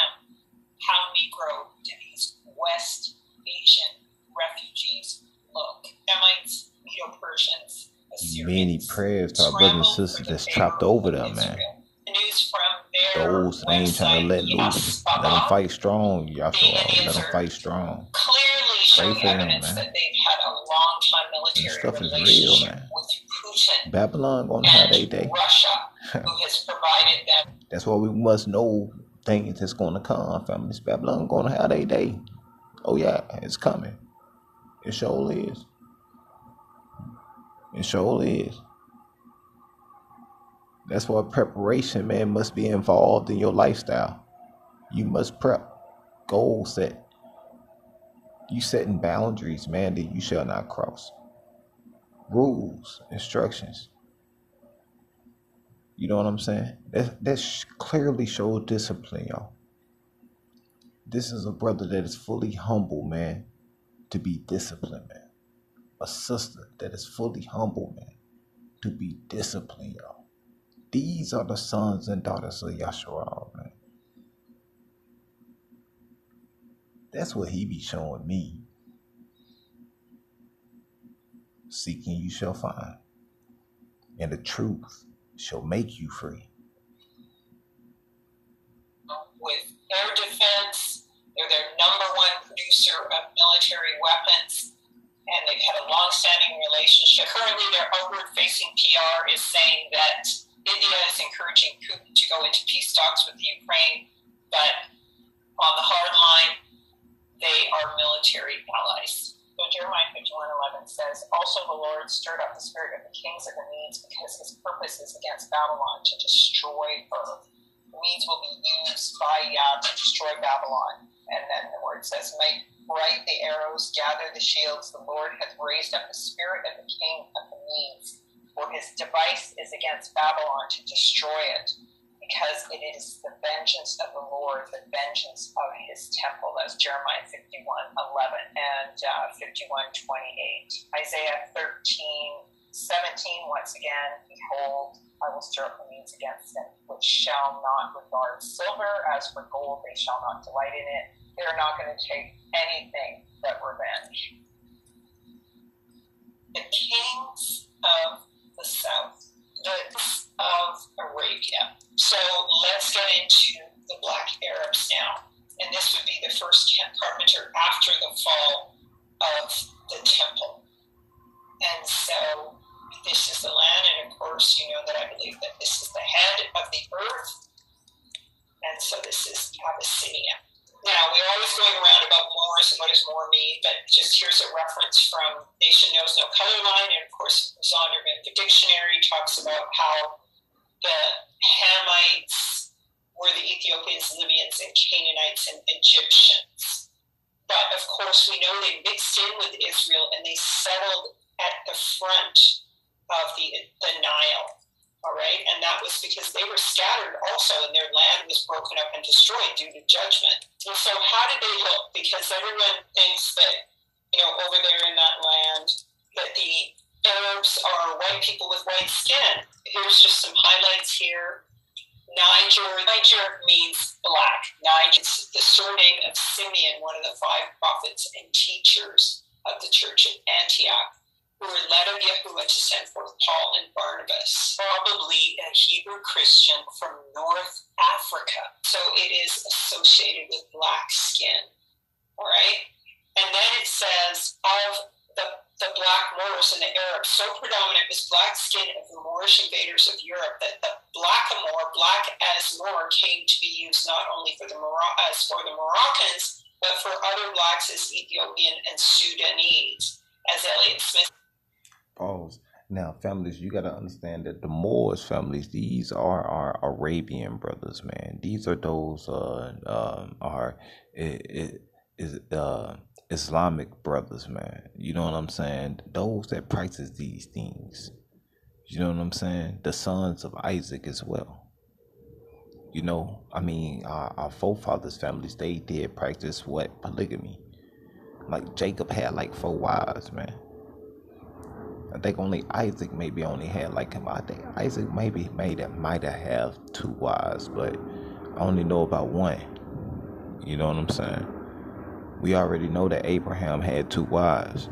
How Negro do these West Asian refugees look? Semites, Medo-Persians, Assyrians. Many prayers to our brothers and sisters that's trapped over there, man. The news from their those that ain't trying to let loose. Let them fight strong, Yashar'Al. Let them fight strong. Clearly show Pray for them, evidence man. that they've had a long-time military This stuff is relationship real, man. with Putin Babylon gonna have their day. Russia, who has provided them. That's why we must know things that's gonna come, families. Babylon gonna have their day. Oh yeah, it's coming. It sure is. It sure is. That's why preparation, man, must be involved in your lifestyle. You must prep. Goal set. You setting boundaries, man, that you shall not cross. Rules, instructions. You know what I'm saying? That clearly shows discipline, y'all. This is a brother that is fully humble, man, to be disciplined, man. A sister that is fully humble, man, to be disciplined, y'all. These are the sons and daughters of Yashar'Al, man. That's what he be showing me. Seeking you shall find, and the truth shall make you free. With air defense, they're their #1 producer of military weapons, and they've had a long-standing relationship. Currently, their outward-facing PR is saying that India is encouraging Putin to go into peace talks with Ukraine, but on the hard line, they are military allies. So Jeremiah 51:11 says, "Also the Lord stirred up the spirit of the kings of the Medes because his purpose is against Babylon to destroy her." The Medes will be used by Yah to destroy Babylon. And then the word says, "Make bright the arrows, gather the shields. The Lord hath raised up the spirit of the king of the Medes. For his device is against Babylon to destroy it, because it is the vengeance of the Lord, the vengeance of his temple." That's Jeremiah 51:11 and 51:28. Isaiah 13:17, once again, "Behold, I will stir up the Medes against them, which shall not regard silver. As for gold, they shall not delight in it." They're not going to take anything but revenge. the kings of the south, the of Arabia. So let's get into the black Arabs now. And this would be the first carpenter after the fall of the temple. And so this is the land, and of course, you know that I believe that this is the head of the earth. And so this is Abyssinia. Now, we're always going around about Moors and what does Moor mean, but just here's a reference from Nation Knows No Color Line, and of course, Zondervan, the dictionary, talks about how the Hamites were the Ethiopians, Libyans, and Canaanites and Egyptians. But of course, we know they mixed in with Israel and they settled at the front of the Nile. All right, and that was because they were scattered also, and their land was broken up and destroyed due to judgment. And so, how did they look? Because everyone thinks that, you know, over there in that land, that the Arabs are white people with white skin. Here's just some highlights here. Niger means black. Niger is the surname of Simeon, one of the 5 prophets and teachers of the church of Antioch, who were led of Yahuah to send forth Paul and Barnabas, probably a Hebrew Christian from North Africa. So it is associated with black skin. All right? And then it says, of the black Moors and the Arabs, so predominant was black skin of the Moorish invaders of Europe that the blackamoor, black as Moor, came to be used not only for the Moroccans, but for other blacks as Ethiopian and Sudanese, as Elliot Smith. Pause. Now, families, you got to understand that the Moors, families, these are our Arabian brothers, man. These are those Islamic brothers, man. You know what I'm saying? Those that practice these things. You know what I'm saying? The sons of Isaac as well. You know, I mean, our forefathers' families, they did practice what? Polygamy. Like Jacob had like 4 wives, man. I think only Isaac maybe only had like him. I think Isaac might have 2 wives, but I only know about 1. You know what I'm saying? We already know that Abraham had 2 wives.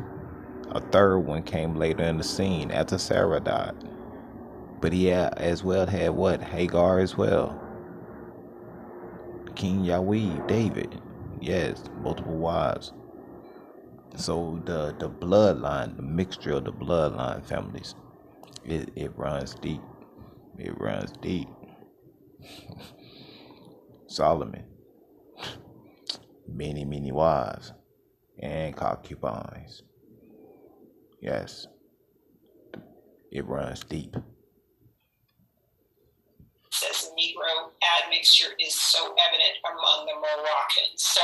A third one came later in the scene after Sarah died. But he as well had what? Hagar as well. King Yahweh, David. Yes, multiple wives. So the bloodline, the mixture of the bloodline families, it runs deep. It runs deep. Solomon, many wives and concubines. Yes, it runs deep. Says Negro admixture is so evident among the Moroccans. So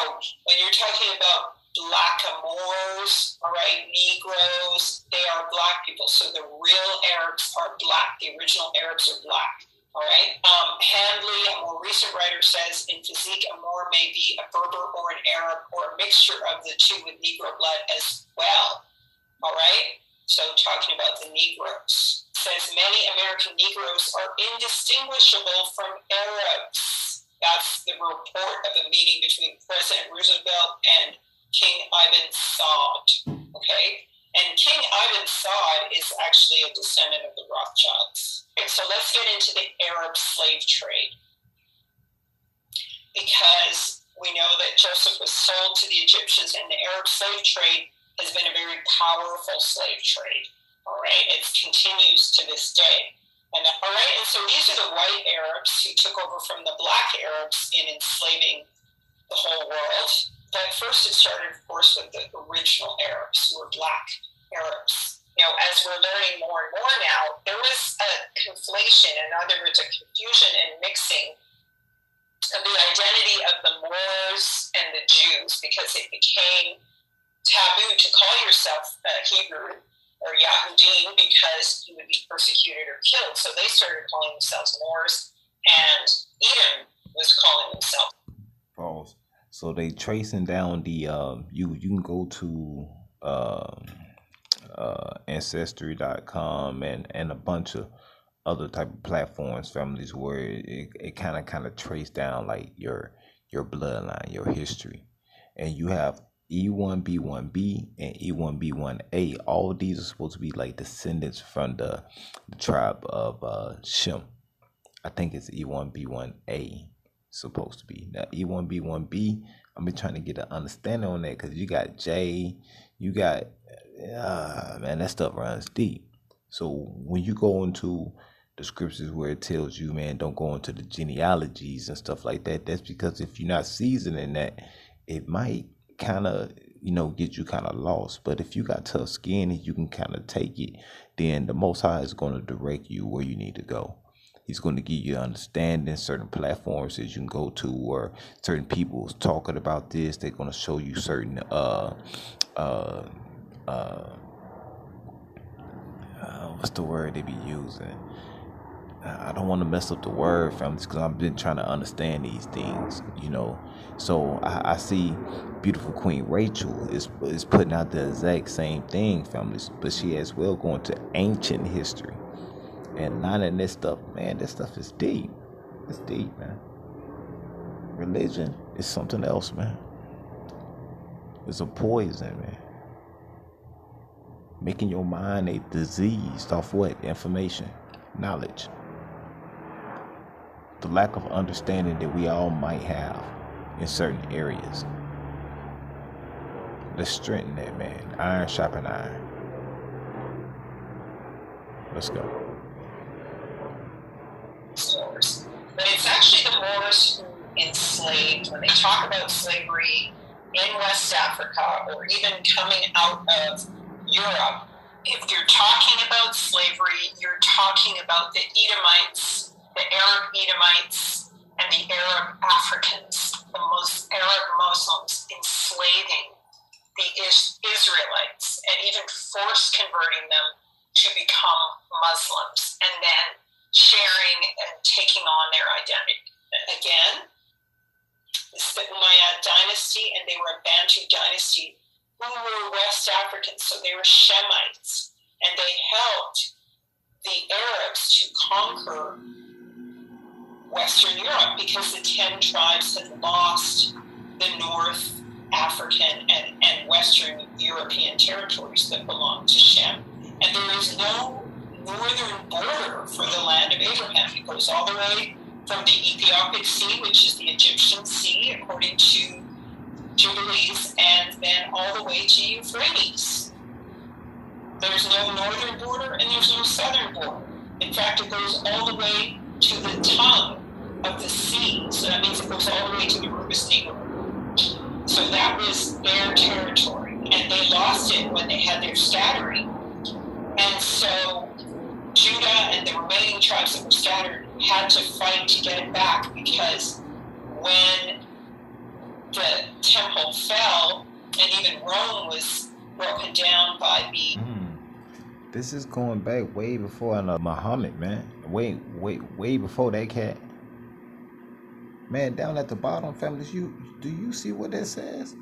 when you're talking about blackamoors, all right, Negroes, they are black people. So the real Arabs are black. The original Arabs are black. All right. Handley, a more recent writer, says in physique, a Moor may be a Berber or an Arab or a mixture of the two with Negro blood as well. All right. So talking about the Negroes, says many American Negroes are indistinguishable from Arabs. That's the report of a meeting between President Roosevelt and King Ibn Saud. Okay. And King Ibn Saud is actually a descendant of the Rothschilds. Okay, so let's get into the Arab slave trade. Because we know that Joseph was sold to the Egyptians, and the Arab slave trade has been a very powerful slave trade. All right, it continues to this day. And all right, and so these are the white Arabs who took over from the black Arabs in enslaving the whole world. But first it started, of course, with the original Arabs, who were black Arabs. You know, as we're learning more and more now, there was a conflation, in other words, a confusion and mixing of the identity of the Moors and the Jews, because it became taboo to call yourself Hebrew or Yahudim because you would be persecuted or killed. So they started calling themselves Moors, and Edom was calling themselves. Pause. So they tracing down the you can go to ancestry.com and a bunch of other type of platforms, families, where it kind of trace down like your bloodline, your history, and you have E1B1B and E1B1A. All these are supposed to be like descendants from the tribe of Shem. I think it's E1B1A supposed to be. Now E1B1B, I've been trying to get an understanding on that because you got J, you got man, that stuff runs deep. So when you go into the scriptures where it tells you, man, don't go into the genealogies and stuff like that, that's because if you're not seasoned in that, it might kind of, get you kind of lost. But if you got tough skin and you can kind of take it, then the Most High is going to direct you where you need to go. He's going to give you understanding. Certain platforms that you can go to, or certain people talking about this, they're going to show you certain what's the word they be using? I don't want to mess up the word, families, because I've been trying to understand these things, So I see beautiful Queen Rachel is putting out the exact same thing, families, but she as well going to ancient history. And none of this stuff, man, this stuff is deep. It's deep, man. Religion is something else, man. It's a poison, man. Making your mind a disease off what? Information, knowledge. The lack of understanding that we all might have in certain areas. Let's strengthen that, man. Iron sharpen iron. Let's go. But it's actually the Moors who enslaved. When they talk about slavery in West Africa, or even coming out of Europe, if you're talking about slavery, you're talking about the Edomites, the Arab Edomites, and the Arab Africans, the Arab Muslims, enslaving the Israelites and even force converting them to become Muslims, and then sharing and taking on their identity. Again, this is the Umayyad dynasty, and they were a Bantu dynasty who were West Africans, so they were Shemites, and they helped the Arabs to conquer Western Europe because the 10 tribes had lost the North African and Western European territories that belonged to Shem. And there is no northern border for the land of Abraham. It goes all the way from the Ethiopic Sea, which is the Egyptian Sea, according to Jubilees, and then all the way to Euphrates. There's no northern border and there's no southern border. In fact, it goes all the way to the tongue of the sea. So that means it goes all the way to the Rubus Negro. So that was their territory. And they lost it when they had their scattering. And so Judah and the remaining tribes that were scattered had to fight to get it back, because when the temple fell and even Rome was broken down by the... This is going back way before Muhammad, man. Way before that cat. Man, down at the bottom, families, do you see what that says?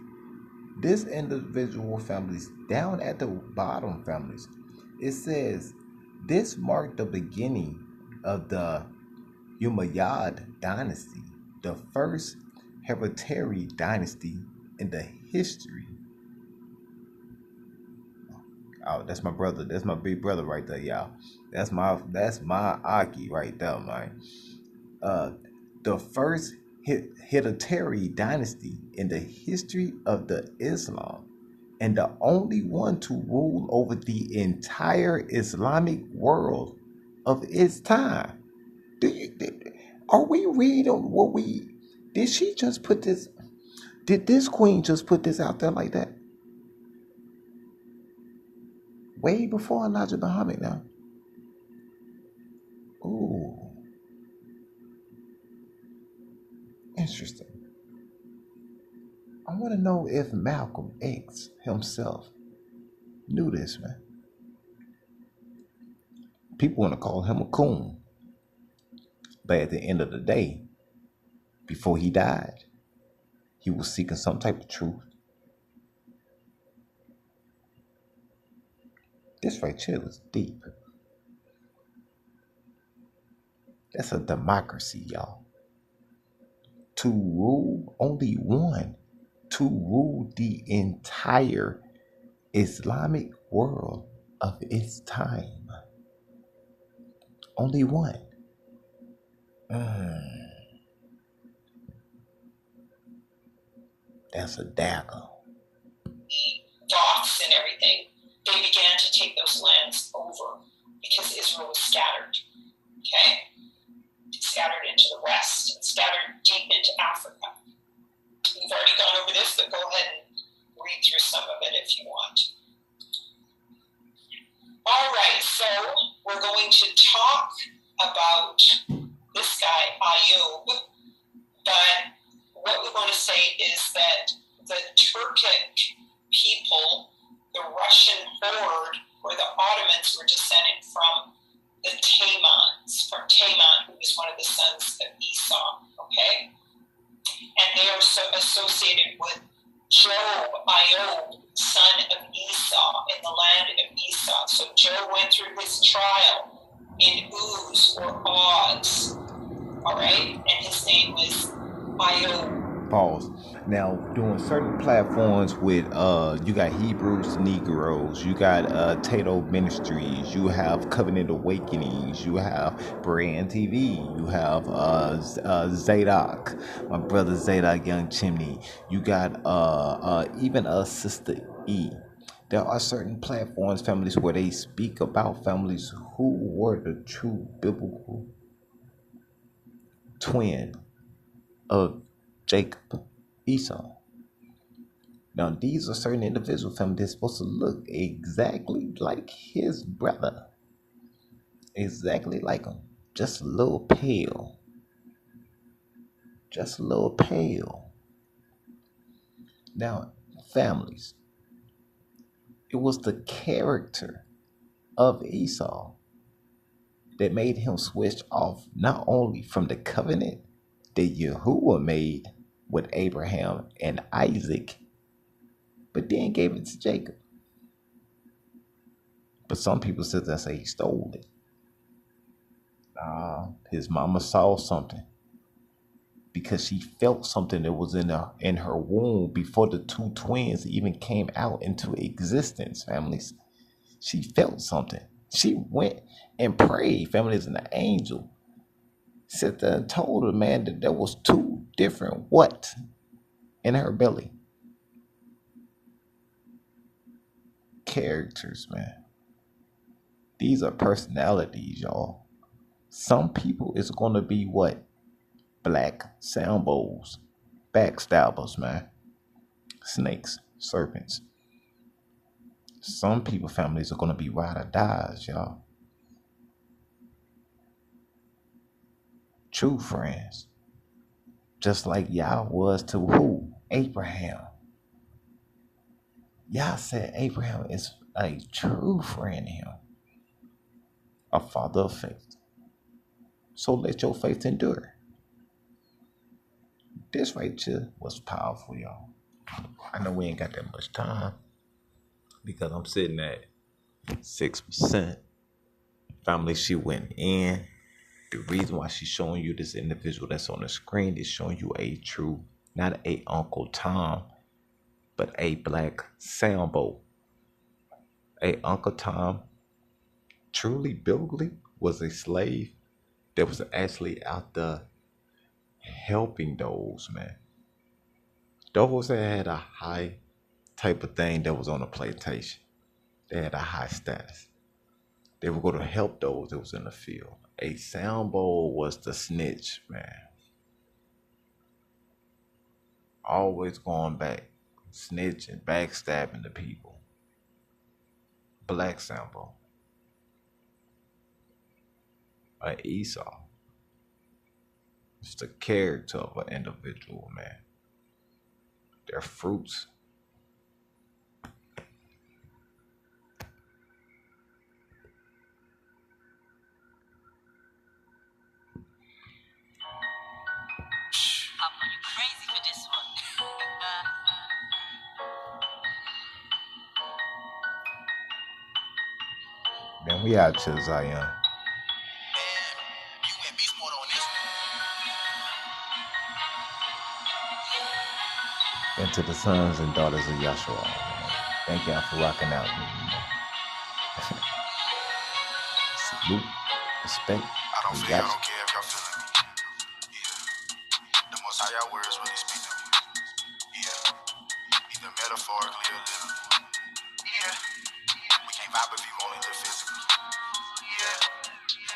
This individual, families, down at the bottom, families, it says, this marked the beginning of the Umayyad dynasty, the first hereditary dynasty in the history. Oh, that's my brother. That's my big brother right there, y'all. That's my Aki right there, man. The first hereditary dynasty in the history of the Islam, and the only one to rule over the entire Islamic world of its time. Are we reading what we... Did she just put this... Did this queen just put this out there like that? Way before Elijah Muhammad now. Ooh. Interesting. I want to know if Malcolm X himself knew this, man. People want to call him a coon. But at the end of the day, before he died, he was seeking some type of truth. This right here is deep. That's a democracy, y'all. To rule, only one to rule the entire Islamic world of its time. Only one. That's a dagger. Dots and everything, they began to take those lands over because Israel was scattered. Okay? Scattered into the west and scattered deep into Africa. We've already gone over this, but go ahead and read through some of it if you want. All right, so we're going to talk about this guy, Ayub, but what we want to say is that the Turkic people, the Russian horde, or the Ottomans were descended from the Taimans, from Taiman, who was one of the sons of Esau, okay? And they are associated with Job, Ayub, son of Esau, in the land of Esau. So Job went through his trial in Uz or Oz, all right? And his name was Ayub. Pause. Now, doing certain platforms with you got Hebrews to Negroes, you got Tato Ministries, you have Covenant Awakenings, you have Brand TV, you have Zadok, my brother Zadok Young Chimney, you got even Sister E. There are certain platforms, families, where they speak about families who were the true biblical twin of Jacob, Esau. Now, these are certain individual families that's supposed to look exactly like his brother. Exactly like him. Just a little pale. Just a little pale. Now, families. It was the character of Esau that made him switch off not only from the covenant that Yahuah made with Abraham and Isaac, but then gave it to Jacob. But some people sit there and say he stole it. His mama saw something because she felt something that was in her womb before the two twins even came out into existence, families. She felt something. She went and prayed, families, and the angel sat there and told her, man, that there was two different what in her belly. Characters, man. These are personalities, y'all. Some people is going to be what? Black sound bowls, backstabbers, man. Snakes, serpents. Some people, families, are going to be ride or dies, y'all. True friends. Just like Yah was to who? Abraham. Yah said Abraham is a true friend to him. A father of faith. So let your faith endure. This right here was powerful, y'all. I know we ain't got that much time because I'm sitting at 6%. Family, she went in. The reason why she's showing you this individual that's on the screen is showing you a true, not a Uncle Tom, but a black sambo. A Uncle Tom, truly biblically, was a slave that was actually out there helping those, man. Those that had a high type of thing that was on a plantation. They had a high status. They were going to help those that was in the field. A sound bowl was the snitch, man. Always going back, snitching, backstabbing the people. Black sound bowl. Esau. It's the character of an individual, man. Their fruits. You crazy for this one. Man, we out to Zion. And to the sons and daughters of Yashar'Al. Thank y'all for rocking out. Salute, respect. I don't feel y'all don't care if y'all feeling me. Yeah. The most high y'all words really speak to me. Yeah. Either metaphorically or literally. Yeah. We can't vibe if you only live physically. Yeah.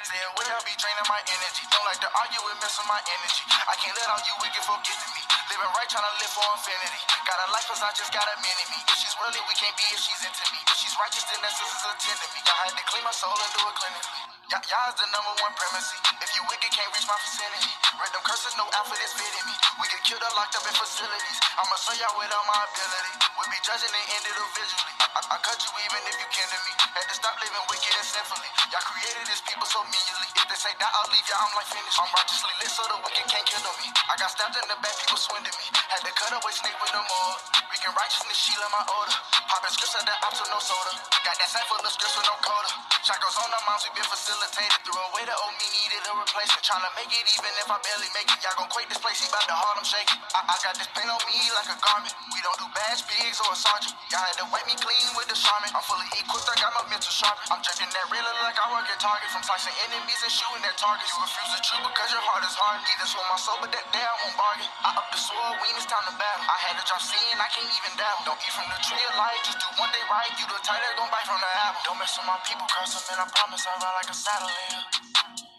Saying when I be draining my energy. Don't like to argue with messing my energy. I can't let all you wicked folk get to me. Living right, trying to live for infinity. Got a life, cause I just got a mini me. If she's worldly, we can't be if she's into me. If she's righteous, then that sister's attending me. I had to clean my soul and do it clinically. Y'all is the number one primacy. If you wicked, can't reach my vicinity. Read them curses, no outfit is fitting me. We get killed or locked up in facilities. I'ma show y'all with all my ability. We be judging and end it visually. I cut you even if you kin to me. Had to stop living wicked and sinfully. Y'all created this people so meanly. If they say die, I'll leave y'all, I'm like finish. I'm righteously lit so the wicked can't kill me. I got stabbed in the back, people swindling me. Had to cut away snake with the mud. Reeking righteousness, she love my order. Popping scripts at the ops with no soda. Got that sack full of scripts with no coda. Shackles on our moms, we been facilitated. Threw away the old me, needed a replacement. Tryna make it even if I barely make it. Y'all gon' quake this place, he bout to hard, I'm shaking. I got this paint on me like a garment. We don't do badge, bigs, or a sergeant. Y'all had to wipe me clean with the shaman. I'm fully equipped, I got my mental sharpened. I'm drinking that realer like I work at Target. From slicing enemies and shooting at targets. You refuse the truth because your heart is hard. Either swim my soul, but that day I won't bargain. I up the sword, when it's time to battle. I had to drop sin, I can't even dabble. Don't eat from the tree of life, just do one day right. You the type that gon' bite from the apple. Don't mess with my people, cross them, and I promise I ride like a saddle here.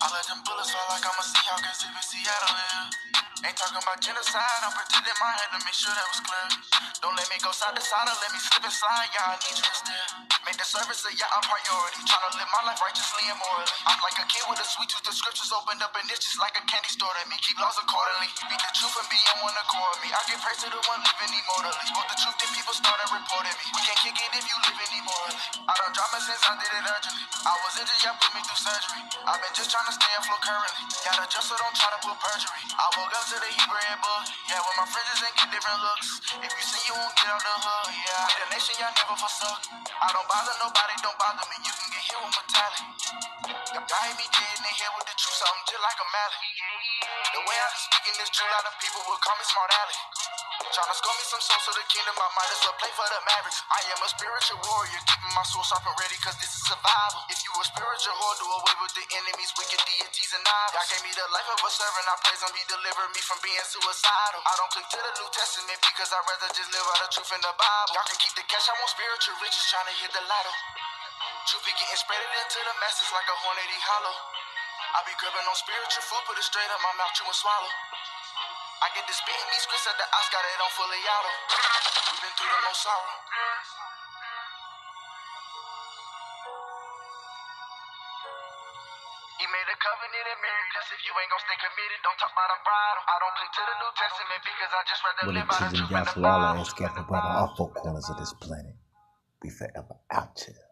I let them bullets fall like I'm a Seahawk and in Seattle here. Ain't talking about genocide, I'm protecting my head to make sure that was clear. Don't let me go side to side or let me slip inside, y'all need you still. Make the service of y'all a priority. Tryna live my life righteously and morally. I'm like a kid with a sweet tooth, the scriptures opened up and it's just like a candy store to me. Keep laws accordingly, speak the truth and be on one accord me. I give praise to the one living immortally. Spoke the truth, then people started reporting me. We can't kick it if you living immorally. I done drama since I did it urgently. I was injured, y'all put me through surgery. I've been just trying to stay afloat currently. Y'all adjust, so don't try to put perjury. I woke up to the Hebrew book, yeah, with my fringes and get different looks. If you see, you won't get out the hood, yeah. We the nation y'all never forsook. I don't bother nobody, don't bother me. You can get hit with metallic. Y'all hate me dead in the head with the truth, something just like a mallet. The way I be speaking this drill, a lot of people will call me Smart Alley. Tryna score me some souls to the kingdom, I might as well play for the Mavericks. I am a spiritual warrior, keeping my soul sharp and ready, cause this is survival. If you a spiritual whore, do away with the enemies, wicked deities and idols. Y'all gave me the life of a servant, I praise him, he delivered me from being suicidal. I don't click to the New Testament because I'd rather just live out the truth in the Bible. Y'all can keep the cash, I want spiritual riches, tryna hit the lotto. Truth be getting spread it into the masses like a hornady hollow. I be gripping on spiritual food, put it straight up my mouth, chew and swallow. I get to spitting these scripts at the ops, got it on fully auto. We've been through the most sorrow. He made a covenant and married us. If you ain't gon' stay committed, don't talk about a bridal. I don't cling to the New Testament because I just rather live out the truth in the Bible. Yashar'Al and scattered brother off four corners of this planet. We forever out here.